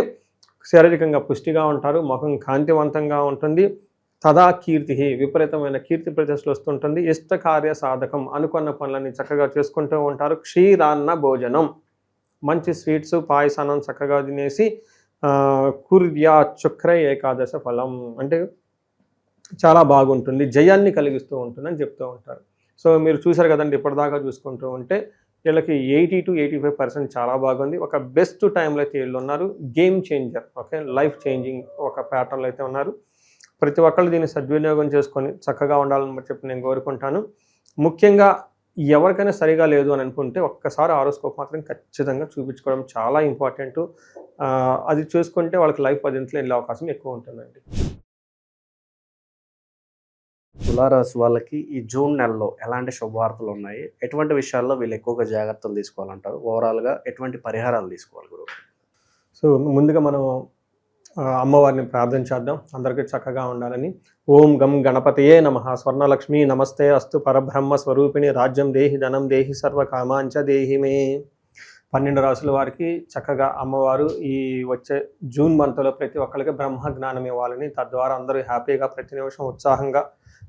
శారీరకంగా పుష్టిగా ఉంటారు, ముఖం కాంతివంతంగా ఉంటుంది, తదా కీర్తి విపరీతమైన కీర్తి ప్రతిష్టలు వస్తుంటుంది, ఇష్ట కార్య సాధకం అనుకున్న పనులన్నీ చక్కగా చేసుకుంటూ ఉంటారు, క్షీరాన్న భోజనం మంచి స్వీట్స్ పాయసానం చక్కగా తినేసి కుర్యా చుక్ర ఏకాదశ ఫలం అంటే చాలా బాగుంటుంది, జయాన్ని కలిగిస్తూ ఉంటుందని చెప్తూ ఉంటారు. సో మీరు చూసారు కదండి, ఇప్పటిదాకా చూసుకుంటూ ఉంటే వీళ్ళకి 80 to 85% చాలా బాగుంది. ఒక బెస్ట్ టైంలో అయితే వీళ్ళు ఉన్నారు, game changer, okay, life changing ఒక ప్యాటర్న్లో అయితే ఉన్నారు. ప్రతి ఒక్కళ్ళు దీన్ని సద్వినియోగం చేసుకొని చక్కగా ఉండాలని చెప్పి నేను కోరుకుంటాను. ముఖ్యంగా ఎవరికైనా సరిగా లేదు అని అనుకుంటే ఒక్కసారి హారోస్కోప్ మాత్రం ఖచ్చితంగా చూపించుకోవడం చాలా ఇంపార్టెంట్. అది చూసుకుంటే వాళ్ళకి లైఫ్ 10ంతలో వెళ్ళే అవకాశం ఎక్కువ ఉంటుందండి. తులారాశి వాళ్ళకి ఈ జూన్ నెలలో ఎలాంటి శుభవార్తలు ఉన్నాయి, ఎటువంటి విషయాల్లో వీళ్ళు ఎక్కువగా జాగ్రత్తలు తీసుకోవాలంటారు, ఓవరాల్గా ఎటువంటి పరిహారాలు తీసుకోవాలి గురువు? సో ముందుగా మనం అమ్మవారిని ప్రార్థన చేద్దాం, అందరికీ చక్కగా ఉండాలని. ఓం గం గణపతయే నమః. స్వర్ణలక్ష్మి నమస్తే అస్తు పరబ్రహ్మ స్వరూపిణి రాజ్యం దేహి ధనం దేహి సర్వ కామాంచ దేహి మే. 12 రాసుల వారికి చక్కగా అమ్మవారు ఈ వచ్చే జూన్ మంత్లో ప్రతి ఒక్కరికి బ్రహ్మ జ్ఞానం ఇవ్వాలని, తద్వారా అందరూ హ్యాపీగా ప్రతి నిమిషం ఉత్సాహంగా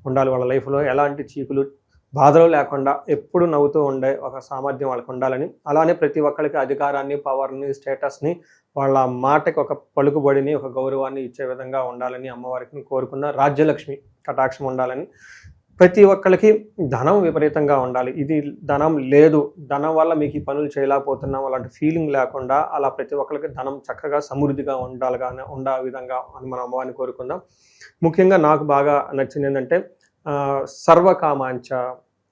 ఉండాలి, వాళ్ళ లైఫ్లో ఎలాంటి చీకులు బాధలు లేకుండా ఎప్పుడు నవ్వుతూ ఉండే ఒక సామర్థ్యం వాళ్ళకి ఉండాలని, అలానే ప్రతి ఒక్కరికి అధికారాన్ని, పవర్ని, స్టేటస్ని, వాళ్ళ మాటకి ఒక పలుకుబడిని, ఒక గౌరవాన్ని ఇచ్చే విధంగా ఉండాలని అమ్మవారికి కోరుకున్న. రాజ్యలక్ష్మి కటాక్షం ఉండాలని, ప్రతి ఒక్కరికి ధనం విపరీతంగా ఉండాలి, ఇది ధనం లేదు, ధనం వల్ల మీకు ఈ పనులు చేయలేకపోతున్నాం అలాంటి ఫీలింగ్ లేకుండా అలా ప్రతి ఒక్కరికి ధనం చక్కగా సమృద్ధిగా ఉండే విధంగా అని మనం అమ్మవారిని కోరుకుందాం. ముఖ్యంగా నాకు బాగా నచ్చింది ఏంటంటే సర్వకామాంచ,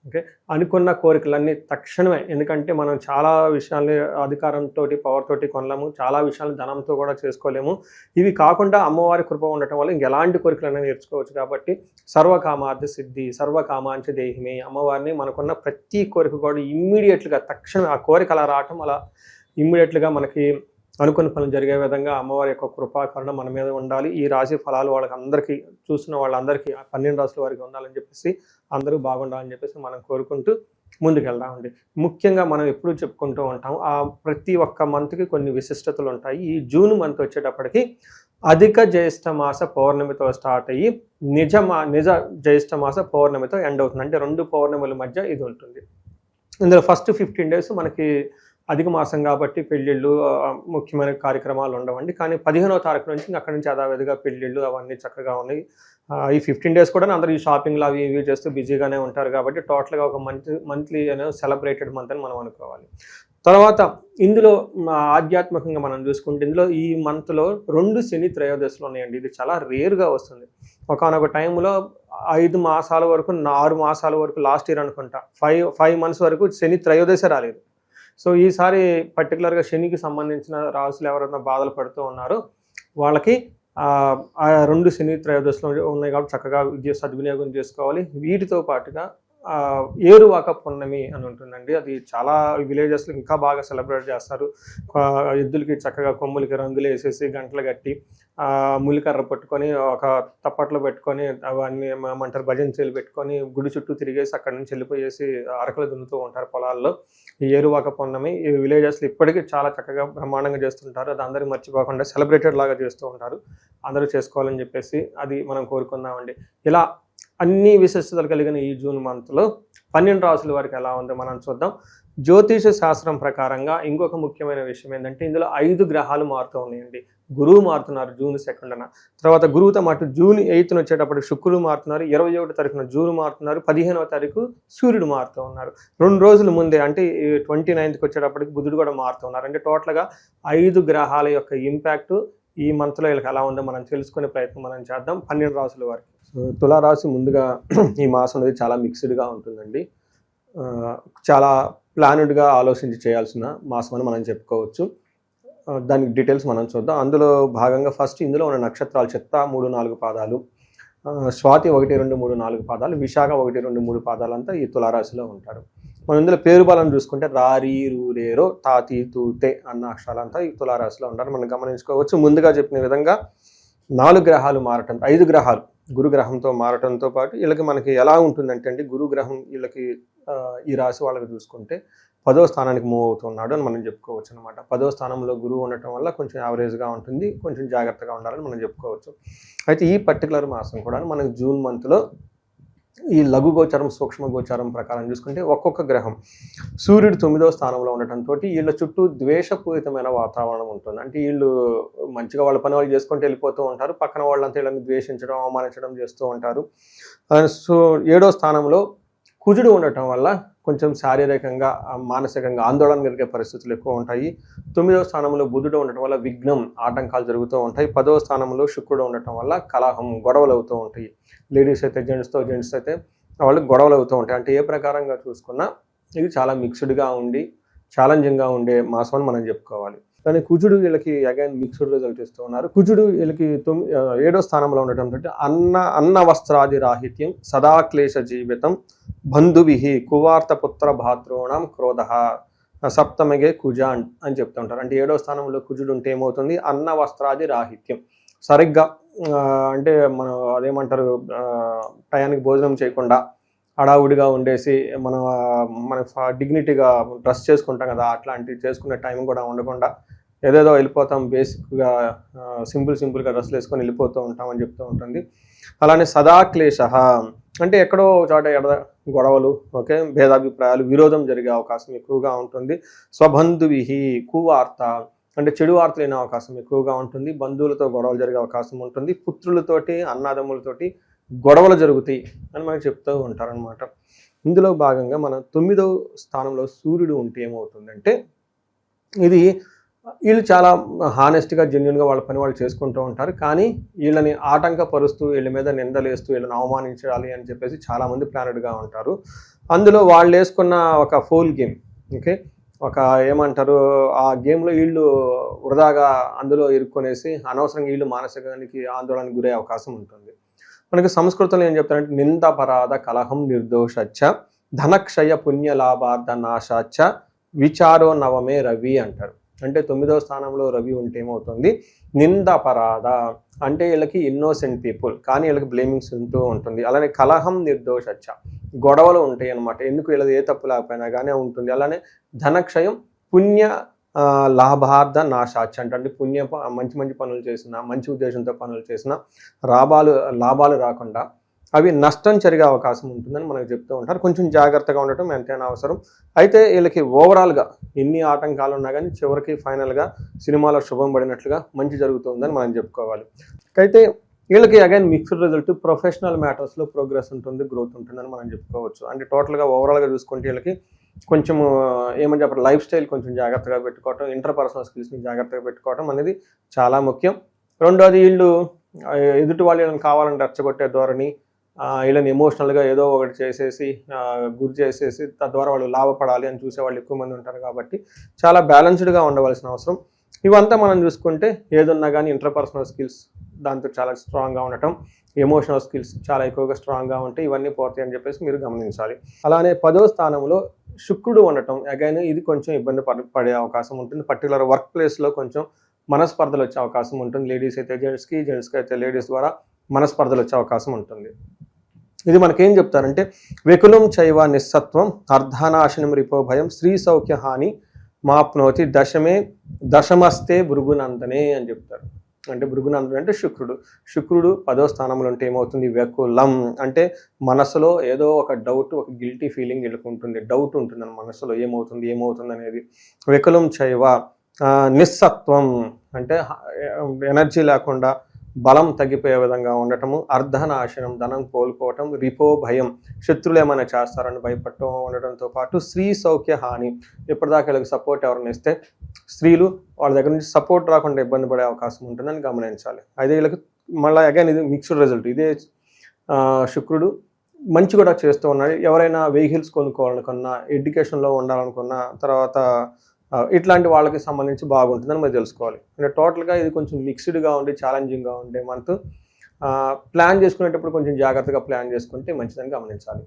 ఓకే, అనుకున్న కోరికలన్నీ తక్షణమే. ఎందుకంటే మనం చాలా విషయాల్ని అధికారంతో, పవర్ తోటి కొనలేము, చాలా విషయాలు ధనంతో కూడా చేసుకోలేము. ఇవి కాకుండా అమ్మవారి కృప ఉండటం వల్ల ఇంకెలాంటి కోరికలైనా నేర్చుకోవచ్చు. కాబట్టి సర్వకామార్థ సిద్ధి సర్వకామాంచ దేహిమే, అమ్మవారిని మనకున్న ప్రతి కోరిక కూడా ఇమ్మీడియట్గా తక్షణమే ఆ కోరిక అలా రావటం, అలా ఇమ్మీడియట్గా మనకి అనుకున్న పనులు జరిగే విధంగా అమ్మవారి యొక్క కృపాకరణ మన మీద ఉండాలి. ఈ రాశి ఫలాలు వాళ్ళకి అందరికీ, చూసిన వాళ్ళందరికీ 12 రాశుల వారికి ఉండాలని చెప్పేసి, అందరూ బాగుండాలని చెప్పేసి మనం కోరుకుంటూ ముందుకెళ్దామండి. ముఖ్యంగా మనం ఎప్పుడు చెప్పుకుంటూ ఉంటాం, ఆ ప్రతి ఒక్క మంత్కి కొన్ని విశిష్టతలు ఉంటాయి. ఈ జూన్ మంత్ వచ్చేటప్పటికి అధిక జ్యేష్ఠ మాస పౌర్ణమితో స్టార్ట్ అయ్యి నిజ జ్యేష్ఠ మాస పౌర్ణమితో ఎండ్ అవుతుంది. అంటే 2 పౌర్ణముల మధ్య ఇది ఉంటుంది. ఇందులో ఫస్ట్ 15 days మనకి అధిక మాసం కాబట్టి పెళ్ళిళ్ళు, ముఖ్యమైన కార్యక్రమాలు ఉండవండి. కానీ 15వ తారీఖు నుంచి అక్కడి నుంచి యథావిధిగా పెళ్ళిళ్ళు అవన్నీ చక్కగా ఉన్నాయి. ఈ 15 days కూడా అందరూ ఈ షాపింగ్లు అవి ఇవి చేస్తూ బిజీగానే ఉంటారు. కాబట్టి టోటల్గా ఒక మంత్లీ అనేది సెలబ్రేటెడ్ మంత్ అని మనం అనుకోవాలి. తర్వాత ఇందులో ఆధ్యాత్మికంగా మనం చూసుకుంటే ఇందులో ఈ మంత్లో 2 శని త్రయోదశులు ఉన్నాయండి. ఇది చాలా రేర్గా వస్తుంది. ఒకనొక టైంలో 5 మాసాల వరకు, 6 మాసాల వరకు, లాస్ట్ ఇయర్ అనుకుంటా 5 months వరకు శని త్రయోదశ రాలేదు. సో ఈసారి పర్టికులర్గా శనికి సంబంధించిన రాసులు ఎవరైనా బాధలు పడుతూ ఉన్నారో వాళ్ళకి ఆ 2 శని త్రయోదశులు ఉన్నాయి కాబట్టి చక్కగా సద్వినియోగం చేసుకోవాలి. వీటితో పాటుగా ఏరువాక పున్నమి అని ఉంటుందండి. అది చాలా విలేజెస్లో ఇంకా బాగా సెలబ్రేట్ చేస్తారు. ఎద్దులకి చక్కగా కొమ్ములకి రంగులు వేసేసి గంటలు కట్టి ములికర్ర పట్టుకొని ఒక తప్పట్లో పెట్టుకొని అవన్నీ ఏమంటారు భజనచీలు పెట్టుకొని గుడి చుట్టూ తిరిగేసి అక్కడి నుంచి వెళ్ళిపోయేసి అరకలు దున్నుతూ ఉంటారు పొలాల్లో. ఈ ఏరువాక పున్నమి ఈ విలేజెస్లో ఇప్పటికీ చాలా చక్కగా బ్రహ్మాండంగా చేస్తుంటారు. అది అందరూ మర్చిపోకుండా సెలబ్రేటెడ్ లాగా చేస్తూ ఉంటారు. అందరూ చేసుకోవాలని చెప్పేసి అది మనం కోరుకుందామండి. ఇలా అన్ని విశిష్టతలు కలిగిన ఈ జూన్ మంత్లో 12 రాసుల వారికి ఎలా ఉందో మనం చూద్దాం. జ్యోతిష శాస్త్రం ప్రకారంగా ఇంకొక ముఖ్యమైన విషయం ఏంటంటే ఇందులో 5 గ్రహాలు మారుతూ ఉన్నాయండి. గురువు మారుతున్నారు June 2న, తర్వాత గురువుతో మాటు June 8న వచ్చేటప్పటికి శుక్రుడు మారుతున్నారు, 21వ తారీఖున జూన్ మారుతున్నారు, 15వ తారీఖు సూర్యుడు మారుతూ ఉన్నారు. 2 రోజుల ముందే అంటే 29కి వచ్చేటప్పటికి బుధుడు కూడా మారుతూ ఉన్నారు. అంటే టోటల్గా 5 గ్రహాల యొక్క ఇంపాక్ట్ ఈ మంత్లో వీళ్ళకి ఎలా ఉందో మనం తెలుసుకునే ప్రయత్నం మనం చేద్దాం 12 రాసుల వారికి. తులారాశి ముందుగా ఈ మాసం అనేది చాలా మిక్స్డ్గా ఉంటుందండి. చాలా ప్లానెడ్గా ఆలోచించి చేయాల్సిన మాసం అని మనం చెప్పుకోవచ్చు. దానికి డీటెయిల్స్ మనం చూద్దాం. అందులో భాగంగా ఫస్ట్ ఇందులో ఉన్న నక్షత్రాలు చిత్త 3-4 పాదాలు, స్వాతి 1, 2, 3, 4 పాదాలు, విశాఖ 1, 2, 3 పాదాలంతా ఈ తులారాశిలో ఉంటారు. మనం ఇందులో పేరు బలం చూసుకుంటే రారీ రూరేరో తాతి తూతే అన్న అక్షరాలంతా ఈ తులారాశిలో ఉంటారు. మనం గమనించుకోవచ్చు. ముందుగా చెప్పిన విధంగా 4 గ్రహాలు మారటం, 5 గ్రహాలు గురుగ్రహంతో మారటంతో పాటు వీళ్ళకి మనకి ఎలా ఉంటుందంటే అండి, గురుగ్రహం వీళ్ళకి ఈ రాశి వాళ్ళకి చూసుకుంటే 10వ స్థానానికి మూవ్ అవుతున్నాడు అని మనం చెప్పుకోవచ్చు అనమాట. 10వ స్థానంలో గురువు ఉండటం వల్ల కొంచెం యావరేజ్గా ఉంటుంది, కొంచెం జాగ్రత్తగా ఉండాలని మనం చెప్పుకోవచ్చు. అయితే ఈ పర్టికులర్ మాసం కూడా మనకు జూన్ మంత్లో ఈ లఘు గోచారం సూక్ష్మ గోచారం ప్రకారం చూసుకుంటే ఒక్కొక్క గ్రహం సూర్యుడు 9వ స్థానంలో ఉండటంతో వీళ్ళ చుట్టూ ద్వేషపూరితమైన వాతావరణం ఉంటుంది. అంటే వీళ్ళు మంచిగా వాళ్ళ పని వాళ్ళు చేసుకుంటూ వెళ్ళిపోతూ ఉంటారు, పక్కన వాళ్ళంతా వీళ్ళని ద్వేషించడం అవమానించడం చేస్తూ ఉంటారు. సో 7వ స్థానంలో కుజుడు ఉండటం వల్ల కొంచెం శారీరకంగా మానసికంగా ఆందోళన కలిగే పరిస్థితులు ఎక్కువ ఉంటాయి. 9వ స్థానంలో బుధుడు ఉండటం వల్ల విఘ్నం ఆటంకాలు జరుగుతూ ఉంటాయి. 10వ స్థానంలో శుక్రుడు ఉండటం వల్ల కలహం గొడవలు అవుతూ ఉంటాయి. లేడీస్ అయితే జెంట్స్ అయితే వాళ్ళకి గొడవలు అవుతూ ఉంటాయి. అంటే ఏ ప్రకారంగా చూసుకున్నా ఇది చాలా మిక్స్డ్గా ఉండి ఛాలెంజింగ్గా ఉండే మాసం అని మనం చెప్పుకోవాలి. కానీ కుజుడు వీళ్ళకి అగైన్ మిక్స్డ్ రిజల్ట్ ఇస్తూ ఉన్నారు. కుజుడు వీళ్ళకి 7వ స్థానంలో ఉండటంతో అన్న వస్త్రాది రాహిత్యం సదాక్లేశ జీవితం బంధువిహి కువార్త పుత్ర భాతృణం క్రోధ సప్తమగే కుజ అని చెప్తూ ఉంటారు. అంటే 7వ స్థానంలో కుజుడు ఉంటే ఏమవుతుంది, అన్న వస్త్రాది రాహిత్యం, సరిగ్గా అంటే మనం అదేమంటారు టయానికి భోజనం చేయకుండా హడావుడిగా ఉండేసి మన డిగ్నిటీగా డ్రెస్ చేసుకుంటాం కదా, అట్లాంటివి చేసుకునే టైం కూడా ఉండకుండా ఏదేదో వెళ్ళిపోతాం, బేసిక్గా సింపుల్గా డ్రెస్సులు వేసుకొని వెళ్ళిపోతూ ఉంటాం అని చెప్తూ ఉంటుంది. అలానే సదాక్లేశ అంటే ఎక్కడో చోట గొడవలు, ఓకే, భేదాభిప్రాయాలు, విరోధం జరిగే అవకాశం ఎక్కువగా ఉంటుంది. స్వబంధువిహి కువార్త అంటే చెడు వార్తలు అయిన అవకాశం ఎక్కువగా ఉంటుంది. బంధువులతో గొడవలు జరిగే అవకాశం ఉంటుంది. పుత్రులతోటి అన్నదమ్ములతోటి గొడవలు జరుగుతాయి అని మనకు చెప్తూ ఉంటారనమాట. ఇందులో భాగంగా మన 9వ స్థానంలో సూర్యుడు ఉంటే ఏమవుతుందంటే ఇది వీళ్ళు చాలా హానెస్ట్గా జెన్యున్గా వాళ్ళ పని వాళ్ళు చేసుకుంటూ ఉంటారు. కానీ వీళ్ళని ఆటంకపరుస్తూ వీళ్ళ మీద నిందలేస్తూ వీళ్ళని అవమానించాలి అని చెప్పేసి చాలామంది ప్లానెడ్గా ఉంటారు. అందులో వాళ్ళు వేసుకున్న ఒక ఫోల్ గేమ్, ఓకే, ఒక ఏమంటారు ఆ గేమ్లో వీళ్ళు వృధాగా అందులో ఇరుక్కునేసి అనవసరంగా వీళ్ళు మానసికానికి ఆందోళనకు గురే అవకాశం ఉంటుంది. మనకి సంస్కృతంలో ఏం చెప్తారంటే నిందాపరాధ కలహం నిర్దోషచ్చ ధనక్షయ పుణ్యలాభార్థ నాశాచ్చ విచారో నవమే రవి అంటారు. అంటే 9వ స్థానంలో రవి ఉంటే ఏమవుతుంది, నిందాపరాధ అంటే వీళ్ళకి ఇన్నోసెంట్ పీపుల్ కానీ వీళ్ళకి బ్లేమింగ్స్ ఉంటూ ఉంటుంది. అలానే కలహం నిర్దోషచ్చ గొడవలు ఉంటాయి అనమాట, ఎందుకు వీళ్ళది ఏ తప్పు లేకపోయినా కానీ ఉంటుంది. అలానే ధనక్షయం పుణ్య లాభార్థ నాశాచ అంటే మంచి పనులు చేసినా, మంచి ఉద్దేశంతో పనులు చేసినా లాభాలు రాకుండా అవి నష్టం జరిగే అవకాశం ఉంటుందని మనకు చెప్తూ ఉంటారు. కొంచెం జాగ్రత్తగా ఉండటం ఎంతైనా అవసరం. అయితే వీళ్ళకి ఓవరాల్గా ఎన్ని ఆటంకాలు ఉన్నా కానీ చివరికి ఫైనల్గా సినిమాలో శుభం పడినట్లుగా మంచి జరుగుతుందని మనం చెప్పుకోవాలి. అయితే వీళ్ళకి అగైన్ మిక్స్డ్ రిజల్ట్ ప్రొఫెషనల్ మ్యాటర్స్లో ప్రోగ్రెస్ ఉంటుంది, గ్రోత్ ఉంటుందని మనం చెప్పుకోవచ్చు. అంటే టోటల్గా ఓవరాల్గా చూసుకుంటే వీళ్ళకి కొంచెం ఏమని చెప్పారు, లైఫ్ స్టైల్ కొంచెం జాగ్రత్తగా పెట్టుకోవటం, ఇంటర్పర్సనల్ స్కిల్స్ని జాగ్రత్తగా పెట్టుకోవటం అనేది చాలా ముఖ్యం. రెండోది వీళ్ళు ఎదుటి వాళ్ళు వీళ్ళని కావాలని రెచ్చగొట్టే ధోరణి, వీళ్ళని ఎమోషనల్గా ఏదో ఒకటి చేసేసి గురి చేసేసి తద్వారా వాళ్ళు లాభపడాలి అని చూసే వాళ్ళు ఎక్కువ మంది ఉంటారు. కాబట్టి చాలా బ్యాలెన్స్డ్గా ఉండవలసిన అవసరం. ఇవంతా మనం చూసుకుంటే ఏదున్నా కానీ ఇంటర్పర్సనల్ స్కిల్స్ దాంతో చాలా స్ట్రాంగ్గా ఉండటం, ఎమోషనల్ స్కిల్స్ చాలా ఎక్కువగా స్ట్రాంగ్గా ఉంటాయి. ఇవన్నీ పోతాయి అని చెప్పేసి మీరు గమనించాలి. అలానే 10వ స్థానంలో శుక్రుడు ఉండటం అగైన్ ఇది కొంచెం ఇబ్బంది పడే అవకాశం ఉంటుంది. పర్టికులర్ వర్క్ ప్లేస్లో కొంచెం మనస్పర్ధలు వచ్చే అవకాశం ఉంటుంది. లేడీస్ అయితే జెంట్స్కి అయితే లేడీస్ ద్వారా మనస్పర్ధలు వచ్చే అవకాశం ఉంటుంది. ఇది మనకేం చెప్తారంటే వెకులం చైవ నిస్సత్వం అర్ధనాశనం రిపో భయం స్త్రీ సౌఖ్య హాని మాప్నోతి దశమస్తే భృగునందనే అని చెప్తారు. అంటే భృగునందన్ అంటే శుక్రుడు 10వ స్థానంలో ఉంటే ఏమవుతుంది, వెకులం అంటే మనసులో ఏదో ఒక డౌట్, ఒక గిల్టీ ఫీలింగ్ వెళ్ళుకుంటుంది, డౌట్ ఉంటుంది మన మనసులో ఏమవుతుంది అనేది. వెకులం చైవ నిస్సత్వం అంటే ఎనర్జీ లేకుండా బలం తగ్గిపోయే విధంగా ఉండటము, అర్ధనాశనం ధనం కోల్పోవటం, రిపో భయం శత్రువులు ఏమైనా చేస్తారని భయపడటం ఉండటంతో పాటు స్త్రీ సౌఖ్య హాని ఇప్పటిదాకా వీళ్ళకి సపోర్ట్ ఎవరైనా ఇస్తే స్త్రీలు వాళ్ళ దగ్గర నుంచి సపోర్ట్ రాకుండా ఇబ్బంది పడే అవకాశం ఉంటుందని గమనించాలి. అయితే వీళ్ళకి మళ్ళీ అగైన్ ఇది మిక్స్డ్ రిజల్ట్. ఇదే శుక్రుడు మంచి కూడా చేస్తూ ఉన్నాడు. ఎవరైనా వెహికల్స్ కొనుక్కోవాలనుకున్నా, ఎడ్యుకేషన్లో ఉండాలనుకున్నా, తర్వాత ఇట్లాంటి వాళ్ళకి సంబంధించి బాగుంటుందని మీరు తెలుసుకోవాలి. అంటే టోటల్గా ఇది కొంచెం మిక్స్డ్గా ఉండి ఛాలెంజింగ్గా ఉండే మంత్. ప్లాన్ చేసుకునేటప్పుడు కొంచెం జాగ్రత్తగా ప్లాన్ చేసుకుంటే మంచిదని గమనించాలి.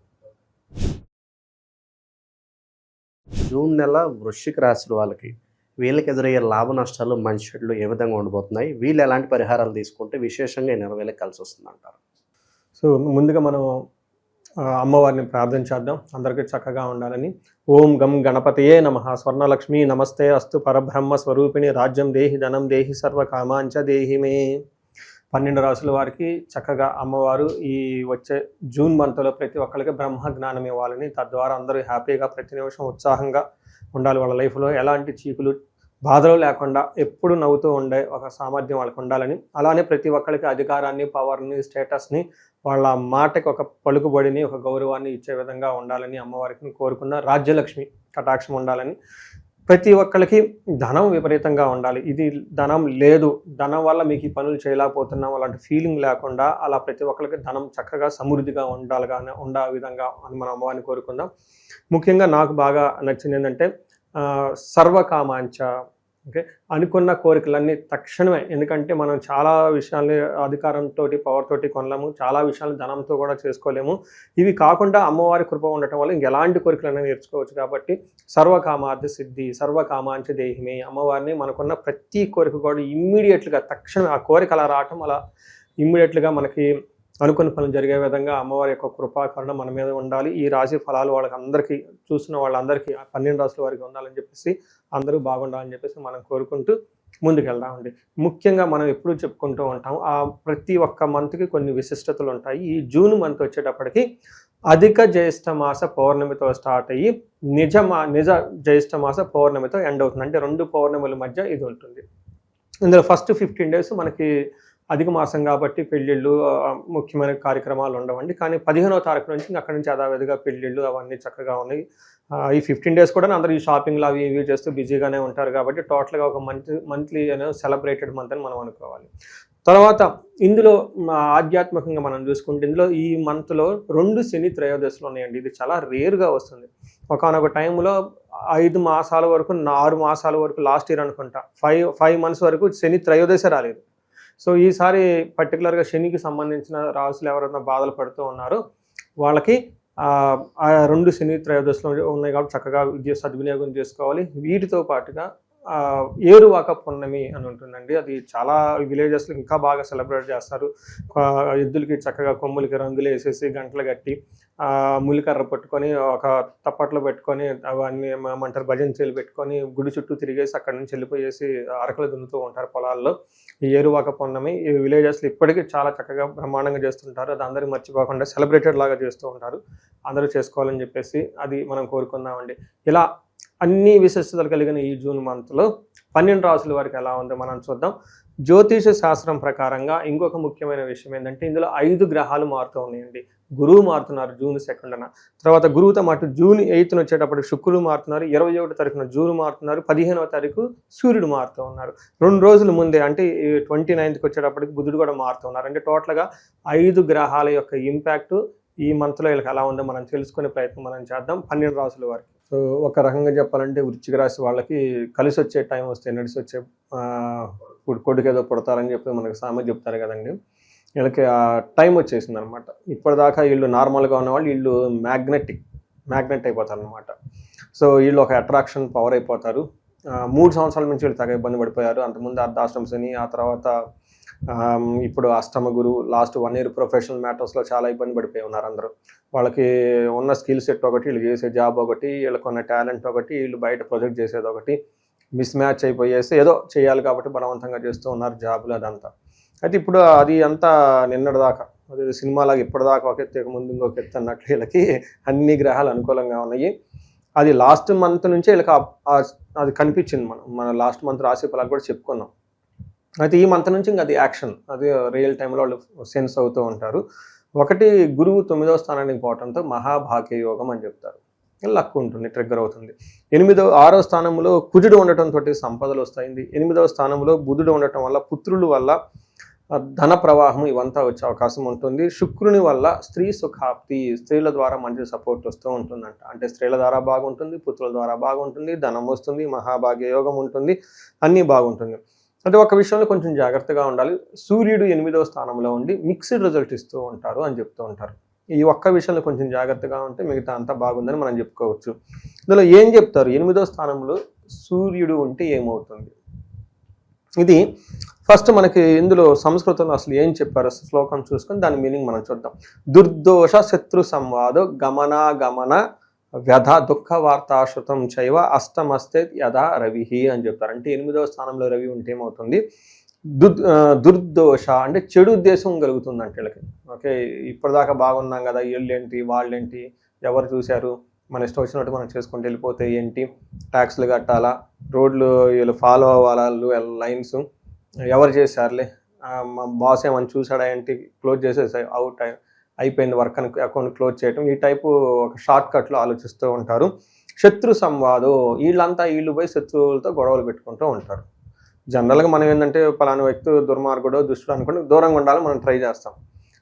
జూన్ నెల వృశ్చిక రాశి వాళ్ళకి వీళ్ళకి ఎదురయ్యే లాభ నష్టాలు మంచి చెడులు ఏ విధంగా ఉండబోతున్నాయి, వీళ్ళు ఎలాంటి పరిహారాలు తీసుకుంటే విశేషంగా ఈ నెల వీళ్ళకి కలిసి వస్తుంది అంటారు? సో ముందుగా మనం అమ్మవారిని ప్రార్థించేద్దాం అందరికీ చక్కగా ఉండాలని. ఓం గం గణపతయే నమః. స్వర్ణలక్ష్మి నమస్తే అస్తు పరబ్రహ్మ స్వరూపిణి రాజ్యం దేహి ధనం దేహి సర్వకామాంచ దేహి మే. 12 రాసుల వారికి చక్కగా అమ్మవారు ఈ వచ్చే జూన్ మంత్లో ప్రతి ఒక్కరికి బ్రహ్మ జ్ఞానం ఇవ్వాలని, తద్వారా అందరూ హ్యాపీగా ప్రతి నిమిషం ఉత్సాహంగా ఉండాలి. వాళ్ళ లైఫ్లో ఎలాంటి చీకులు బాధలు లేకుండా ఎప్పుడు నవ్వుతూ ఉండే ఒక సామర్థ్యం వాళ్ళకు ఉండాలని, అలానే ప్రతి ఒక్కరికి అధికారాన్ని, పవర్ని, స్టేటస్ని, వాళ్ళ మాటకి ఒక పలుకుబడిని, ఒక గౌరవాన్ని ఇచ్చే విధంగా ఉండాలని అమ్మవారికి కోరుకున్న. రాజ్యలక్ష్మి కటాక్షం ఉండాలని, ప్రతి ఒక్కరికి ధనం విపరీతంగా ఉండాలి. ఇది ధనం లేదు, ధనం వల్ల మీకు ఈ పనులు చేయలేకపోతున్నాం అలాంటి ఫీలింగ్ లేకుండా అలా ప్రతి ఒక్కరికి ధనం చక్కగా సమృద్ధిగా ఉండే విధంగా అని మనం అమ్మవారిని కోరుకుందాం. ముఖ్యంగా నాకు బాగా నచ్చింది ఏంటంటే సర్వకామాంచ. ఓకే, అనుకున్న కోరికలన్నీ తక్షణమే. ఎందుకంటే మనం చాలా విషయాల్ని అధికారంతో, పవర్ తోటి కొనలేము, చాలా విషయాలు ధనంతో కూడా చేసుకోలేము. ఇవి కాకుండా అమ్మవారి కృప ఉండటం వల్ల ఇంకెలాంటి కోరికలైనా నేర్చుకోవచ్చు. కాబట్టి సర్వకామార్థ సిద్ధి సర్వకామాంచ దేహిమే. అమ్మవారిని మనకున్న ప్రతి కోరిక కూడా ఇమ్మీడియట్గా తక్షణం ఆ కోరిక అలా రావటం, అలా ఇమ్మీడియట్గా మనకి అనుకున్న పనులు జరిగే విధంగా అమ్మవారి యొక్క కృపాకరణ మన మీద ఉండాలి. ఈ రాశి ఫలాలు వాళ్ళకి అందరికీ, చూసిన వాళ్ళందరికీ 12 రాశుల వారికి ఉండాలని చెప్పేసి, అందరూ బాగుండాలని చెప్పేసి మనం కోరుకుంటూ ముందుకెళ్దామండి. ముఖ్యంగా మనం ఎప్పుడూ చెప్పుకుంటూ ఉంటాం, ఆ ప్రతి ఒక్క మంత్కి కొన్ని విశిష్టతలు ఉంటాయి. ఈ జూన్ మంత్ వచ్చేటప్పటికి అధిక జ్యేష్ఠ మాస పౌర్ణమితో స్టార్ట్ అయ్యి నిజ జ్యేష్ఠ మాస పౌర్ణమితో ఎండ్ అవుతుంది. అంటే 2 పౌర్ణముల మధ్య ఇది ఉంటుంది. ఇందులో ఫస్ట్ 15 days మనకి అధిక మాసం కాబట్టి పెళ్ళిళ్ళు, ముఖ్యమైన కార్యక్రమాలు ఉండవండి. కానీ 15వ తారీఖు నుంచి అక్కడి నుంచి యథావిధిగా పెళ్ళిళ్ళు అవన్నీ చక్కగా ఉన్నాయి. ఈ 15 days కూడా అందరూ ఈ షాపింగ్లు అవి ఇవి చేస్తూ బిజీగానే ఉంటారు. కాబట్టి టోటల్గా ఒక మంత్లీ సెలబ్రేటెడ్ మంత్ అని మనం అనుకోవాలి. తర్వాత ఇందులో ఆధ్యాత్మికంగా మనం చూసుకుంటే, ఇందులో ఈ మంత్లో 2 శని త్రయోదశులు ఉన్నాయండి. ఇది చాలా రేర్గా వస్తుంది. ఒకనొక టైంలో 5 మాసాల వరకు, 6 మాసాల వరకు, లాస్ట్ ఇయర్ అనుకుంటా 5 months వరకు శని త్రయోదశ రాలేదు. సో ఈసారి పర్టికులర్గా శనికి సంబంధించిన రాసులు ఎవరైనా బాధలు పడుతూ ఉన్నారో వాళ్ళకి ఆ 2 శని త్రయోదశులు ఉన్నాయి కాబట్టి చక్కగా సద్వినియోగం చేసుకోవాలి. వీటితో పాటుగా ఏరువాక పున్నమి అని ఉంటుందండి. అది చాలా విలేజెస్లో ఇంకా బాగా సెలబ్రేట్ చేస్తారు. ఎద్దులకి చక్కగా కొమ్ములకి రంగులు వేసేసి, గంటలు కట్టి, ములికర్ర పట్టుకొని, ఒక తప్పట్లో పెట్టుకొని, అవన్నీ ఏమంటారు భజంచేలు పెట్టుకొని గుడి చుట్టూ తిరిగేసి అక్కడి నుంచి వెళ్ళిపోయేసి అరకలు దున్నుతూ ఉంటారు పొలాల్లో. ఈ ఏరువాక పున్నమి ఈ విలేజెస్లో ఇప్పటికీ చాలా చక్కగా బ్రహ్మాండంగా చేస్తుంటారు. అది అందరూ మర్చిపోకుండా సెలబ్రేటెడ్ లాగా చేస్తూ ఉంటారు. అందరూ చేసుకోవాలని చెప్పేసి అది మనం కోరుకుందామండి. ఇలా అన్ని విశిష్టతలు కలిగిన ఈ జూన్ మంత్లో 12 రాసుల వారికి ఎలా ఉందో మనం చూద్దాం. జ్యోతిష శాస్త్రం ప్రకారంగా ఇంకొక ముఖ్యమైన విషయం ఏంటంటే, ఇందులో 5 గ్రహాలు మారుతూ ఉన్నాయండి. గురువు మారుతున్నారు June 2న. తర్వాత గురువుతో మాటు June 8న వచ్చేటప్పటికి శుక్రుడు మారుతున్నారు. 21వ తారీఖున జూన్ మారుతున్నారు. 15వ తారీఖు సూర్యుడు మారుతూ ఉన్నారు. 2 రోజుల ముందే అంటే 29కి వచ్చేటప్పటికి బుధుడు కూడా మారుతూ ఉన్నారు. అంటే టోటల్గా 5 గ్రహాల యొక్క ఇంపాక్ట్ ఈ మంత్లో వీళ్ళకి ఎలా ఉందో మనం తెలుసుకునే ప్రయత్నం మనం చేద్దాం 12 రాసుల వారికి. సో ఒక రకంగా చెప్పాలంటే వృశ్చిక రాశి వాళ్ళకి కలిసి వచ్చే టైం వస్తే నడిచి వచ్చే కొడుకు ఏదో పుడతారని చెప్పి మనకి సామెత చెప్తారు కదండి. వీళ్ళకి ఆ టైం వచ్చేసింది అనమాట. ఇప్పటిదాకా వీళ్ళు నార్మల్గా ఉన్నవాళ్ళు వీళ్ళు మ్యాగ్నెట్ అయిపోతారు అనమాట. సో వీళ్ళు ఒక అట్రాక్షన్ పవర్ అయిపోతారు. 3 సంవత్సరాల నుంచి వీళ్ళు తెగ ఇబ్బంది పడిపోయారు. అంతకుముందు అర్ధాష్టమ శని, ఆ తర్వాత ఇప్పుడు అష్టమ గురువు, లాస్ట్ 1 year ప్రొఫెషనల్ మ్యాటర్స్లో చాలా ఇబ్బంది పడిపోయి ఉన్నారు అందరూ. వాళ్ళకి ఉన్న స్కిల్ సెట్ ఒకటి, వీళ్ళు చేసే జాబ్ ఒకటి, వీళ్ళకు ఉన్న టాలెంట్ ఒకటి, వీళ్ళు బయట ప్రొజెక్ట్ చేసేది ఒకటి మిస్ మ్యాచ్ అయిపోయేసి ఏదో చేయాలి కాబట్టి బలవంతంగా చేస్తూ ఉన్నారు జాబులు అదంతా. అయితే ఇప్పుడు అది అంతా నిన్నటిదాకా అది సినిమాలాగా ఇప్పటిదాకా ఒక ఎత్తు ముందు ఇంకొక ఎత్తు అన్నట్లు వీళ్ళకి అన్ని గ్రహాలు అనుకూలంగా ఉన్నాయి. అది లాస్ట్ మంత్ నుంచే వీళ్ళకి అది కనిపించింది. మన లాస్ట్ మంత్ రాశి ఫలాలు కూడా చెప్పుకున్నాం. అయితే ఈ మంత్ నుంచి ఇంకా అది యాక్షన్, అది రియల్ టైంలో వాళ్ళు సెన్స్ అవుతూ ఉంటారు. ఒకటి గురువు 9వ స్థానానికి పోవడంతో మహాభాగ్య యోగం అని చెప్తారు. లక్ ఉంటుంది, ట్రిగ్గర్ అవుతుంది. 6వ స్థానంలో కుజుడు ఉండటంతో సంపదలు వస్తాయి. 8వ స్థానంలో బుధుడు ఉండటం వల్ల పుత్రుల వల్ల ధన ప్రవాహం ఇవంతా వచ్చే అవకాశం ఉంటుంది. శుక్రుని వల్ల స్త్రీ సుఖాప్తి, స్త్రీల ద్వారా మంచి సపోర్ట్ వస్తూ ఉంటుందంట. అంటే స్త్రీల ద్వారా బాగుంటుంది, పుత్రుల ద్వారా బాగుంటుంది, ధనం వస్తుంది, మహాభాగ్య యోగం ఉంటుంది, అన్నీ బాగుంటుంది. అంటే ఒక విషయంలో కొంచెం జాగ్రత్తగా ఉండాలి. సూర్యుడు 8వ స్థానంలో ఉండి మిక్స్డ్ రిజల్ట్ ఇస్తూ ఉంటారు అని చెప్తూ ఉంటారు. ఈ ఒక్క విషయంలో కొంచెం జాగ్రత్తగా ఉంటే మిగతా అంతా బాగుందని మనం చెప్పుకోవచ్చు. ఇందులో ఏం చెప్తారు, 8వ స్థానంలో సూర్యుడు ఉంటే ఏమవుతుంది? ఇది ఫస్ట్ మనకి ఇందులో సంస్కృతంలో అసలు ఏం చెప్పారు శ్లోకం చూసుకొని దాని మీనింగ్ మనం చూద్దాం. దుర్దోష శత్రు సంవాదో గమనాగమన వ్యధ దుఃఖ వార్తాశ్రుతం చైవ అష్టమస్తే యథా రవి అని చెప్తారు. అంటే 8వ స్థానంలో రవి ఉంటే ఏమవుతుంది, దుర్దోష అంటే చెడు ఉద్దేశం కలుగుతుంది అంటే వీళ్ళకి. ఓకే, ఇప్పటిదాకా బాగున్నాం కదా, వీళ్ళేంటి వాళ్ళేంటి ఎవరు చూశారు, మన ఇష్టం వచ్చినట్టు మనం చేసుకుంటూ వెళ్ళిపోతే ఏంటి, ట్యాక్స్లు కట్టాలా, రోడ్లు వీళ్ళు ఫాలో అవ్వాలా, లైన్స్ ఎవరు చేశారులే, మా బాస్ ఏమని చూసాడా ఏంటి, క్లోజ్ చేసేసాయి, అవుట్ అయిపోయింది వర్క్ అని అకౌంట్ క్లోజ్ చేయటం, ఈ టైపు ఒక షార్ట్ కట్లో ఆలోచిస్తూ ఉంటారు. శత్రు సంవాదం, వీళ్ళు పోయి శత్రువులతో గొడవలు పెట్టుకుంటూ ఉంటారు. జనరల్గా మనం ఏంటంటే పలానా వ్యక్తి దుర్మార్గుడో దుష్టుడు అనుకుంటే దూరంగా ఉండాలని మనం ట్రై చేస్తాం.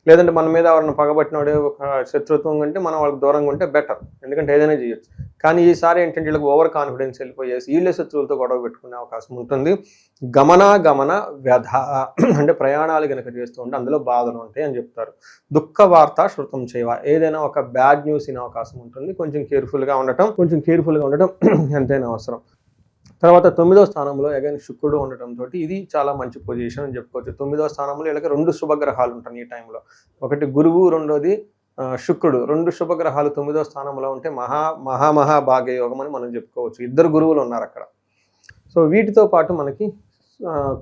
లేదంటే మన మీద ఎవరిని పగబట్టినోడే ఒక శత్రుత్వం ఉంటే మనం వాళ్ళకి దూరంగా ఉంటే బెటర్, ఎందుకంటే ఏదైనా చేయొచ్చు. కానీ ఈసారి ఏంటంటే వీళ్ళకి ఓవర్ కాన్ఫిడెన్స్ వెళ్ళిపోయేసి వీళ్ళే శత్రువులతో గొడవ పెట్టుకునే అవకాశం ఉంటుంది. గమన వ్యధ అంటే ప్రయాణాలు కనుక చేస్తూ ఉంటే అందులో బాధలు ఉంటాయి అని చెప్తారు. దుఃఖ వార్త శృతం చేయవ, ఏదైనా ఒక బ్యాడ్ న్యూస్ వినే అవకాశం ఉంటుంది. కొంచెం కేర్ఫుల్గా ఉండటం ఎంతైనా అవసరం. తర్వాత 9వ స్థానంలో అగైన్ శుక్రుడు ఉండటంతో ఇది చాలా మంచి పొజిషన్ అని చెప్పుకోవచ్చు. 9వ స్థానంలో వీళ్ళకి 2 శుభగ్రహాలు ఉంటాయి ఈ టైంలో. ఒకటి గురువు, రెండోది శుక్రుడు. 2 శుభగ్రహాలు 9వ స్థానంలో ఉంటే భాగ్యయోగం అని మనం చెప్పుకోవచ్చు. 2 గురువులు ఉన్నారు అక్కడ. సో వీటితో పాటు మనకి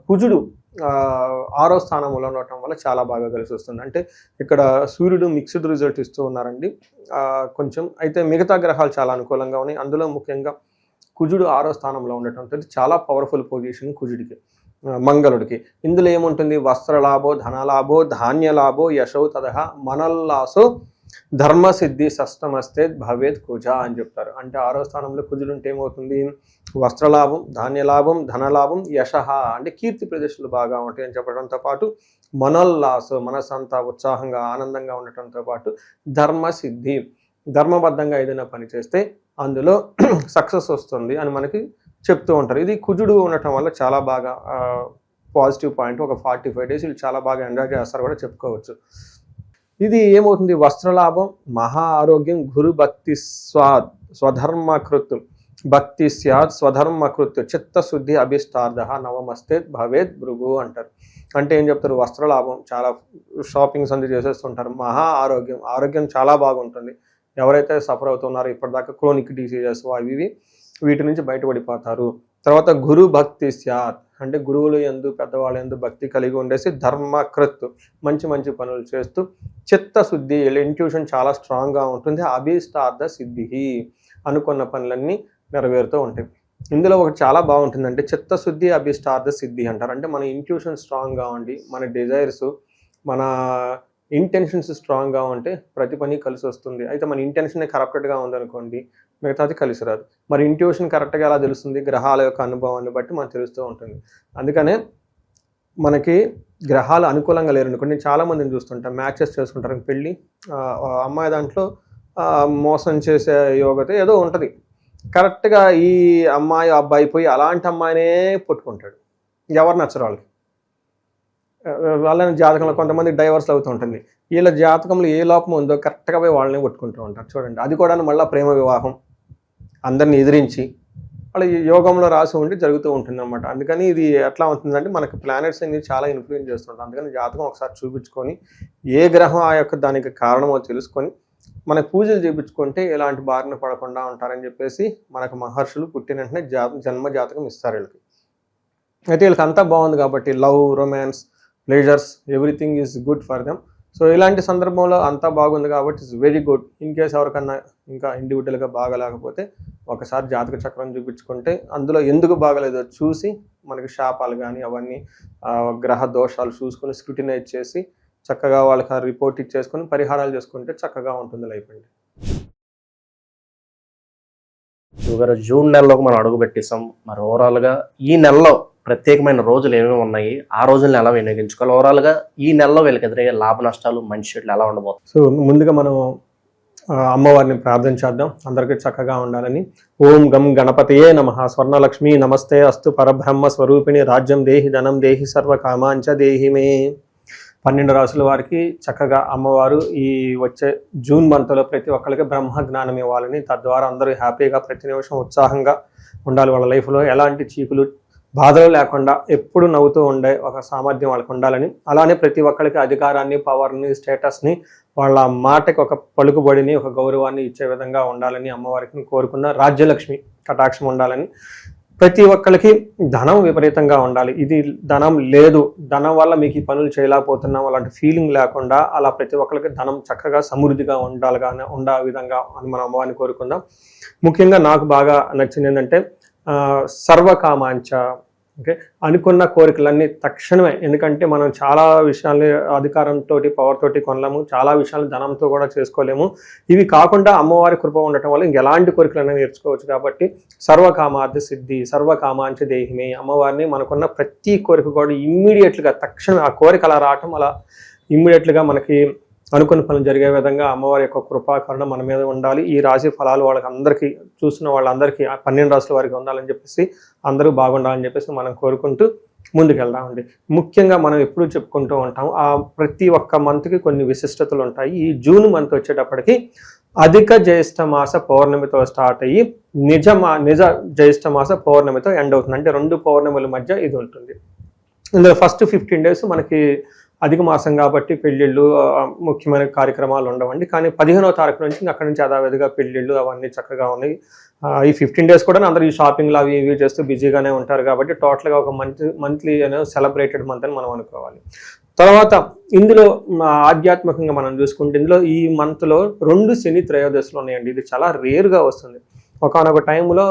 కుజుడు 6వ స్థానంలో ఉండటం వల్ల చాలా బాగా కలిసి వస్తుంది. అంటే ఇక్కడ సూర్యుడు మిక్స్డ్ రిజల్ట్ ఇస్తూ ఉన్నారండి కొంచెం. అయితే మిగతా గ్రహాలు చాలా అనుకూలంగా ఉన్నాయి. అందులో ముఖ్యంగా కుజుడు 6వ స్థానంలో ఉండటం చాలా పవర్ఫుల్ పొజిషన్ కుజుడికి, మంగళుడికి. ఇందులో ఏముంటుంది, వస్త్రలాభో, ధనలాభో, ధాన్యలాభో, యశో తదహ మనల్లాసో ధర్మసిద్ధి షష్టమస్తే భవేత్ కుజ అని చెప్తారు. అంటే 6వ స్థానంలో కుజుడు ఉంటే ఏమవుతుంది, వస్త్రలాభం, ధాన్యలాభం, ధనలాభం, యశ అంటే కీర్తి ప్రదర్శనలు బాగా ఉంటాయి అని చెప్పడంతో పాటు మనల్లాసో మనసంతా ఉత్సాహంగా ఆనందంగా ఉండటంతో పాటు ధర్మసిద్ధి, ధర్మబద్ధంగా ఏదైనా పని చేస్తే అందులో సక్సెస్ వస్తుంది అని మనకి చెప్తూ ఉంటారు. ఇది కుజుడు ఉండటం వల్ల చాలా బాగా పాజిటివ్ పాయింట్. ఒక 45 days వీళ్ళు చాలా బాగా ఎంజాయ్ చేస్తారు కూడా చెప్పుకోవచ్చు. ఇది ఏమవుతుంది, వస్త్రలాభం, మహా ఆరోగ్యం, గురు భక్తి స్వధర్మకృత్ భక్తి స్యాత్ స్వధర్మకృత్ చిత్తశుద్ధి అభిష్టార్థ నవమస్తే భవేత్ భృగు అంటారు. అంటే ఏం చెప్తారు, వస్త్రలాభం, చాలా షాపింగ్స్ అంతా చేసేస్తుంటారు. మహా ఆరోగ్యం, ఆరోగ్యం చాలా బాగుంటుంది. ఎవరైతే సఫర్ అవుతున్నారో ఇప్పటిదాకా క్రోనిక్ డిసీజెస్ అవి వీటి నుంచి బయటపడిపోతారు. తర్వాత గురు భక్తి స్యాత్ అంటే గురువులు యందు పెద్దవాళ్ళ యందు భక్తి కలిగి ఉండేసి ధర్మకృత్ మంచి పనులు చేస్తూ చిత్తశుద్ధి, ఇంట్యూషన్ చాలా స్ట్రాంగ్గా ఉంటుంది. అభీష్టార్థ సిద్ధి అనుకున్న పనులన్నీ నెరవేరుతూ ఉంటాయి. ఇందులో ఒకటి చాలా బాగుంటుందంటే చిత్తశుద్ధి అభీష్టార్థ సిద్ధి అంటారు. అంటే మన ఇంట్యూషన్ స్ట్రాంగ్గా ఉండి మన డిజైర్స్, మన ఇంటెన్షన్స్ స్ట్రాంగ్గా ఉంటే ప్రతి పని కలిసి వస్తుంది. అయితే మన ఇంటెన్షన్ కరెక్ట్గా ఉందనుకోండి, మిగతాది కలిసి రాదు. మరి ఇంట్యూషన్ కరెక్ట్గా ఎలా తెలుస్తుంది, గ్రహాల యొక్క అనుభవాన్ని బట్టి మనకు తెలుస్తూ ఉంటుంది. అందుకనే మనకి గ్రహాలు అనుకూలంగా లేరనుకోండి, నేను చాలామందిని చూస్తుంటాను, మ్యాచెస్ చేసుకుంటారు, పెళ్ళి అమ్మాయి దాంట్లో మోసం చేసే యోగత ఏదో ఉంటుంది. కరెక్ట్గా ఈ అమ్మాయి అబ్బాయి పోయి అలాంటి అమ్మాయినే పట్టుకుంటాడు, ఎవరు నచ్చరు వాళ్ళకి. వాళ్ళని జాతకంలో కొంతమంది డైవర్స్ అవుతూ ఉంటుంది. వీళ్ళ జాతకంలో ఏ లోపం ఉందో కరెక్ట్గా పోయి వాళ్ళని కొట్టుకుంటూ ఉంటారు. చూడండి, అది కూడా మళ్ళీ ప్రేమ వివాహం అందరిని ఎదిరించి వాళ్ళ యోగంలో రాసి ఉండి జరుగుతూ ఉంటుంది అనమాట. అందుకని ఇది ఎట్లా ఉంటుందంటే మనకి ప్లానెట్స్ అనేది చాలా ఇన్ఫ్లుయెన్స్ చేస్తుంటాం. అందుకని జాతకం ఒకసారి చూపించుకొని ఏ గ్రహం ఆ యొక్క దానికి కారణమో తెలుసుకొని మన పూజలు చేయించుకుంటే ఎలాంటి బారిన పడకుండా ఉంటారని చెప్పేసి మనకు మహర్షులు పుట్టిన వెంటనే జన్మ జాతకం ఇస్తారు వీళ్ళకి. అయితే వీళ్ళకి అంతా బాగుంది కాబట్టి love, romance, pleasures, everything is good for them. So ఇలాంటి సందర్భంలో అంతా బాగుంది కాబట్టి it's very good. In case ఎవరికన్నా ఇంకా ఇండివిజువల్గా బాగలేకపోతే ఒకసారి జాతక చక్రం చూపించుకుంటే అందులో ఎందుకు బాగలేదో చూసి మనకి శాపాలు కానీ అవన్నీ గ్రహ దోషాలు చూసుకొని స్క్రూటినైజ్ చేసి చక్కగా వాళ్ళకి రిపోర్ట్ ఇచ్చేసుకొని పరిహారాలు చేసుకుంటే చక్కగా ఉంటుంది లైఫ్ అండి. గురుగారు, జూన్ నెలలోకి మనం అడుగు పెట్టేసాం. మరి ఓవరాల్గా ఈ నెలలో ప్రత్యేకమైన రోజులు ఏమేమి ఉన్నాయి, ఆ రోజులను ఎలా వినియోగించుకోవాలి, ఓవరాల్గా ఈ నెలలో వీళ్ళకి ఎదురయ్యే లాభ నష్టాలు మంచి చెట్లు ఎలా ఉండబోతుంది? సో ముందుగా మనం అమ్మవారిని ప్రార్థించేద్దాం, అందరికీ చక్కగా ఉండాలని. ఓం గం గణపతయే నమః. స్వర్ణలక్ష్మి నమస్తే అస్తు పరబ్రహ్మ స్వరూపిణి రాజ్యం దేహి ధనం దేహి సర్వ కామాంచ దేహి మే. 12 రాసుల వారికి చక్కగా అమ్మవారు ఈ వచ్చే జూన్ మంత్లో ప్రతి ఒక్కరికి బ్రహ్మ జ్ఞానం ఇవ్వాలని, తద్వారా అందరూ హ్యాపీగా ప్రతి నిమిషం ఉత్సాహంగా ఉండాలి. వాళ్ళ లైఫ్లో ఎలాంటి చీకులు బాధలు లేకుండా ఎప్పుడు నవ్వుతూ ఉండే ఒక సామర్థ్యం వాళ్ళకి ఉండాలని, అలానే ప్రతి ఒక్కరికి అధికారాన్ని, పవర్ని, స్టేటస్ని, వాళ్ళ మాటకి ఒక పలుకుబడిని, ఒక గౌరవాన్ని ఇచ్చే విధంగా ఉండాలని అమ్మవారికి కోరుకున్న. రాజ్యలక్ష్మి కటాక్షం ఉండాలని, ప్రతి ఒక్కరికి ధనం విపరీతంగా ఉండాలి. ఇది ధనం లేదు, ధనం వల్ల మీకు ఈ పనులు చేయలేకపోతున్నాం అలాంటి ఫీలింగ్ లేకుండా అలా ప్రతి ఒక్కరికి ధనం చక్కగా సమృద్ధిగా ఉండే విధంగా అని మనం అమ్మవారిని కోరుకుందాం. ముఖ్యంగా నాకు బాగా నచ్చింది ఏంటంటే సర్వకామాంచ. ఓకే, అనుకున్న కోరికలన్నీ తక్షణమే. ఎందుకంటే మనం చాలా విషయాల్ని అధికారంతో, పవర్ తోటి కొనలేము, చాలా విషయాలు ధనంతో కూడా చేసుకోలేము. ఇవి కాకుండా అమ్మవారి కృప ఉండటం వల్ల ఇంకెలాంటి కోరికలైనా నేర్చుకోవచ్చు. కాబట్టి సర్వకామార్థ సిద్ధి, సర్వకామాంచ దేహిమే. అమ్మవారిని మనకున్న ప్రతి కోరిక కూడా ఇమ్మీడియట్గా తక్షణమే ఆ కోరిక అలా రావటం, అలా ఇమ్మీడియట్గా మనకి అనుకున్న పనులు జరిగే విధంగా అమ్మవారి యొక్క కృపాకరణ మన మీద ఉండాలి. ఈ రాశి ఫలాలు వాళ్ళకి అందరికీ, చూసిన వాళ్ళందరికీ 12 రాశుల వారికి ఉండాలని చెప్పేసి, అందరూ బాగుండాలని చెప్పేసి మనం కోరుకుంటూ ముందుకెళ్దామండి. ముఖ్యంగా మనం ఎప్పుడూ చెప్పుకుంటూ ఉంటాం, ఆ ప్రతి ఒక్క మంత్కి కొన్ని విశిష్టతలు ఉంటాయి. ఈ జూన్ మంత్ వచ్చేటప్పటికి అధిక జ్యేష్ఠ మాస పౌర్ణమితో స్టార్ట్ అయ్యి నిజ జ్యేష్ఠ మాస పౌర్ణమితో ఎండ్ అవుతుంది. అంటే 2 పౌర్ణముల మధ్య ఇది ఉంటుంది. ఇందులో ఫస్ట్ 15 days మనకి అధిక మాసం కాబట్టి పెళ్ళిళ్ళు, ముఖ్యమైన కార్యక్రమాలు ఉండవండి. కానీ 15వ తారీఖు నుంచి అక్కడి నుంచి యథావిధిగా పెళ్ళిళ్ళు అవన్నీ చక్కగా ఉన్నాయి. ఈ 15 days కూడా అందరూ ఈ షాపింగ్లు అవి ఇవి చేస్తూ బిజీగానే ఉంటారు. కాబట్టి టోటల్గా ఒక మంత్లీ సెలబ్రేటెడ్ మంత్ అని మనం అనుకోవాలి. తర్వాత ఇందులో ఆధ్యాత్మికంగా మనం చూసుకుంటే ఇందులో ఈ మంత్లో 2 శని త్రయోదశులు ఉన్నాయండి. ఇది చాలా రేర్గా వస్తుంది. ఒకనొక టైంలో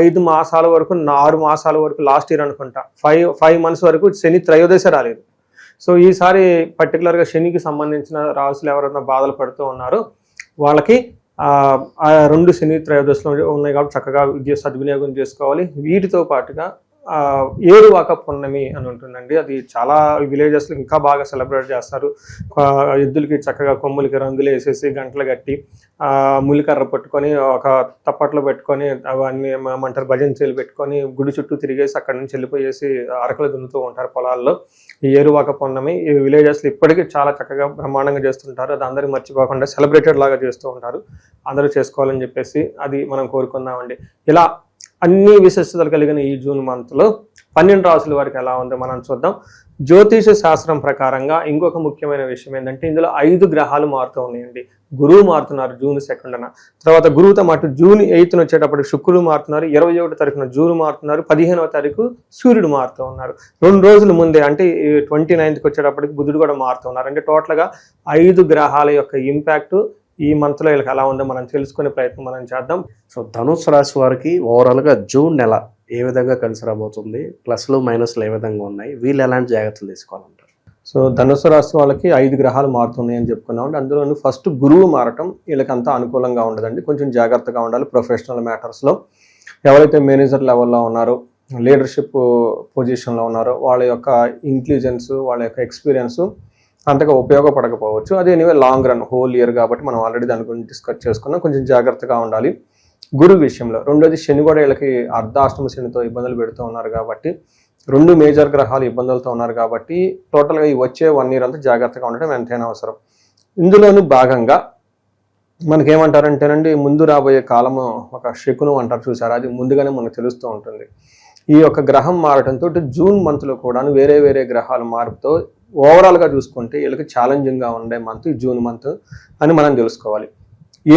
5 మాసాల వరకు, 6 మాసాల వరకు, లాస్ట్ ఇయర్ అనుకుంటా 5 months వరకు శని త్రయోదశ రాలేదు. సో ఈసారి పర్టికులర్గా శనికి సంబంధించిన రాసులు ఎవరైనా బాధలు పడుతూ ఉన్నారో వాళ్ళకి 2 శని త్రయోదశులు ఉన్నాయి కాబట్టి చక్కగా సద్వినియోగం చేసుకోవాలి. వీటితో పాటుగా ఏరువాక పున్నమి అని ఉంటుందండి. అది చాలా విలేజెస్లో ఇంకా బాగా సెలబ్రేట్ చేస్తారు. ఎద్దులకి చక్కగా కొమ్ములకి రంగులు వేసేసి, గంటలు కట్టి, ములికర్ర పట్టుకొని, ఒక తప్పట్లో పెట్టుకొని, అవన్నీ ఏమంటారు భజనచీలు పెట్టుకొని గుడి చుట్టూ తిరిగేసి అక్కడి నుంచి వెళ్ళిపోయేసి అరకలు దున్నుతూ ఉంటారు పొలాల్లో. ఈ ఏరువాక పున్నమి ఈ విలేజెస్లో ఇప్పటికీ చాలా చక్కగా బ్రహ్మాండంగా చేస్తుంటారు. అది అందరూ మర్చిపోకుండా సెలబ్రేటెడ్ లాగా చేస్తూ ఉంటారు. అందరూ చేసుకోవాలని చెప్పేసి అది మనం కోరుకుందామండి. ఇలా అన్ని విశిష్టతలు కలిగిన ఈ జూన్ మంత్లో 12 రాసుల వారికి ఎలా ఉందో మనం చూద్దాం. జ్యోతిష శాస్త్రం ప్రకారంగా ఇంకొక ముఖ్యమైన విషయం ఏంటంటే ఇందులో 5 గ్రహాలు మారుతూ ఉన్నాయండి. గురువు మారుతున్నారు June 2న, తర్వాత గురువుతో పాటు June 8న వచ్చేటప్పటికి శుక్రుడు మారుతున్నారు, 21వ తారీఖున జూన్ మారుతున్నారు, 15వ తారీఖు సూర్యుడు మారుతూ ఉన్నారు. 2 రోజుల ముందే అంటే 29కి వచ్చేటప్పటికి బుధుడు కూడా మారుతూ ఉన్నారు. అంటే టోటల్గా 5 గ్రహాల యొక్క ఇంపాక్ట్ ఈ మంత్లో వీళ్ళకి ఎలా ఉందో మనం తెలుసుకునే ప్రయత్నం మనం చేద్దాం. సో ధనుసు రాశి వారికి ఓవరాల్గా జూన్ నెల ఏ విధంగా కలిసి రాబోతుంది, ప్లస్లు మైనస్లు ఏ విధంగా ఉన్నాయి, వీళ్ళు ఎలాంటి జాగ్రత్తలు తీసుకోవాలంటారు? సో ధనుసు రాశి వాళ్ళకి 5 గ్రహాలు మారుతున్నాయి అని చెప్పుకున్నాం. అందులో ఫస్ట్ గురువు మారటం వీళ్ళకి అంతా అనుకూలంగా ఉండదండి. కొంచెం జాగ్రత్తగా ఉండాలి ప్రొఫెషనల్ మ్యాటర్స్లో. ఎవరైతే మేనేజర్ లెవెల్లో ఉన్నారో, లీడర్షిప్ పొజిషన్లో ఉన్నారో వాళ్ళ యొక్క ఇంటెలిజెన్స్, వాళ్ళ యొక్క ఎక్స్పీరియన్స్ అంతగా ఉపయోగపడకపోవచ్చు. అది anyway long run whole year కాబట్టి మనం ఆల్రెడీ దాని గురించి డిస్కస్ చేసుకున్నాం. కొంచెం జాగ్రత్తగా ఉండాలి గురువు విషయంలో. రెండోది శని కూడా వీళ్ళకి అర్ధాష్టమ శనితో ఇబ్బందులు పెడుతూ ఉన్నారు కాబట్టి 2 మేజర్ గ్రహాలు ఇబ్బందులతో ఉన్నారు కాబట్టి టోటల్గా ఈ వచ్చే 1 year అంతా జాగ్రత్తగా ఉండడం ఎంతైనా అవసరం. ఇందులోనూ భాగంగా మనకేమంటారంటేనండి ముందు రాబోయే కాలము ఒక శకునం అంటారు చూసారా, అది ముందుగానే మనకు తెలుస్తూ ఉంటుంది. ఈ యొక్క గ్రహం మారటంతో జూన్ మంత్లో కూడా వేరే వేరే గ్రహాల మార్పుతో ఓవరాల్గా చూసుకుంటే వీళ్ళకి ఛాలెంజింగ్గా ఉండే మంత్ జూన్ మంత్ అని మనం తెలుసుకోవాలి.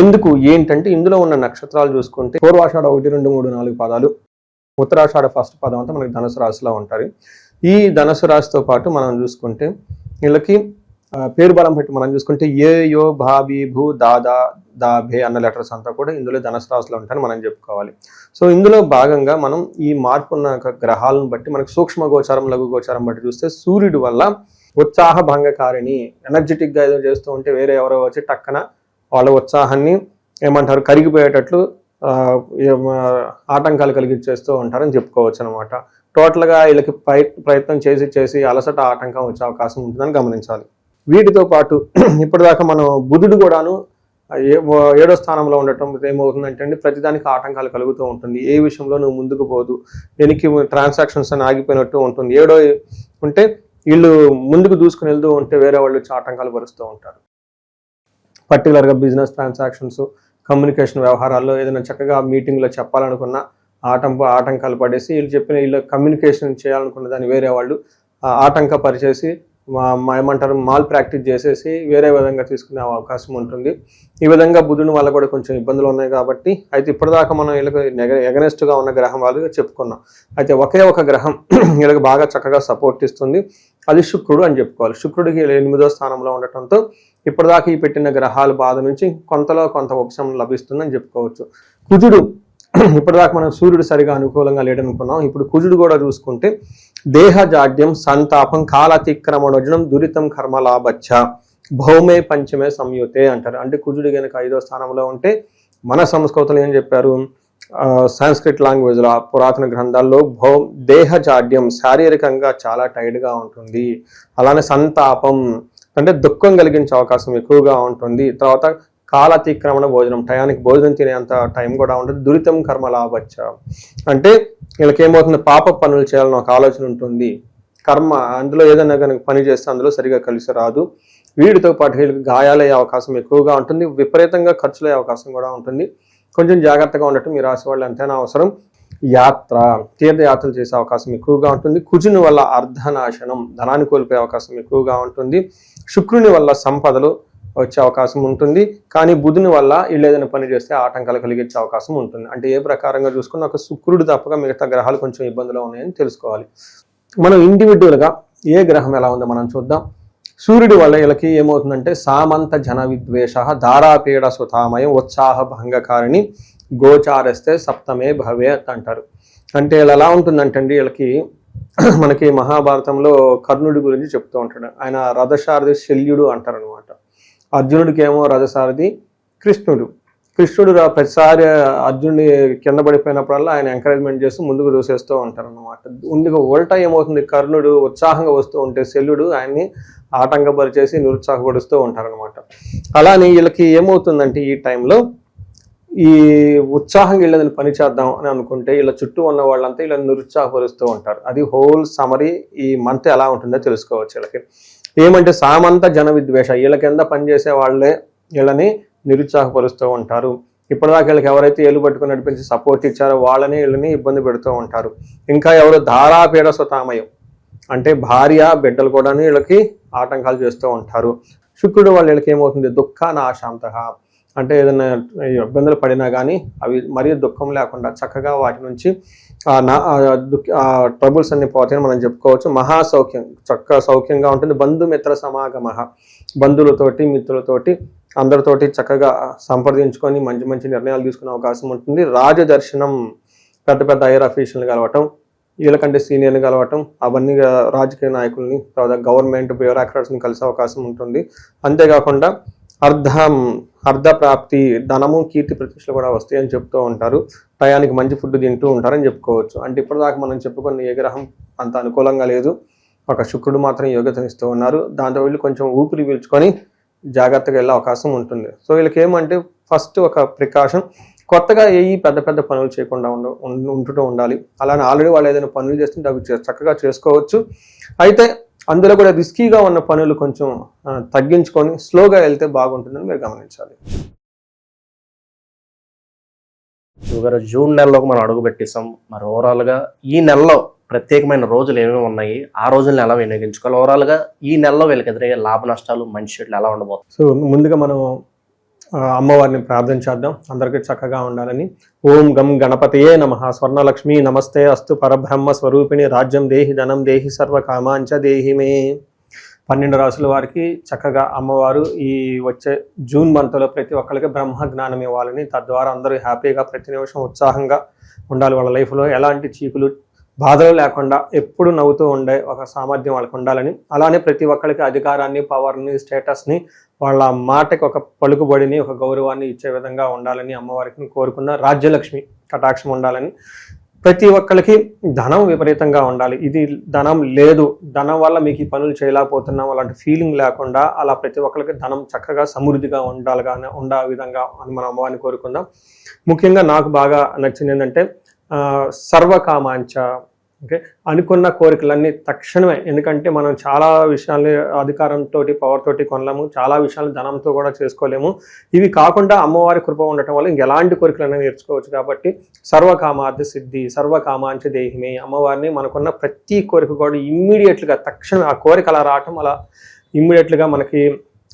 ఎందుకు ఏంటంటే ఇందులో ఉన్న నక్షత్రాలు చూసుకుంటే పూర్వాషాఢ 1, 2, 3, 4 పాదాలు, ఉత్తరాషాఢ ఫస్ట్ పాదం అంతా మనకి ధనుసు రాశిలో ఉంటారు. ఈ ధనుసు రాశితో పాటు మనం చూసుకుంటే వీళ్ళకి పేరు బలం పెట్టి మనం చూసుకుంటే ఏ యో భా బీ భూ దాదా దా భే అన్న లెటర్స్ అంతా కూడా ఇందులో ధనుసు రాశిలో ఉంటాయని మనం చెప్పుకోవాలి. సో ఇందులో భాగంగా మనం ఈ మార్పు ఉన్న గ్రహాలను బట్టి మనకు సూక్ష్మ గోచారం, లఘు గోచారం బట్టి చూస్తే సూర్యుడి వల్ల ఉత్సాహ భంగకారిణి, ఎనర్జెటిక్గా ఏదో చేస్తూ ఉంటే వేరే ఎవరో వచ్చి టక్కన వాళ్ళ ఉత్సాహాన్ని ఏమంటారు కరిగిపోయేటట్లు ఆటంకాలు కలిగించేస్తూ ఉంటారని చెప్పుకోవచ్చు అనమాట. టోటల్గా వీళ్ళకి ప్రయత్నం చేసి అలసట ఆటంకం వచ్చే అవకాశం ఉంటుందని గమనించాలి. వీటితో పాటు ఇప్పటిదాకా మనం బుధుడు కూడాను 7వ స్థానంలో ఉండటం ఏమవుతుందంటే అండి ప్రతిదానికి ఆటంకాలు కలుగుతూ ఉంటుంది. ఏ విషయంలో నువ్వు ముందుకు పోదు, వెనక్కి ట్రాన్సాక్షన్స్ అని ఆగిపోయినట్టు ఉంటుంది. 7వ ఉంటే వీళ్ళు ముందుకు దూసుకుని వెళ్తూ ఉంటే వేరే వాళ్ళు వచ్చి ఆటంకాలు పరుస్తూ ఉంటారు. పర్టికులర్గా బిజినెస్ ట్రాన్సాక్షన్స్, కమ్యూనికేషన్ వ్యవహారాల్లో ఏదైనా చక్కగా మీటింగ్లో చెప్పాలనుకున్నా ఆటంకాలు పడేసి వీళ్ళు కమ్యూనికేషన్ చేయాలనుకున్న దాన్ని వేరే వాళ్ళు ఆటంకపరిచేసి ఏమంటారు మాల్ ప్రాక్టీస్ చేసేసి వేరే విధంగా తీసుకునే అవకాశం ఉంటుంది. ఈ విధంగా బుధుని వల్ల కూడా కొంచెం ఇబ్బందులు ఉన్నాయి కాబట్టి అయితే ఇప్పటిదాకా మనం వీళ్ళకి ఎగనెస్ట్గా ఉన్న గ్రహం వాళ్ళుగా చెప్పుకున్నాం. అయితే ఒకే ఒక గ్రహం వీళ్ళకి బాగా చక్కగా సపోర్ట్ ఇస్తుంది, అది శుక్రుడు అని చెప్పుకోవాలి. శుక్రుడికి 8వ స్థానంలో ఉండటంతో ఇప్పటిదాకా ఈ పెట్టిన గ్రహాల బాధ నుంచి కొంత ఉపశమనం లభిస్తుందని చెప్పుకోవచ్చు. కుజుడు ఇప్పటిదాకా మనం సూర్యుడు సరిగా అనుకూలంగా లేడనుకున్నాం. ఇప్పుడు కుజుడు కూడా చూసుకుంటే దేహజాడ్యం, సంతాపం, కాలతిక్రమణోజనం, దురితం, కర్మలాభచ్చ, భౌమే పంచమే సంయుతే అంటారు. అంటే కుజుడు కనుక 5వ స్థానంలో ఉంటే మన సంస్కృతంలో ఏం చెప్పారు, సాంస్క్రిట్ లాంగ్వేజ్లో పురాతన గ్రంథాల్లో దేహజాడ్యం శారీరకంగా చాలా టైర్డ్గా ఉంటుంది. అలానే సంతాపం అంటే దుఃఖం కలిగించే అవకాశం ఎక్కువగా ఉంటుంది. తర్వాత కాలతిక్రమణ భోజనం, టయానికి భోజనం తినేంత టైం కూడా ఉంటుంది. దురితం కర్మలాభచ్చ అంటే వీళ్ళకి ఏమవుతుంది, పాప పనులు చేయాలని ఒక ఆలోచన ఉంటుంది. కర్మ అందులో ఏదైనా కనుక పని చేస్తే అందులో సరిగా కలిసి రాదు. వీటితో పాటు వీళ్ళకి గాయాలయ్యే అవకాశం ఎక్కువగా ఉంటుంది, విపరీతంగా ఖర్చులయ్యే అవకాశం కూడా ఉంటుంది. కొంచెం జాగ్రత్తగా ఉండటం మీ రాశి వాళ్ళు ఎంతైనా అవసరం. తీర్థయాత్రలు చేసే అవకాశం ఎక్కువగా ఉంటుంది. కుజుని వల్ల అర్ధనాశనం, ధనాన్ని కోల్పోయే అవకాశం ఎక్కువగా ఉంటుంది. శుక్రుని వల్ల సంపదలు వచ్చే అవకాశం ఉంటుంది. కానీ బుధుని వల్ల వీళ్ళు ఏదైనా పని చేస్తే ఆటంకాలు కలిగించే అవకాశం ఉంటుంది. అంటే ఏ ప్రకారంగా చూసుకున్న ఒక శుక్రుడు తప్పగా మిగతా గ్రహాలు కొంచెం ఇబ్బందులు ఉన్నాయని తెలుసుకోవాలి. మనం ఇండివిజువల్గా ఏ గ్రహం ఎలా ఉందో మనం చూద్దాం. సూర్యుడి వల్ల వీళ్ళకి ఏమవుతుందంటే సామంత జన విద్వేష, ధారాపీడ సుతామయం, ఉత్సాహ భంగకారిణి, గోచారస్తే సప్తమే భవేత్ అంటారు. అంటే వీళ్ళు ఎలా ఉంటుందంటే అండి, వీళ్ళకి మనకి మహాభారతంలో కర్ణుడి గురించి చెప్తూ ఉంటాడు. ఆయన రథసారథి శల్యుడు అంటారు అనమాట. అర్జునుడికి ఏమో రథసారథి కృష్ణుడు. ప్రతిసారి అర్జునుడి కింద పడిపోయినప్పుడల్లా ఆయన ఎంకరేజ్మెంట్ చేస్తూ ముందుకు దూసేస్తూ ఉంటారు అనమాట. ముందుగా ఉల్టా ఏమవుతుంది, కర్ణుడు ఉత్సాహంగా వస్తూ ఉంటే శల్యుడు ఆయన్ని ఆటంకపరిచేసి నిరుత్సాహపడుస్తూ ఉంటారనమాట. అలానే వీళ్ళకి ఏమవుతుందంటే ఈ టైంలో ఈ ఉత్సాహంగా వీళ్ళని పని చేద్దాం అని అనుకుంటే వీళ్ళ చుట్టూ ఉన్న వాళ్ళంతా వీళ్ళని నిరుత్సాహపరుస్తూ ఉంటారు. అది హోల్ సమరీ ఈ మంత్ ఎలా ఉంటుందో తెలుసుకోవచ్చు. వీళ్ళకి ఏమంటే సామంత జన విద్వేష, వీళ్ళ కింద పనిచేసే వాళ్ళే వీళ్ళని నిరుత్సాహపరుస్తూ ఉంటారు. ఇప్పటిదాకా వీళ్ళకి ఎవరైతే ఏలు పట్టుకుని నడిపించి సపోర్ట్ ఇచ్చారో వాళ్ళని వీళ్ళని ఇబ్బంది పెడుతూ ఉంటారు. ఇంకా ఎవరు ధారాపీడ సుతామయం అంటే భార్య బిడ్డలు కూడా వీళ్ళకి ఆటంకాలు చేస్తూ ఉంటారు. శుక్రుడు వాళ్ళు వీళ్ళకి ఏమవుతుంది, దుఃఖానాశాంత అంటే ఏదైనా ఇబ్బందులు పడినా కానీ అవి మరీ దుఃఖం లేకుండా చక్కగా వాటి నుంచి ట్రబుల్స్ అన్ని పోతాయని మనం చెప్పుకోవచ్చు. మహాసౌఖ్యం, చక్కగా సౌఖ్యంగా ఉంటుంది. బంధుమిత్ర సమాగమ, బంధువులతోటి మిత్రులతోటి అందరితోటి చక్కగా సంప్రదించుకొని మంచి మంచి నిర్ణయాలు తీసుకునే అవకాశం ఉంటుంది. రాజదర్శనం, పెద్ద పెద్ద హైర్ అఫీషియల్ని కలవటం, వీళ్ళకంటే సీనియర్ని కలవటం, అవన్నీ రాజకీయ నాయకుల్ని, తర్వాత గవర్నమెంట్ బ్యూరోక్రాట్స్ని కలిసే అవకాశం ఉంటుంది. అంతేకాకుండా అర్ధప్రాప్తి, ధనము కీర్తి ప్రతిష్టలు కూడా వస్తాయని చెప్తూ ఉంటారు. టయానికి మంచి ఫుడ్ తింటూ ఉంటారని చెప్పుకోవచ్చు. అంటే ఇప్పటిదాకా మనం చెప్పుకున్న ఏ గ్రహం అంత అనుకూలంగా లేదు, ఒక శుక్రుడు మాత్రం యోగ్యతనిస్తూ ఉన్నారు. దాంతో వీళ్ళు కొంచెం ఊపిరి పీల్చుకొని జాగ్రత్తగా వెళ్ళే అవకాశం ఉంటుంది. సో వీళ్ళకి ఏమంటే ఫస్ట్ ఒక ప్రికాషన్, కొత్తగా పెద్ద పెద్ద పనులు చేయకుండా ఉంటూ ఉండాలి. అలానే ఆల్రెడీ వాళ్ళు ఏదైనా పనులు చేస్తుంటే అవి చక్కగా చేసుకోవచ్చు. అయితే అందులో కూడా రిస్కీగా ఉన్న పనులు కొంచెం తగ్గించుకొని స్లోగా వెళ్తే బాగుంటుందని మీరు గమనించాలి. జూన్ నెలలోకి మనం అడుగు పెట్టేసాం. మరి ఓవరాల్గా ఈ నెలలో ప్రత్యేకమైన రోజులు ఏమేమి ఉన్నాయి, ఆ రోజులను ఎలా వినియోగించుకోవాలి, ఓవరాల్గా ఈ నెలలో వీళ్ళకి ఎదురయ్యే లాభ నష్టాలు మంచి చెట్లు ఎలా ఉండబోతుంది. సో ముందుగా మనం అమ్మవారిని ప్రార్థన చేద్దాం, అందరికీ చక్కగా ఉండాలని. ఓం గం గణపతయే నమః. స్వర్ణలక్ష్మి నమస్తే అస్తు పరబ్రహ్మ స్వరూపిణి, రాజ్యం దేహి ధనం దేహి సర్వ కామాంచ దేహి మే. 12 రాసుల వారికి చక్కగా అమ్మవారు ఈ వచ్చే జూన్ మంత్లో ప్రతి ఒక్కరికి బ్రహ్మ జ్ఞానం ఇవ్వాలని, తద్వారా అందరూ హ్యాపీగా ప్రతి నిమిషం ఉత్సాహంగా ఉండాలి. వాళ్ళ లైఫ్లో ఎలాంటి చీకులు బాధలు లేకుండా ఎప్పుడు నవ్వుతూ ఉండే ఒక సామర్థ్యం వాళ్ళకి ఉండాలని, అలానే ప్రతి ఒక్కరికి అధికారాన్ని, పవర్ని, స్టేటస్ని, వాళ్ళ మాటకి ఒక పలుకుబడిని, ఒక గౌరవాన్ని ఇచ్చే విధంగా ఉండాలని అమ్మవారికి కోరుకున్న. రాజ్యలక్ష్మి కటాక్షం ఉండాలని, ప్రతి ఒక్కరికి ధనం విపరీతంగా ఉండాలి. ఇది ధనం లేదు, ధనం వల్ల మీకు ఈ పనులు చేయలేకపోతున్నాం అలాంటి ఫీలింగ్ లేకుండా అలా ప్రతి ఒక్కరికి ధనం చక్కగా సమృద్ధిగా ఉండే విధంగా అని మనం అమ్మవారిని కోరుకుందాం. ముఖ్యంగా నాకు బాగా నచ్చింది ఏంటంటే సర్వకామాంచ ఓకే, అనుకున్న కోరికలన్నీ తక్షణమే, ఎందుకంటే మనం చాలా విషయాల్ని అధికారంతో పవర్ తోటి కొనలేము, చాలా విషయాలు ధనంతో కూడా చేసుకోలేము. ఇవి కాకుండా అమ్మవారి కృప ఉండటం వల్ల ఇంకెలాంటి కోరికలైనా నేర్చుకోవచ్చు. కాబట్టి సర్వకామార్థ సిద్ధి సర్వకామాంచ దేహిమే, అమ్మవారిని మనకున్న ప్రతి కోరిక కూడా ఇమ్మీడియట్గా తక్షణం ఆ కోరిక అలా రావటం, అలా ఇమ్మీడియట్గా మనకి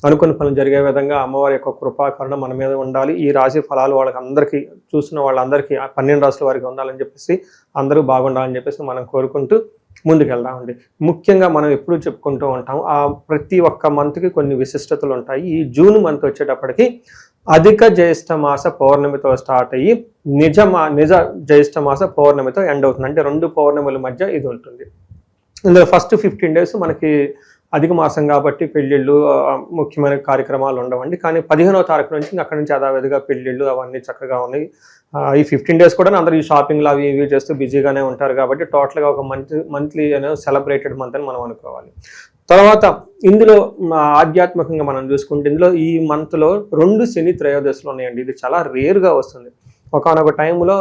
అనుకున్న పనులు జరిగే విధంగా అమ్మవారి యొక్క కృపాకరణ మన మీద ఉండాలి. ఈ రాశి ఫలాలు వాళ్ళకి అందరికీ, చూసిన వాళ్ళందరికీ 12 రాశుల వారికి ఉండాలని చెప్పేసి, అందరూ బాగుండాలని చెప్పేసి మనం కోరుకుంటూ ముందుకెళ్దామండి. ముఖ్యంగా మనం ఎప్పుడూ చెప్పుకుంటూ ఉంటాం, ఆ ప్రతి ఒక్క మంత్కి కొన్ని విశిష్టతలు ఉంటాయి. ఈ జూన్ మంత్ వచ్చేటప్పటికి అధిక జ్యేష్ఠ మాస పౌర్ణమితో స్టార్ట్ అయ్యి నిజ జ్యేష్ఠ మాస పౌర్ణమితో ఎండ్ అవుతుంది. అంటే 2 పౌర్ణముల మధ్య ఇది ఉంటుంది. ఇందులో ఫస్ట్ 15 days మనకి అధిక మాసం కాబట్టి పెళ్ళిళ్ళు, ముఖ్యమైన కార్యక్రమాలు ఉండవండి. కానీ 15వ తారీఖు నుంచి అక్కడి నుంచి యథావిధిగా పెళ్ళిళ్ళు అవన్నీ చక్కగా ఉన్నాయి. ఈ 15 days కూడా అందరూ ఈ షాపింగ్లు అవి ఇవి చేస్తూ బిజీగానే ఉంటారు. కాబట్టి టోటల్గా ఒక మంత్లీ అనేది సెలబ్రేటెడ్ మంత్ అని మనం అనుకోవాలి. తర్వాత ఇందులో ఆధ్యాత్మికంగా మనం చూసుకుంటే, ఇందులో ఈ మంత్లో 2 శని త్రయోదశులు ఉన్నాయండి. ఇది చాలా రేర్గా వస్తుంది. ఒకనొక టైంలో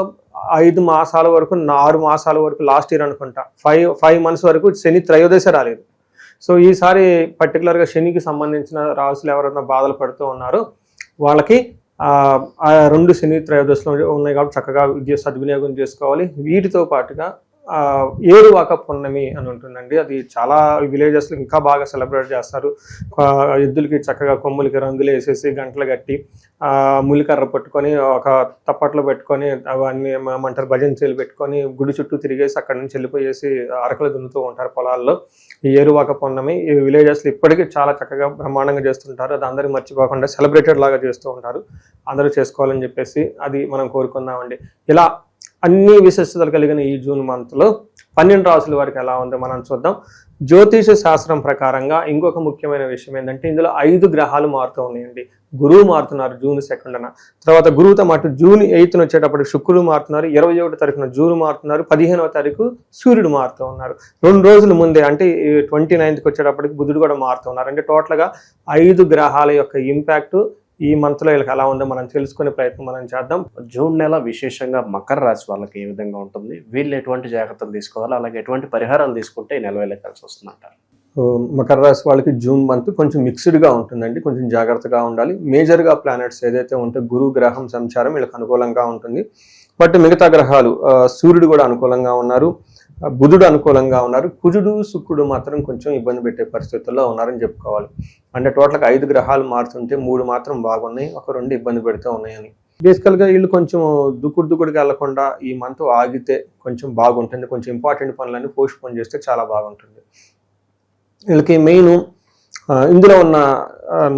5 మాసాల వరకు, 6 మాసాల వరకు, లాస్ట్ ఇయర్ అనుకుంటా 5 months వరకు శని త్రయోదశ రాలేదు. సో ఈసారి పర్టికులర్గా శనికి సంబంధించిన రాసులు ఎవరైనా బాధలు పడుతూ ఉన్నారో వాళ్ళకి 2 శని త్రయోదశులు ఉన్నాయి కాబట్టి చక్కగా సద్వినియోగం చేసుకోవాలి. వీటితో పాటుగా ఏరువాక పున్నమి అని ఉంటుందండి. అది చాలా విలేజెస్లో ఇంకా బాగా సెలబ్రేట్ చేస్తారు. ఎద్దులకి చక్కగా కొమ్ములకి రంగులు వేసేసి గంటలు కట్టి ములికర్ర పట్టుకొని ఒక తప్పట్లో పెట్టుకొని అవన్నీ ఏమంటారు భజనచీలు పెట్టుకొని గుడి చుట్టూ తిరిగేసి అక్కడి నుంచి వెళ్ళిపోయేసి అరకలు దున్నుతూ ఉంటారు పొలాల్లో. ఈ ఏరువాక పున్నమి ఈ విలేజెస్లో ఇప్పటికీ చాలా చక్కగా బ్రహ్మాండంగా చేస్తుంటారు. అది అందరూ మర్చిపోకుండా సెలబ్రేటెడ్ లాగా చేస్తూ ఉంటారు. అందరూ చేసుకోవాలని చెప్పేసి అది మనం కోరుకుందామండి. ఇలా అన్ని విశిష్టతలు కలిగిన ఈ జూన్ మంత్లో 12 రాసుల వారికి ఎలా ఉందో మనం చూద్దాం. జ్యోతిష శాస్త్రం ప్రకారంగా ఇంకొక ముఖ్యమైన విషయం ఏంటంటే, ఇందులో 5 గ్రహాలు మారుతూ ఉన్నాయండి. గురువు మారుతున్నారు June 2న, తర్వాత గురువుతో పాటు June 8న వచ్చేటప్పటికి శుక్రుడు మారుతున్నారు, 21వ తారీఖున జూన్ మారుతున్నారు, 15వ తారీఖు సూర్యుడు మారుతూ ఉన్నారు. 2 రోజుల ముందే అంటే 29కి వచ్చేటప్పటికి బుధుడు కూడా మారుతూ ఉన్నారు. అంటే టోటల్గా 5 గ్రహాల యొక్క ఇంపాక్ట్ ఈ మంత్లో వీళ్ళకి ఎలా ఉందో మనం తెలుసుకునే ప్రయత్నం మనం చేద్దాం. జూన్ నెల విశేషంగా మకర రాశి వాళ్ళకి ఏ విధంగా ఉంటుంది, వీళ్ళు ఎటువంటి జాగ్రత్తలు తీసుకోవాలి, అలాగే ఎటువంటి పరిహారాలు తీసుకుంటే ఈ నెల వేళ కలిసి వస్తుంది అంటారు? మకర రాశి వాళ్ళకి జూన్ మంత్ కొంచెం మిక్స్డ్గా ఉంటుందండి. కొంచెం జాగ్రత్తగా ఉండాలి. మేజర్గా ప్లానెట్స్ ఏదైతే ఉంటే గురు గ్రహం సంచారం వీళ్ళకి అనుకూలంగా ఉంటుంది. బట్ మిగతా గ్రహాలు సూర్యుడు కూడా అనుకూలంగా ఉన్నారు, బుధుడు అనుకూలంగా ఉన్నారు, కుజుడు శుక్రుడు మాత్రం కొంచెం ఇబ్బంది పెట్టే పరిస్థితుల్లో ఉన్నారని చెప్పుకోవాలి. అంటే టోటల్గా 5 గ్రహాలు మారుతుంటే 3 మాత్రం బాగున్నాయి, ఒక 2 ఇబ్బంది పెడుతూ ఉన్నాయని. బేసికల్గా వీళ్ళు కొంచెం దుక్కుడుకి వెళ్లకుండా ఈ మంత్ ఆగితే కొంచెం బాగుంటుంది. కొంచెం ఇంపార్టెంట్ పనులన్నీ పోస్ట్పోన్ చేస్తే చాలా బాగుంటుంది. వీళ్ళకి మెయిన్ ఇందులో ఉన్న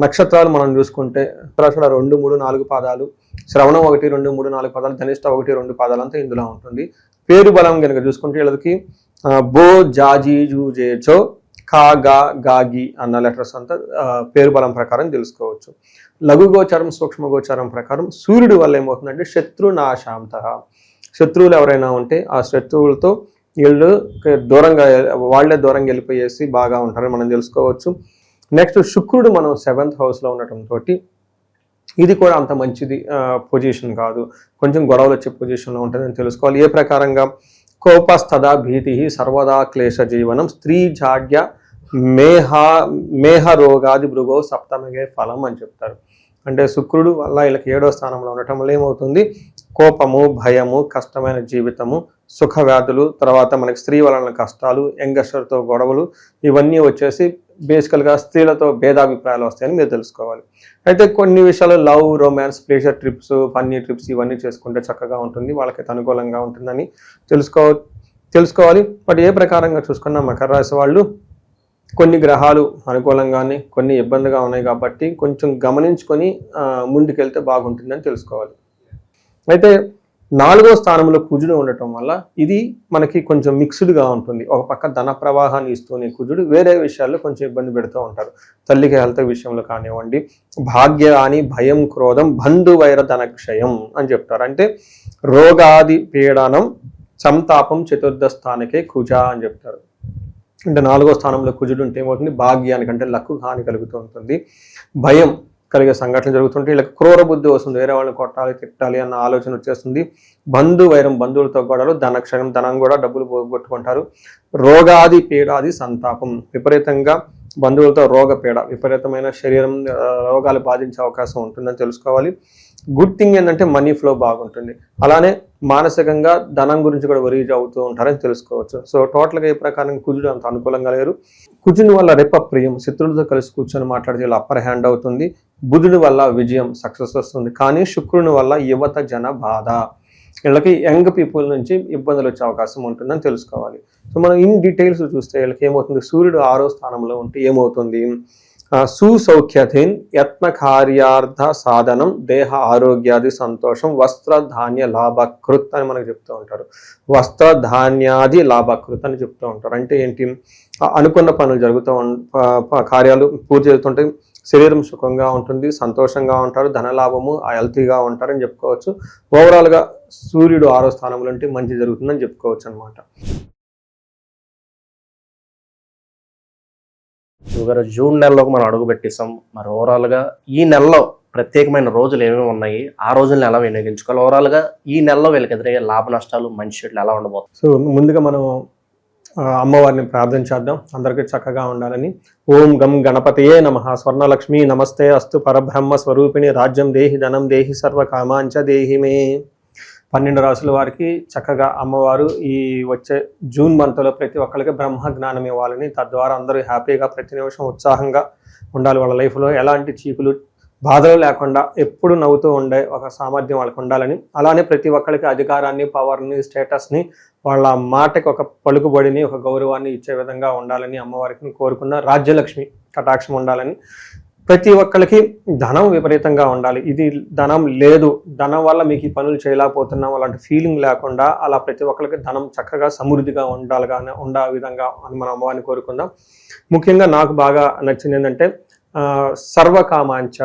నక్షత్రాలు మనం చూసుకుంటే ఉత్తరాషాఢ 2, 3, 4 పాదాలు, శ్రవణం 1, 2, 3, 4 పాదాలు, ధనిష్ట 1, 2 పాదాలు అంతా ఇందులో ఉంటుంది. పేరు బలం కనుక చూసుకుంటే వీళ్ళకి బో జాజీ జూజే చో కా గా గాగి అన్న లెటర్స్ అంతా పేరు బలం ప్రకారం తెలుసుకోవచ్చు. లఘు గోచారం సూక్ష్మ గోచారం ప్రకారం సూర్యుడి వల్ల ఏమవుతుందంటే శత్రునాశాంత, శత్రువులు ఎవరైనా ఉంటే ఆ శత్రువులతో వీళ్ళు దూరంగా వెళ్ళిపోయేసి బాగా ఉంటారని మనం తెలుసుకోవచ్చు. నెక్స్ట్ శుక్రుడు మనం 7th హౌస్లో ఉండటంతో ఇది కూడా అంత మంచిది పొజిషన్ కాదు, కొంచెం గొడవలు వచ్చే పొజిషన్లో ఉంటుందని తెలుసుకోవాలి. ఏ ప్రకారంగా కోపస్తదా భీతి సర్వదా క్లేశ జీవనం స్త్రీ జాడ్య మేహ రోగాది భృగో సప్తమగే ఫలం అని చెప్తారు. అంటే శుక్రుడు వల్ల వీళ్ళకి 7వ స్థానంలో ఉండటం వల్ల ఏమవుతుంది, కోపము, భయము, కష్టమైన జీవితము, సుఖ వ్యాధులు, తర్వాత మనకి స్త్రీ వలన కష్టాలు, యంగస్టర్తో గొడవలు, ఇవన్నీ వచ్చేసి బేసికల్గా స్త్రీలతో భేదాభిప్రాయాలు వస్తాయని మీరు తెలుసుకోవాలి. అయితే కొన్ని విషయాలు love, romance, pleasure trips, funny trips ఇవన్నీ చేసుకుంటే చక్కగా ఉంటుంది, వాళ్ళకి అనుకూలంగా ఉంటుందని తెలుసుకోవాలి. బట్ ఏ ప్రకారంగా చూసుకున్నా మకర రాశి వాళ్ళు కొన్ని గ్రహాలు అనుకూలంగానే కొన్ని ఇబ్బందిగా ఉన్నాయి కాబట్టి కొంచెం గమనించుకొని ముందుకెళ్తే బాగుంటుందని తెలుసుకోవాలి. అయితే 4వ స్థానంలో కుజుడు ఉండటం వల్ల ఇది మనకి కొంచెం మిక్స్డ్గా ఉంటుంది. ఒక పక్క ధన ప్రవాహాన్ని ఇస్తూనే కుజుడు వేరే విషయాల్లో కొంచెం ఇబ్బంది పెడుతూ ఉంటారు. తల్లికి హెల్త్ విషయంలో కానివ్వండి, భాగ్యాని భయం క్రోధం బంధువైర ధనక్షయం అని చెప్తారు. అంటే రోగాది పీడనం సంతాపం 4th స్థానికే కుజ అని చెప్తారు. అంటే 4వ స్థానంలో కుజుడు ఉంటే ఏమవుతుంది, భాగ్యానికి అంటే లక్కు హాని కలుగుతూ ఉంటుంది. భయం కలిగే సంఘటనలు జరుగుతుంటాయి. వీళ్ళకి క్రూర బుద్ధి వస్తుంది, వేరే వాళ్ళని కొట్టాలి తిట్టాలి అన్న ఆలోచన వచ్చేస్తుంది. బంధువులతో గొడవలు, ధనక్షయం, ధనం కూడా డబ్బులు పోగొట్టుకుంటారు. రోగాది పీడాది సంతాపం, విపరీతంగా బంధువులతో రోగపీడ, విపరీతమైన శరీరం రోగాలు బాధించే అవకాశం ఉంటుందని తెలుసుకోవాలి. గుడ్ థింగ్ ఏంటంటే మనీ ఫ్లో బాగుంటుంది. అలానే మానసికంగా ధనం గురించి కూడా వరీజ్ అవుతూ ఉంటారని తెలుసుకోవచ్చు. సో టోటల్గా ఈ ప్రకారం కుజుడు అంత అనుకూలంగా లేరు. కుజుని వల్ల రెప్ప ప్రియం, శత్రువులతో కలిసి కూర్చొని మాట్లాడితే ఇలా అప్పర్ హ్యాండ్ అవుతుంది. బుధుడి వల్ల విజయం, సక్సెస్ వస్తుంది. కానీ శుక్రుని వల్ల యువత జన బాధ, వీళ్ళకి యంగ్ పీపుల్ నుంచి ఇబ్బందులు వచ్చే అవకాశం ఉంటుందని తెలుసుకోవాలి. సో మనం ఇన్ డీటెయిల్స్ చూస్తే వీళ్ళకి ఏమవుతుంది, సూర్యుడు 6వ స్థానంలో ఉంటే ఏమవుతుంది, సుసౌఖ్యథిన్ యత్న కార్యార్థ సాధనం, దేహ ఆరోగ్యాది సంతోషం, వస్త్ర ధాన్య లాభకృత్ అని మనకు చెప్తూ ఉంటారు. వస్త్ర ధాన్యాది లాభకృత్ అని చెప్తూ ఉంటారు. అంటే ఏంటి, అనుకున్న పనులు జరుగుతూ కార్యాలు పూర్తి చేస్తుంటాయి, శరీరం సుఖంగా ఉంటుంది, సంతోషంగా ఉంటారు, ధనలాభము హెల్తీగా ఉంటారని చెప్పుకోవచ్చు. ఓవరాల్గా సూర్యుడు 6వ స్థానంలో ఉంటే మంచి జరుగుతుందని చెప్పుకోవచ్చు అనమాట. గురుగారు, జూన్ నెలలోకి మనం అడుగు పెట్టేసాం. మరి ఓవరాల్గా ఈ నెలలో ప్రత్యేకమైన రోజులు ఏమేమి ఉన్నాయి, ఆ రోజులను ఎలా వినియోగించుకోవాలి, ఓవరాల్గా ఈ నెలలో వీళ్ళకి ఎదురయ్యే లాభ నష్టాలు మంచి చెట్లు ఎలా ఉండబోతుంది? సో ముందుగా మనం అమ్మవారిని ప్రార్థన చేద్దాం, అందరికీ చక్కగా ఉండాలని. ఓం గం గణపతయే నమః. స్వర్ణలక్ష్మి నమస్తే అస్తు పరబ్రహ్మ స్వరూపిణి రాజ్యం దేహి ధనం దేహి సర్వ కామాంచ దేహి మే. 12 రాసుల వారికి చక్కగా అమ్మవారు ఈ వచ్చే జూన్ మంత్లో ప్రతి ఒక్కరికి బ్రహ్మ జ్ఞానం ఇవ్వాలని, తద్వారా అందరూ హ్యాపీగా ప్రతి నిమిషం ఉత్సాహంగా ఉండాలి. వాళ్ళ లైఫ్లో ఎలాంటి చీకులు బాధలు లేకుండా ఎప్పుడు నవ్వుతూ ఉండే ఒక సామర్థ్యం వాళ్ళకి ఉండాలని, అలానే ప్రతి ఒక్కరికి అధికారాన్ని, పవర్ని, స్టేటస్ని, వాళ్ళ మాటకి ఒక పలుకుబడిని, ఒక గౌరవాన్ని ఇచ్చే విధంగా ఉండాలని అమ్మవారికి కోరుకున్న. రాజ్యలక్ష్మి కటాక్షం ఉండాలని, ప్రతి ఒక్కరికి ధనం విపరీతంగా ఉండాలి. ఇది ధనం లేదు, ధనం వల్ల మీకు ఈ పనులు చేయలేకపోతున్నాం అలాంటి ఫీలింగ్ లేకుండా, అలా ప్రతి ఒక్కరికి ధనం చక్కగా సమృద్ధిగా ఉండే విధంగా అని మనం అమ్మవారిని కోరుకుందాం. ముఖ్యంగా నాకు బాగా నచ్చింది ఏంటంటే సర్వకామాంచ,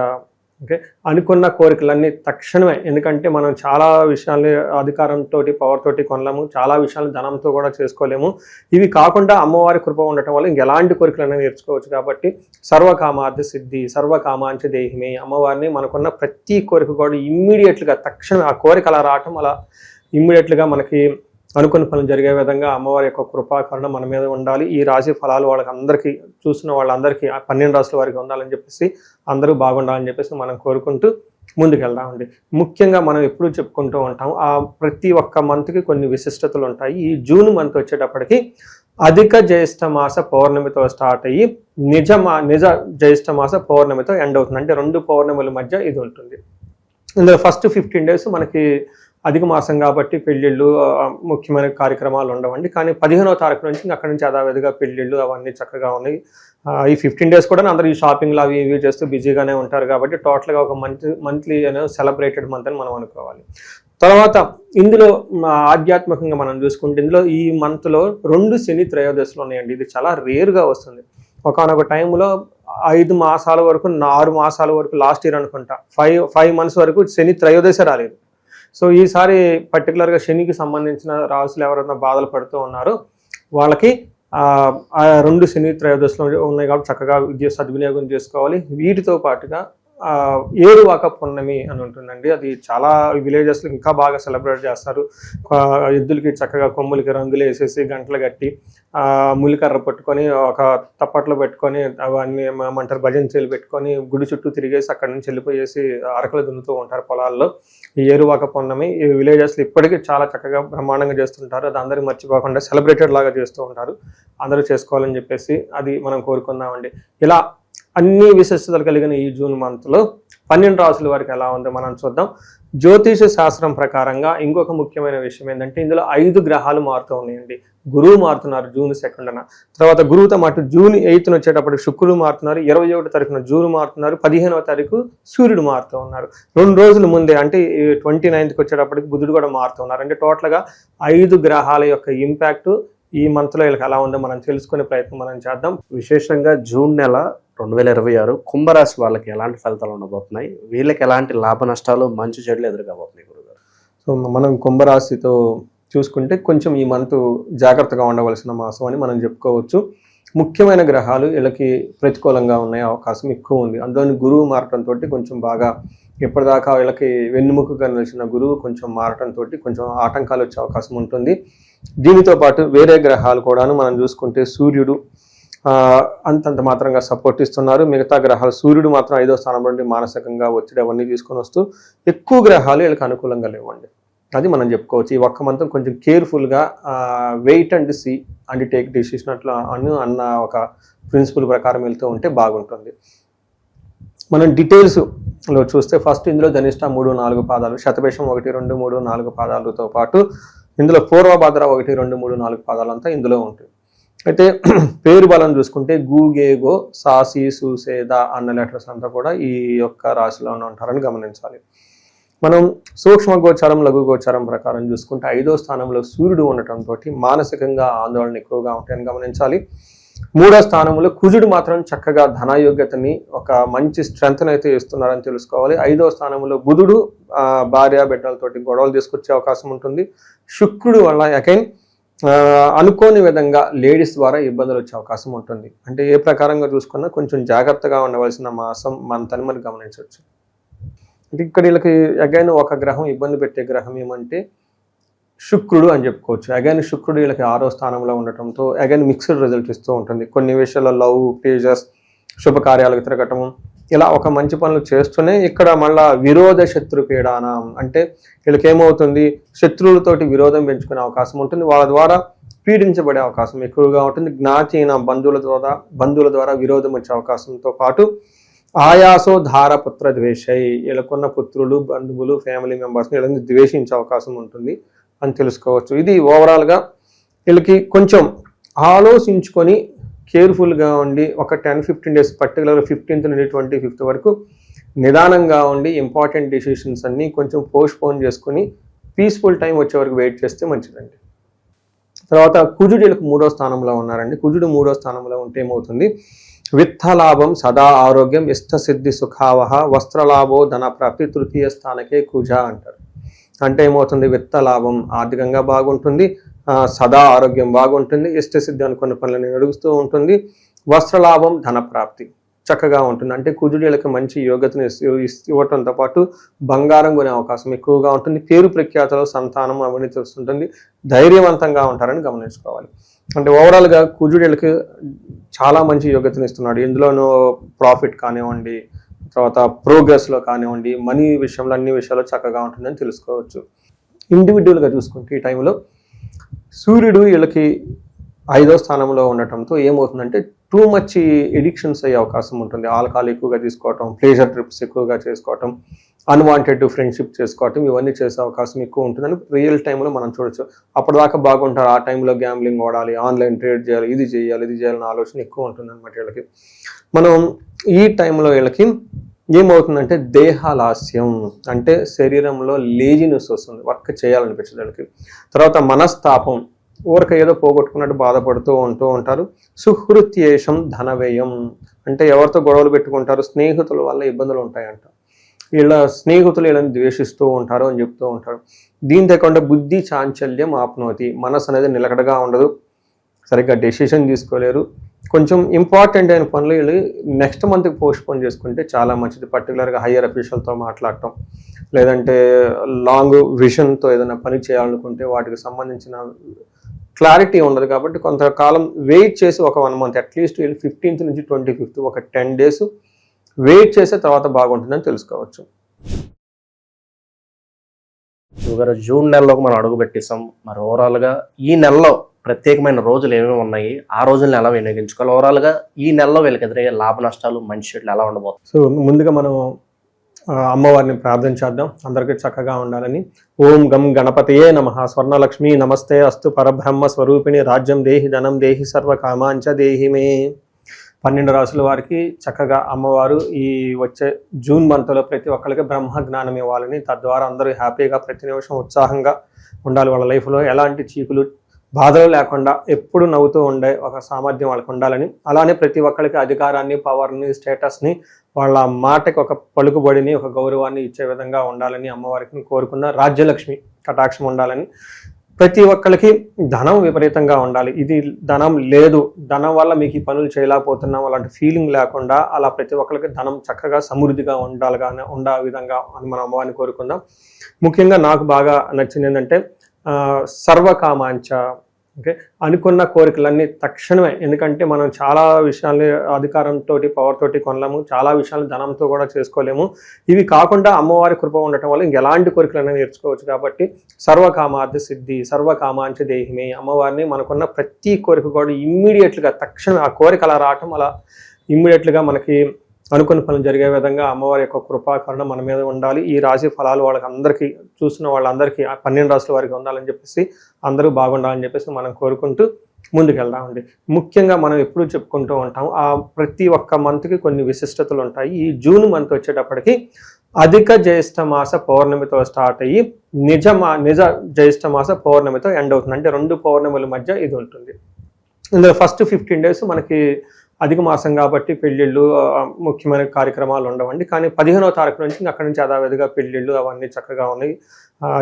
ఓకే, అనుకున్న కోరికలన్నీ తక్షణమే. ఎందుకంటే మనం చాలా విషయాల్ని అధికారంతో, పవర్ తోటి కొనలేము, చాలా విషయాలను ధనంతో కూడా చేసుకోలేము. ఇవి కాకుండా అమ్మవారి కృప ఉండటం వల్ల ఇంకెలాంటి కోరికలైనా నేర్చుకోవచ్చు. కాబట్టి సర్వకామార్థ సిద్ధి, సర్వకామాంచ దేహిమే, అమ్మవారిని మనకున్న ప్రతి కోరిక కూడా ఇమ్మీడియట్గా తక్షణమే ఆ కోరిక అలా రావటం, అలా ఇమ్మీడియట్గా మనకి అనుకున్న పనులు జరిగే విధంగా అమ్మవారి యొక్క కృపాకరణ మన మీద ఉండాలి. ఈ రాశి ఫలాలు వాళ్ళకందరికీ, చూసిన వాళ్ళందరికీ, 12 రాశుల వారికి ఉండాలని చెప్పేసి, అందరూ బాగుండాలని చెప్పేసి మనం కోరుకుంటూ ముందుకెళ్దామండి. ముఖ్యంగా మనం ఎప్పుడూ చెప్పుకుంటూ ఉంటాం, ఆ ప్రతి ఒక్క మంత్కి కొన్ని విశిష్టతలు ఉంటాయి. ఈ జూన్ మంత్ వచ్చేటప్పటికి అధిక జ్యేష్ఠ మాస పౌర్ణమితో స్టార్ట్ అయ్యి నిజ జ్యేష్ఠ మాస పౌర్ణమితో ఎండ్ అవుతుంది. అంటే 2 పౌర్ణముల మధ్య ఇది ఉంటుంది. ఇందులో ఫస్ట్ 15 days మనకి అధిక మాసం కాబట్టి పెళ్ళిళ్ళు, ముఖ్యమైన కార్యక్రమాలు ఉండవండి. కానీ 15వ తారీఖు నుంచి అక్కడి నుంచి యథావిధిగా పెళ్ళిళ్ళు అవన్నీ చక్కగా ఉన్నాయి. ఈ 15 days కూడా అందరూ ఈ షాపింగ్లు అవి ఇవి చేస్తూ బిజీగానే ఉంటారు. కాబట్టి టోటల్గా ఒక మంత్లీ సెలబ్రేటెడ్ మంత్ అని మనం అనుకోవాలి. తర్వాత ఇందులో ఆధ్యాత్మికంగా మనం చూసుకుంటే, ఇందులో ఈ మంత్లో 2 శని త్రయోదశులు ఉన్నాయండి. ఇది చాలా రేర్గా వస్తుంది. ఒకనొక టైంలో 5 మాసాల వరకు, 6 మాసాల వరకు, లాస్ట్ ఇయర్ అనుకుంటా 5 months వరకు శని త్రయోదశ రాలేదు. సో ఈసారి పర్టికులర్గా శనికి సంబంధించిన రాసులు ఎవరైనా బాధలు పడుతూ ఉన్నారో వాళ్ళకి 2 శని త్రయోదశులు ఉన్నాయి కాబట్టి చక్కగా సద్వినియోగం చేసుకోవాలి. వీటితో పాటుగా ఏరువాక పున్నమి అని ఉంటుందండి. అది చాలా విలేజెస్లో ఇంకా బాగా సెలబ్రేట్ చేస్తారు. ఎద్దులకి చక్కగా కొమ్ములకి రంగులు వేసేసి, గంటలు కట్టి, ములికర్ర పట్టుకొని, ఒక తప్పట్లో పెట్టుకొని, అవన్నీ ఏమంటారు భజనచీలు పెట్టుకొని గుడి చుట్టూ తిరిగేసి అక్కడి నుంచి వెళ్ళిపోయేసి అరకలు దున్నుతూ ఉంటారు పొలాల్లో. ఈ ఏరువాక పున్నమి ఈ విలేజెస్లో ఇప్పటికీ చాలా చక్కగా బ్రహ్మాండంగా చేస్తుంటారు. అది అందరూ మర్చిపోకుండా సెలబ్రేటెడ్ లాగా చేస్తూ ఉంటారు. అందరూ చేసుకోవాలని చెప్పేసి అది మనం కోరుకుందామండి. ఇలా అన్ని విశిష్టతలు కలిగిన ఈ జూన్ మంత్లో 12 రాసుల వారికి ఎలా ఉందో మనం చూద్దాం. జ్యోతిష శాస్త్రం ప్రకారంగా ఇంకొక ముఖ్యమైన విషయం ఏంటంటే, ఇందులో 5 గ్రహాలు మారుతూ ఉన్నాయండి. గురువు మారుతున్నారు జూన్ 2న, తర్వాత గురువుతో మాటు జూన్ 8న వచ్చేటప్పటికి శుక్రుడు మారుతున్నారు, 21వ తారీఖున జూన్ మారుతున్నారు, 15వ తారీఖు సూర్యుడు మారుతూ ఉన్నారు. 2 రోజుల ముందే అంటే 29కి వచ్చేటప్పటికి బుధుడు కూడా మారుతున్నారు. అంటే టోటల్గా 5 గ్రహాల యొక్క ఇంపాక్ట్ ఈ మంత్లో వీళ్ళకి ఎలా ఉందో మనం తెలుసుకునే ప్రయత్నం మనం చేద్దాం. విశేషంగా జూన్ నెల 2026 కుంభరాశి వాళ్ళకి ఎలాంటి ఫలితాలు ఉండబోతున్నాయి, వీళ్ళకి ఎలాంటి లాభ నష్టాలు మంచి చెడులు ఎదురుకాబోతున్నాయి గురుగారు? సో మనం కుంభరాశితో చూసుకుంటే కొంచెం ఈ మంత్ జాగ్రత్తగా ఉండవలసిన మాసం అని మనం చెప్పుకోవచ్చు. ముఖ్యమైన గ్రహాలు వీళ్ళకి ప్రతికూలంగా ఉన్నాయి అవకాశం ఎక్కువ ఉంది. అందులోని గురువు మారటంతో కొంచెం బాగా ఎప్పటిదాకా వీళ్ళకి వెన్నుముకగా నిలిచిన గురువు కొంచెం మారటంతో కొంచెం ఆటంకాలు వచ్చే అవకాశం ఉంటుంది. దీనితో పాటు వేరే గ్రహాలు కూడాను మనం చూసుకుంటే సూర్యుడు అంతంత మాత్రంగా సపోర్ట్ ఇస్తున్నారు. మిగతా గ్రహాలు సూర్యుడు మాత్రం 5వ స్థానం నుండి మానసికంగా ఒత్తిడి అవన్నీ తీసుకొని వస్తూ ఎక్కువ గ్రహాలు వీళ్ళకి అనుకూలంగా లేవండి. అది మనం చెప్పుకోవచ్చు. ఈ ఒక్క మంతం కొంచెం కేర్ఫుల్గా wait and see and take decision అన్న ఒక ప్రిన్సిపల్ ప్రకారం వెళ్తూ ఉంటే బాగుంటుంది. మనం డీటెయిల్స్లో చూస్తే ఫస్ట్ ఇందులో ధనిష్ట 3, 4 పాదాలు, శతభిషం 1, 2, 3, 4 పాదాలతో పాటు ఇందులో పూర్వభద్ర 1, 2, 3, 4 పాదాలు అంతా ఇందులో ఉంటుంది. అయితే పేరు బలం చూసుకుంటే గూగేగో సాసి సూసేద అన్న లెటర్స్ అంతా కూడా ఈ యొక్క రాశిలోనే ఉంటారని గమనించాలి. మనం సూక్ష్మ గోచారం లఘు గోచారం ప్రకారం చూసుకుంటే 5వ స్థానంలో సూర్యుడు ఉండటంతో మానసికంగా ఆందోళన ఎక్కువగా ఉంటాయని గమనించాలి. 3వ స్థానంలో కుజుడు మాత్రం చక్కగా ధనాయోగ్యతని ఒక మంచి స్ట్రెంగ్త్ అయితే ఇస్తున్నారని తెలుసుకోవాలి. 5వ స్థానంలో బుధుడు భార్య బిడ్డలతోటి గొడవలు తీసుకొచ్చే అవకాశం ఉంటుంది. శుక్రుడు వల్ల అగైన్ అనుకోని విధంగా లేడీస్ ద్వారా ఇబ్బందులు వచ్చే అవకాశం ఉంటుంది. అంటే ఏ ప్రకారంగా చూసుకున్నా కొంచెం జాగ్రత్తగా ఉండవలసిన మాసం మంతని మనం గమనించవచ్చు. అంటే ఇక్కడ వీళ్ళకి అగైన్ ఒక గ్రహం ఇబ్బంది పెట్టే గ్రహం ఏమంటే శుక్రుడు అని చెప్పుకోవచ్చు. అగైన్ శుక్రుడు వీళ్ళకి 6వ స్థానంలో ఉండటంతో అగైన్ మిక్స్డ్ రిజల్ట్ ఇస్తూ ఉంటుంది. కొన్ని విషయాల్లో లవ్, ప్లేజర్స్, శుభకార్యాలకు తిరగటము, ఇలా ఒక మంచి పనులు చేస్తూనే ఇక్కడ మళ్ళా విరోధ శత్రు పీడానం అంటే వీళ్ళకి ఏమవుతుంది, శత్రువులతోటి విరోధం పెంచుకునే అవకాశం ఉంటుంది. వాళ్ళ ద్వారా పీడించబడే అవకాశం ఎక్కువగా ఉంటుంది. జ్ఞాతీన బంధువుల ద్వారా విరోధం వచ్చే అవకాశంతో పాటు ఆయాసో ధార పుత్ర ద్వేషై, వీళ్ళకున్న పుత్రులు, బంధువులు, ఫ్యామిలీ మెంబర్స్ని వీళ్ళని ద్వేషించే అవకాశం ఉంటుంది అని తెలుసుకోవచ్చు. ఇది ఓవరాల్గా వీళ్ళకి కొంచెం ఆలోచించుకొని కేర్ఫుల్గా ఉండి ఒక 10-15 డేస్ పర్టికులర్గా 15th నుండి 25th వరకు నిదానంగా ఉండి ఇంపార్టెంట్ డెసిషన్స్ అన్నీ కొంచెం పోస్ట్పోన్ చేసుకొని పీస్ఫుల్ టైం వచ్చే వరకు వెయిట్ చేస్తే మంచిదండి. తర్వాత కుజుడు వీళ్ళకి 3వ స్థానంలో ఉన్నారండి. కుజుడు 3వ స్థానంలో ఉంటే ఏమవుతుంది, విత్తలాభం సదా ఆరోగ్యం ఇష్టసిద్ధి సుఖావహ వస్త్రలాభో ధన ప్రాప్తి 3య స్థానకే కుజ అంటారు. అంటే ఏమవుతుంది, విత్తలాభం ఆర్థికంగా బాగుంటుంది, సదా ఆరోగ్యం బాగుంటుంది, ఇష్టసిద్ధి అనుకున్న పనులను నడుస్తూ ఉంటుంది, వస్త్రలాభం ధన ప్రాప్తి చక్కగా ఉంటుంది. అంటే కుజుడిలకు మంచి యోగ్యతను ఇవ్వటంతో పాటు బంగారం కొనే అవకాశం ఎక్కువగా ఉంటుంది. పేరు ప్రఖ్యాతలో సంతానం అవన్నీ తెలుస్తుంటుంది. ధైర్యవంతంగా ఉంటారని గమనించుకోవాలి. అంటే ఓవరాల్గా కుజుడిలకు చాలా మంచి యోగ్యతను ఇస్తున్నాడు. ఇందులోనూ ప్రాఫిట్ కానివ్వండి, తర్వాత ప్రోగ్రెస్లో కానివ్వండి, మనీ విషయంలో అన్ని విషయాల్లో చక్కగా ఉంటుందని తెలుసుకోవచ్చు. ఇండివిజువల్గా చూసుకుంటే ఈ టైంలో సూర్యుడు వీళ్ళకి 5వ స్థానంలో ఉండటంతో ఏమవుతుందంటే టూ మచ్ ఎడిక్షన్స్ అయ్యే అవకాశం ఉంటుంది. ఆల్కహాల్ ఎక్కువగా తీసుకోవటం, ప్లేజర్ ట్రిప్స్ ఎక్కువగా చేసుకోవటం, అన్వాంటెడ్ ఫ్రెండ్షిప్ చేసుకోవటం, ఇవన్నీ చేసే అవకాశం ఎక్కువ ఉంటుందని రియల్ టైంలో మనం చూడొచ్చు. అప్పటిదాకా బాగుంటారు, ఆ టైంలో గ్యాంబ్లింగ్ వాడాలి, ఆన్లైన్ ట్రేడ్ చేయాలి, ఇది చేయాలన్న ఆలోచన ఎక్కువ ఉంటుంది అనమాట వీళ్ళకి. మనం ఈ టైంలో వీళ్ళకి ఏమవుతుందంటే దేహాలాస్యం అంటే శరీరంలో లేజినెస్ వస్తుంది, వర్క్ చేయాలనిపించదు వీళ్ళకి. తర్వాత మనస్తాపం, ఊరక ఏదో పోగొట్టుకున్నట్టు బాధపడుతూ ఉంటారు. సుహృత్యేషం ధనవ్యయం అంటే ఎవరితో గొడవలు పెట్టుకుంటారు, స్నేహితుల వల్ల ఇబ్బందులు ఉంటాయంట. వీళ్ళ స్నేహితులు వీళ్ళని ద్వేషిస్తూ ఉంటారు అని చెప్తూ ఉంటారు. దీని తగ్గకుండా బుద్ధి చాంచల్యం ఆప్నోతి, మనసు అనేది నిలకడగా ఉండదు, సరిగ్గా డెసిషన్ తీసుకోలేరు. కొంచెం ఇంపార్టెంట్ అయిన పనులు వీళ్ళు నెక్స్ట్ మంత్కి పోస్ట్పోన్ చేసుకుంటే చాలా మంచిది. పర్టికులర్గా హయ్యర్ అఫీషియల్తో మాట్లాడటం, లేదంటే లాంగ్ విజన్తో ఏదైనా పని చేయాలనుకుంటే వాటికి సంబంధించిన క్లారిటీ ఉండదు. కాబట్టి కొంతకాలం వెయిట్ చేసి ఒక 1 month అట్లీస్ట్ వీళ్ళు 15th నుంచి 25th ఒక 10 days వెయిట్ చేసే తర్వాత బాగుంటుందని తెలుసుకోవచ్చు. గారు జూన్ నెలలోకి మనం అడుగు పెట్టేసాం. మరి ఓవరాల్గా ఈ నెలలో ప్రత్యేకమైన రోజులు ఏమేమి ఉన్నాయి, ఆ రోజులను ఎలా వినియోగించుకోవాలి, ఓవరాల్గా ఈ నెలలో వీళ్ళకి ఎదురయ్యే లాభ నష్టాలు మంచి చెట్లు ఎలా ఉండబోతుంది. సో ముందుగా మనం అమ్మవారిని ప్రార్థన చేద్దాం, అందరికీ చక్కగా ఉండాలని. ఓం గం గణపతయే నమః. స్వర్ణలక్ష్మి నమస్తే అస్తు పరబ్రహ్మ స్వరూపిణి రాజ్యం దేహి ధనం దేహి సర్వకామాంచ దేహి మే. 12 రాసుల వారికి చక్కగా అమ్మవారు ఈ వచ్చే జూన్ మంత్లో ప్రతి ఒక్కరికి బ్రహ్మ జ్ఞానం ఇవ్వాలని, తద్వారా అందరూ హ్యాపీగా ప్రతి నిమిషం ఉత్సాహంగా ఉండాలి. వాళ్ళ లైఫ్లో ఎలాంటి చీకులు బాధలు లేకుండా ఎప్పుడు నవ్వుతూ ఉండే ఒక సామర్థ్యం వాళ్ళకు ఉండాలని, అలానే ప్రతి ఒక్కరికి అధికారాన్ని, పవర్ని, స్టేటస్ని, వాళ్ళ మాటకి ఒక పలుకుబడిని, ఒక గౌరవాన్ని ఇచ్చే విధంగా ఉండాలని అమ్మవారికి కోరుకున్న రాజ్యలక్ష్మి కటాక్షం ఉండాలని ప్రతి ఒక్కరికి ధనం విపరీతంగా ఉండాలి. ఇది ధనం లేదు, ధనం వల్ల మీకు ఈ పనులు చేయలేకపోతున్నాం అలాంటి ఫీలింగ్ లేకుండా అలా ప్రతి ఒక్కరికి ధనం చక్కగా సమృద్ధిగా ఉండే విధంగా అని మనం అమ్మవారిని కోరుకుందాం. ముఖ్యంగా నాకు బాగా నచ్చింది ఏంటంటే సర్వకామాంచ. ఓకే, అనుకున్న కోరికలన్నీ తక్షణమే. ఎందుకంటే మనం చాలా విషయాల్ని అధికారంతో పవర్ తోటి కొనలేము, చాలా విషయాలు ధనంతో కూడా చేసుకోలేము. ఇవి కాకుండా అమ్మవారి కృప ఉండటం వల్ల ఇంకెలాంటి కోరికలైనా నేర్చుకోవచ్చు. కాబట్టి సర్వకామార్థ సిద్ధి సర్వకామాంచ దేహిమే, అమ్మవారిని మనకున్న ప్రతి కోరిక కూడా ఇమ్మీడియట్గా తక్షణం ఆ కోరిక అలా రావటం, అలా ఇమ్మీడియట్గా మనకి అనుకున్న పనులు జరిగే విధంగా అమ్మవారి యొక్క కృపాకరణ మన మీద ఉండాలి. ఈ రాశి ఫలాలు వాళ్ళకి అందరికీ చూసిన వాళ్ళందరికీ 12 రాశుల వారికి ఉండాలని చెప్పేసి, అందరూ బాగుండాలని చెప్పేసి మనం కోరుకుంటూ ముందుకెళ్దామండి. ముఖ్యంగా మనం ఎప్పుడూ చెప్పుకుంటూ ఉంటాం, ఆ ప్రతి ఒక్క మంత్కి కొన్ని విశిష్టతలు ఉంటాయి. ఈ జూన్ మంత్ వచ్చేటప్పటికి అధిక జ్యేష్ఠ మాస పౌర్ణమితో స్టార్ట్ అయ్యి నిజ జ్యేష్ఠ మాస పౌర్ణమితో ఎండ్ అవుతుంది. అంటే 2 పౌర్ణముల మధ్య ఇది ఉంటుంది. ఇందులో ఫస్ట్ 15 days మనకి అధిక మాసం కాబట్టి పెళ్ళిళ్ళు ముఖ్యమైన కార్యక్రమాలు ఉండవండి. కానీ 15వ తారీఖు నుంచి అక్కడి నుంచి యథావిధిగా పెళ్ళిళ్ళు అవన్నీ చక్కగా ఉన్నాయి.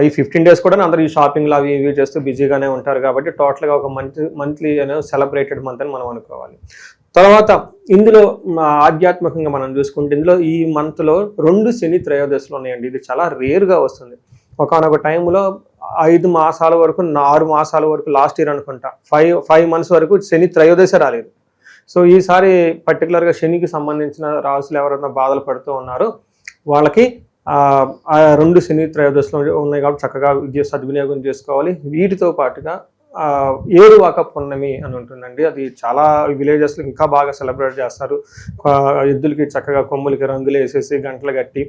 ఈ 15 days కూడా అందరూ ఈ షాపింగ్లు అవి ఇవి చేస్తూ బిజీగానే ఉంటారు. కాబట్టి టోటల్గా ఒక మంత్లీ అనేది సెలబ్రేటెడ్ మంత్ అని మనం అనుకోవాలి. తర్వాత ఇందులో ఆధ్యాత్మికంగా మనం చూసుకుంటే ఇందులో ఈ మంత్లో 2 శని త్రయోదశులు ఉన్నాయండి. ఇది చాలా రేర్గా వస్తుంది. ఒకనొక టైంలో 5 మాసాల వరకు 6 మాసాల వరకు లాస్ట్ ఇయర్ అనుకుంటా 5 months వరకు శని త్రయోదశ రాలేదు. సో ఈసారి పర్టికులర్గా శనికి సంబంధించిన రాసులు ఎవరైనా బాధలు పడుతూ ఉన్నారో వాళ్ళకి 2 శని త్రయోదశులు ఉన్నాయి కాబట్టి చక్కగా సద్వినియోగం చేసుకోవాలి. వీటితో పాటుగా ఏరువాక పున్నమి అని ఉంటుందండి. అది చాలా విలేజెస్లో ఇంకా బాగా సెలబ్రేట్ చేస్తారు. ఎద్దులకి చక్కగా కొమ్ములకి రంగులు వేసేసి గంటలు కట్టి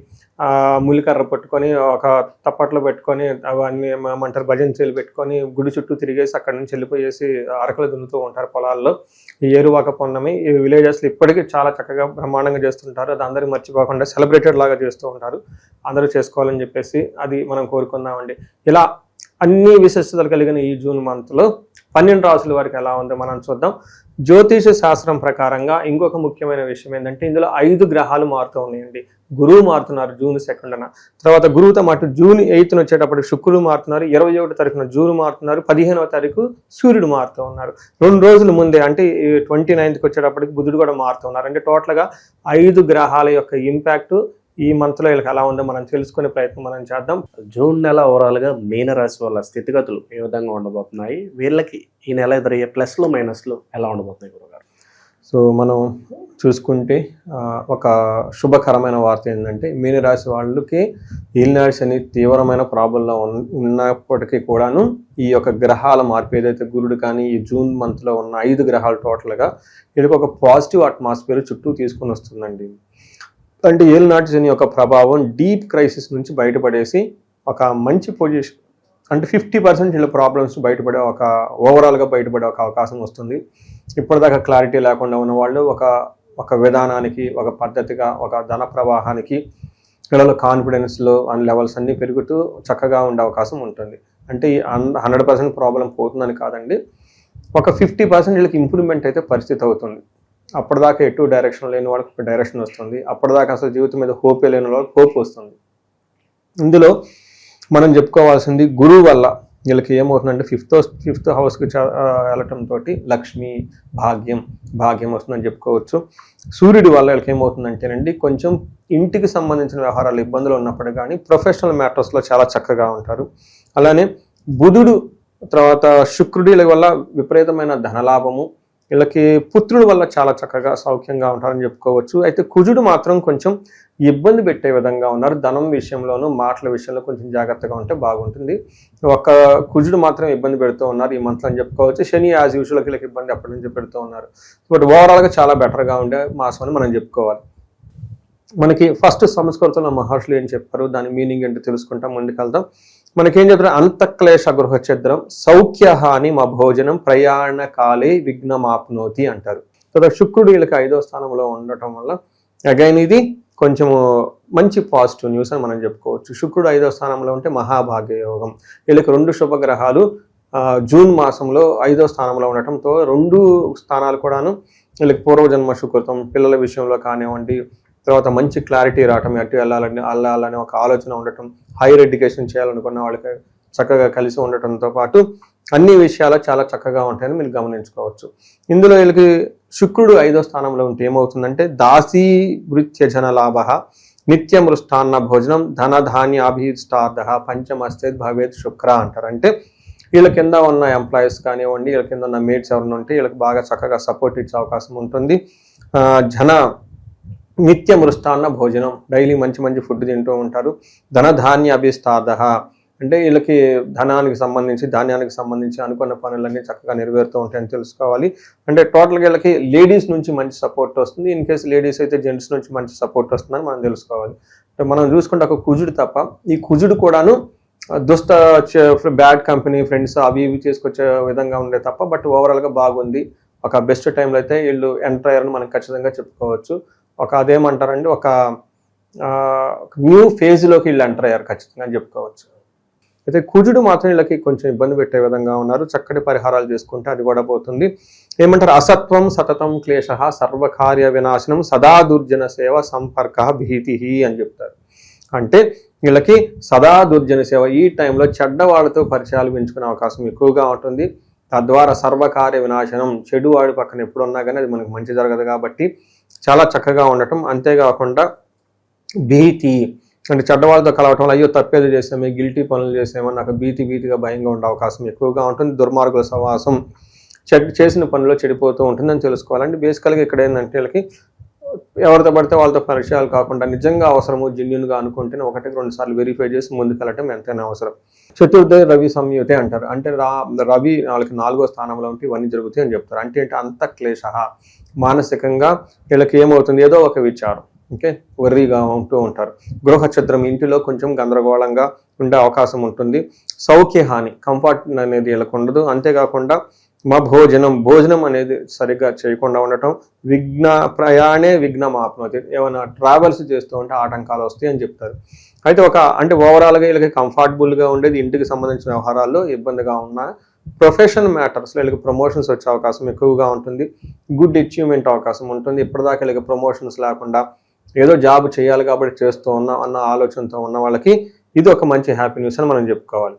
ములికర్ర పట్టుకొని ఒక తప్పట్లో పెట్టుకొని అవన్నీ ఏమంటారు భజంచీలు పెట్టుకొని గుడి చుట్టూ తిరిగేసి అక్కడి నుంచి వెళ్ళిపోయేసి అరకలు దున్నుతూ ఉంటారు పొలాల్లో. ఈ ఏరువాక పున్నమి ఈ విలేజెస్లో ఇప్పటికీ చాలా చక్కగా బ్రహ్మాండంగా చేస్తుంటారు. అది అందరూ మర్చిపోకుండా సెలబ్రేటెడ్ లాగా చేస్తూ ఉంటారు. అందరూ చేసుకోవాలని చెప్పేసి అది మనం కోరుకుందామండి. ఇలా అన్ని విశిష్టతలు కలిగిన ఈ జూన్ మంత్లో 12 రాసుల వారికి ఎలా ఉందో మనం చూద్దాం. జ్యోతిష శాస్త్రం ప్రకారంగా ఇంకొక ముఖ్యమైన విషయం ఏంటంటే ఇందులో 5 గ్రహాలు మారుతూ ఉన్నాయండి. గురువు మారుతున్నారు June 2న, తర్వాత గురువుతో మాటు June 8న వచ్చేటప్పటికి శుక్రుడు మారుతున్నారు, 21వ తారీఖున జూన్ మారుతున్నారు, 15వ తారీఖు సూర్యుడు మారుతూ ఉన్నారు. 2 రోజుల ముందే అంటే 29కి వచ్చేటప్పటికి బుధుడు కూడా మారుతూ ఉన్నారు. అంటే టోటల్గా 5 గ్రహాల యొక్క ఇంపాక్ట్ ఈ మంత్లో వీళ్ళకి ఎలా ఉందో మనం తెలుసుకునే ప్రయత్నం మనం చేద్దాం. జూన్ నెల ఓవరాల్గా మీనరాశి వాళ్ళ స్థితిగతులు ఏ విధంగా ఉండబోతున్నాయి, వీళ్ళకి ఈ నెల ఎదురయ్యే ప్లస్లు మైనస్లు ఎలా ఉండబోతున్నాయి గురుగారు? సో మనం చూసుకుంటే ఒక శుభకరమైన వార్త ఏంటంటే మీనరాశి వాళ్ళకి ఈల్నాడు శని తీవ్రమైన ప్రాబ్లంలో ఉన్నప్పటికీ కూడాను ఈ యొక్క గ్రహాల మార్పు ఏదైతే గురుడు కానీ ఈ జూన్ మంత్లో ఉన్న 5 గ్రహాలు టోటల్గా వీళ్ళకి ఒక పాజిటివ్ అట్మాస్ఫియర్ చుట్టూ తీసుకొని వస్తుందండి. అంటే ఏలినాటి శని యొక్క ప్రభావం డీప్ క్రైసిస్ నుంచి బయటపడేసి ఒక మంచి పొజిషన్ అంటే 50% వీళ్ళ ప్రాబ్లమ్స్ బయటపడే ఓవరాల్గా బయటపడే ఒక అవకాశం వస్తుంది. ఇప్పటిదాకా క్లారిటీ లేకుండా ఉన్న వాళ్ళు ఒక విధానానికి, ఒక పద్ధతిగా, ఒక ధన ప్రవాహానికి వీళ్ళలో కాన్ఫిడెన్స్లో అండ్ లెవెల్స్ అన్నీ పెరుగుతూ చక్కగా ఉండే అవకాశం ఉంటుంది. అంటే 100% ప్రాబ్లం పోతుందని కాదండి, ఒక 50% వీళ్ళకి ఇంప్రూవ్మెంట్ అయితే పరిస్థితి అవుతుంది. అప్పటిదాకా ఎటు డైరెక్షన్ లేని వాళ్ళకి ఒక డైరెక్షన్ వస్తుంది. అప్పటిదాకా అసలు జీవితం మీద హోపే లేని వాళ్ళకి హోప్ వస్తుంది. ఇందులో మనం చెప్పుకోవాల్సింది గురువు వల్ల వీళ్ళకి ఏమవుతుందంటే ఫిఫ్త్ హౌస్కి వెళ్ళటంతో లక్ష్మి భాగ్యం వస్తుందని చెప్పుకోవచ్చు. సూర్యుడి వల్ల వీళ్ళకి ఏమవుతుందంటేనండి కొంచెం ఇంటికి సంబంధించిన వ్యవహారాలు ఇబ్బందులు ఉన్నప్పుడు కానీ ప్రొఫెషనల్ మ్యాటర్స్లో చాలా చక్కగా ఉంటారు. అలానే బుధుడు తర్వాత శుక్రుడి వల్ల విపరీతమైన ధనలాభము, వీళ్ళకి పుత్రుడి వల్ల చాలా చక్కగా సౌఖ్యంగా ఉంటారని చెప్పుకోవచ్చు. అయితే కుజుడు మాత్రం కొంచెం ఇబ్బంది పెట్టే విధంగా ఉన్నారు. ధనం విషయంలోనూ మాటల విషయంలో కొంచెం జాగ్రత్తగా ఉంటే బాగుంటుంది. కుజుడు మాత్రం ఇబ్బంది పెడుతూ ఉన్నారు ఈ మంత్లో అని చెప్పుకోవచ్చు. శని యాజ్ యూజువల్కి వీళ్ళకి ఇబ్బంది అప్పటి నుంచి పెడుతూ ఉన్నారు. బట్ ఓవరాల్గా చాలా బెటర్గా ఉండే మాసం అని మనం చెప్పుకోవాలి. మనకి ఫస్ట్ సంస్కృతంలో మహర్షులు ఏం చెప్పారు, దాని మీనింగ్ ఏంటో తెలుసుకుంటాం, ముందుకెళ్దాం. మనకేం చెప్తారు, అంతఃక్లేశ గృహ ఛద్రం సౌఖ్యహాని మా భోజనం ప్రయాణ కాలే విఘ్నమాప్నోతి అంటారు. తర్వాత శుక్రుడు వీళ్ళకి 5వ స్థానంలో ఉండటం వల్ల అగైన్ ఇది కొంచెము మంచి పాజిటివ్ న్యూస్ అని మనం చెప్పుకోవచ్చు. శుక్రుడు 5వ స్థానంలో ఉంటే మహాభాగ్య యోగం. వీళ్ళకి 2 శుభగ్రహాలు జూన్ మాసంలో 5వ స్థానంలో ఉండటంతో 2 స్థానాలు కూడాను వీళ్ళకి పూర్వజన్మ సుకృతం, పిల్లల విషయంలో కానివ్వండి, తర్వాత మంచి క్లారిటీ రావటం, ఎటు వెళ్ళాలని ఒక ఆలోచన ఉండటం, హైయర్ ఎడ్యుకేషన్ చేయాలనుకున్న వాళ్ళకి చక్కగా కలిసి ఉండటంతో పాటు అన్ని విషయాలు చాలా చక్కగా ఉంటాయని మీరు గమనించుకోవచ్చు. ఇందులో వీళ్ళకి శుక్రుడు 5వ స్థానంలో ఉంటే ఏమవుతుందంటే దాసీ వృత్యజన లాభ నిత్యమృష్టాన్న భోజనం ధనధాన్యాభీష్టార్థ పంచమస్తే భవేత్ శుక్ర అంటారు. అంటే వీళ్ళ కింద ఉన్న ఎంప్లాయీస్ కానివ్వండి, వీళ్ళ కింద ఉన్న మేట్స్ ఎవరైనా ఉంటే వీళ్ళకి బాగా చక్కగా సపోర్ట్ ఇచ్చే అవకాశం ఉంటుంది. నిత్య మృష్టాన్న భోజనం, డైలీ మంచి మంచి ఫుడ్ తింటూ ఉంటారు. ధనధాన్య అభిష్టార్థ అంటే వీళ్ళకి ధనానికి సంబంధించి ధాన్యానికి సంబంధించి అనుకున్న పనులన్నీ చక్కగా నెరవేరుతూ ఉంటాయని తెలుసుకోవాలి. అంటే టోటల్గా వీళ్ళకి లేడీస్ నుంచి మంచి సపోర్ట్ వస్తుంది. ఇన్ కేసు లేడీస్ అయితే జెంట్స్ నుంచి మంచి సపోర్ట్ వస్తుందని మనం తెలుసుకోవాలి. అంటే మనం చూసుకుంటే ఒక కుజుడు తప్ప ఈ కుజుడు కూడాను దుష్ట బ్యాడ్ కంపెనీ ఫ్రెండ్స్ అవి ఇవి చేసుకొచ్చే విధంగా ఉండే తప్ప బట్ ఓవరాల్గా బాగుంది. ఒక బెస్ట్ టైంలో అయితే వీళ్ళు ఎంటర్ అయ్యారని మనం ఖచ్చితంగా చెప్పుకోవచ్చు. ఒక అదేమంటారండి ఒక న్యూ ఫేజ్లోకి వీళ్ళు ఎంటర్ అయ్యారు ఖచ్చితంగా చెప్పుకోవచ్చు. అయితే కుజుడు మాత్రం వీళ్ళకి కొంచెం ఇబ్బంది పెట్టే విధంగా ఉన్నారు. చక్కటి పరిహారాలు చేసుకుంటే అది కూడా పోతుంది. ఏమంటారు అసత్వం సతతం క్లేశ సర్వకార్య వినాశనం సదా దుర్జన సేవ సంపర్క భీతి అని చెప్తారు. అంటే వీళ్ళకి సదా దుర్జన సేవ, ఈ టైంలో చెడ్డ వాళ్ళతో పరిచయాలు పెంచుకునే అవకాశం ఎక్కువగా ఉంటుంది. తద్వారా సర్వకార్య వినాశనం, చెడు వాడి పక్కన ఎప్పుడు ఉన్నా కానీ అది మనకు మంచి జరగదు కాబట్టి చాలా చక్కగా ఉండటం. అంతేకాకుండా భీతి అంటే చెడ్డవాళ్ళతో కలవటం వల్ల అయ్యో తప్పేది చేసామే, గిల్టీ పనులు చేసామో నాకు భీతిగా భయంగా ఉండే అవకాశం ఎక్కువగా ఉంటుంది. దుర్మార్గుల సహవాసం, చేసిన పనిలో చెడిపోతూ ఉంటుందని తెలుసుకోవాలంటే బేసికల్గా ఇక్కడ ఏంటంటే వీళ్ళకి ఎవరితో పడితే వాళ్ళతో పరిచయాలు కాకుండా నిజంగా అవసరము జెన్యున్గా అనుకుంటేనే 1-2 సార్లు వెరిఫై చేసి ముందుకెళ్ళటం ఎంతైనా అవసరం. చతుర్థ రవి సంయుతే అంటారు. అంటే రవి వాళ్ళకి 4వ స్థానంలో ఉంటే ఇవన్నీ జరుగుతాయి అని చెప్తారు. అంటే అంత క్లేశ, మానసికంగా వీళ్ళకి ఏమవుతుంది ఏదో ఒక విచారం, ఓకే వర్రీగా ఉంటూ ఉంటారు. గృహఛద్రం, ఇంటిలో కొంచెం గందరగోళంగా ఉండే అవకాశం ఉంటుంది. సౌఖ్య హాని, కంఫర్ట్ అనేది వీళ్ళకు ఉండదు. అంతేకాకుండా భోజనం అనేది సరిగ్గా చేయకుండా ఉండటం. ప్రయాణే విఘ్నం ఆప్నోతి, ఏమైనా ట్రావెల్స్ చేస్తూ ఉంటే ఆటంకాలు వస్తాయి అని చెప్తారు. అయితే అంటే ఓవరాల్గా వీళ్ళకి కంఫర్టబుల్గా ఉండేది ఇంటికి సంబంధించిన వ్యవహారాల్లో ఇబ్బందిగా ఉన్న ప్రొఫెషన్ మ్యాటర్స్లో వీళ్ళకి ప్రమోషన్స్ వచ్చే అవకాశం ఎక్కువగా ఉంటుంది. గుడ్ అచీవ్మెంట్ అవకాశం ఉంటుంది. ఇప్పటిదాకా వీళ్ళకి ప్రమోషన్స్ లేకుండా ఏదో జాబ్ చేయాలి కాబట్టి చేస్తూ ఉన్నాం అన్న ఆలోచనతో ఉన్న వాళ్ళకి ఇది ఒక మంచి హ్యాపీ న్యూస్ అని మనం చెప్పుకోవాలి.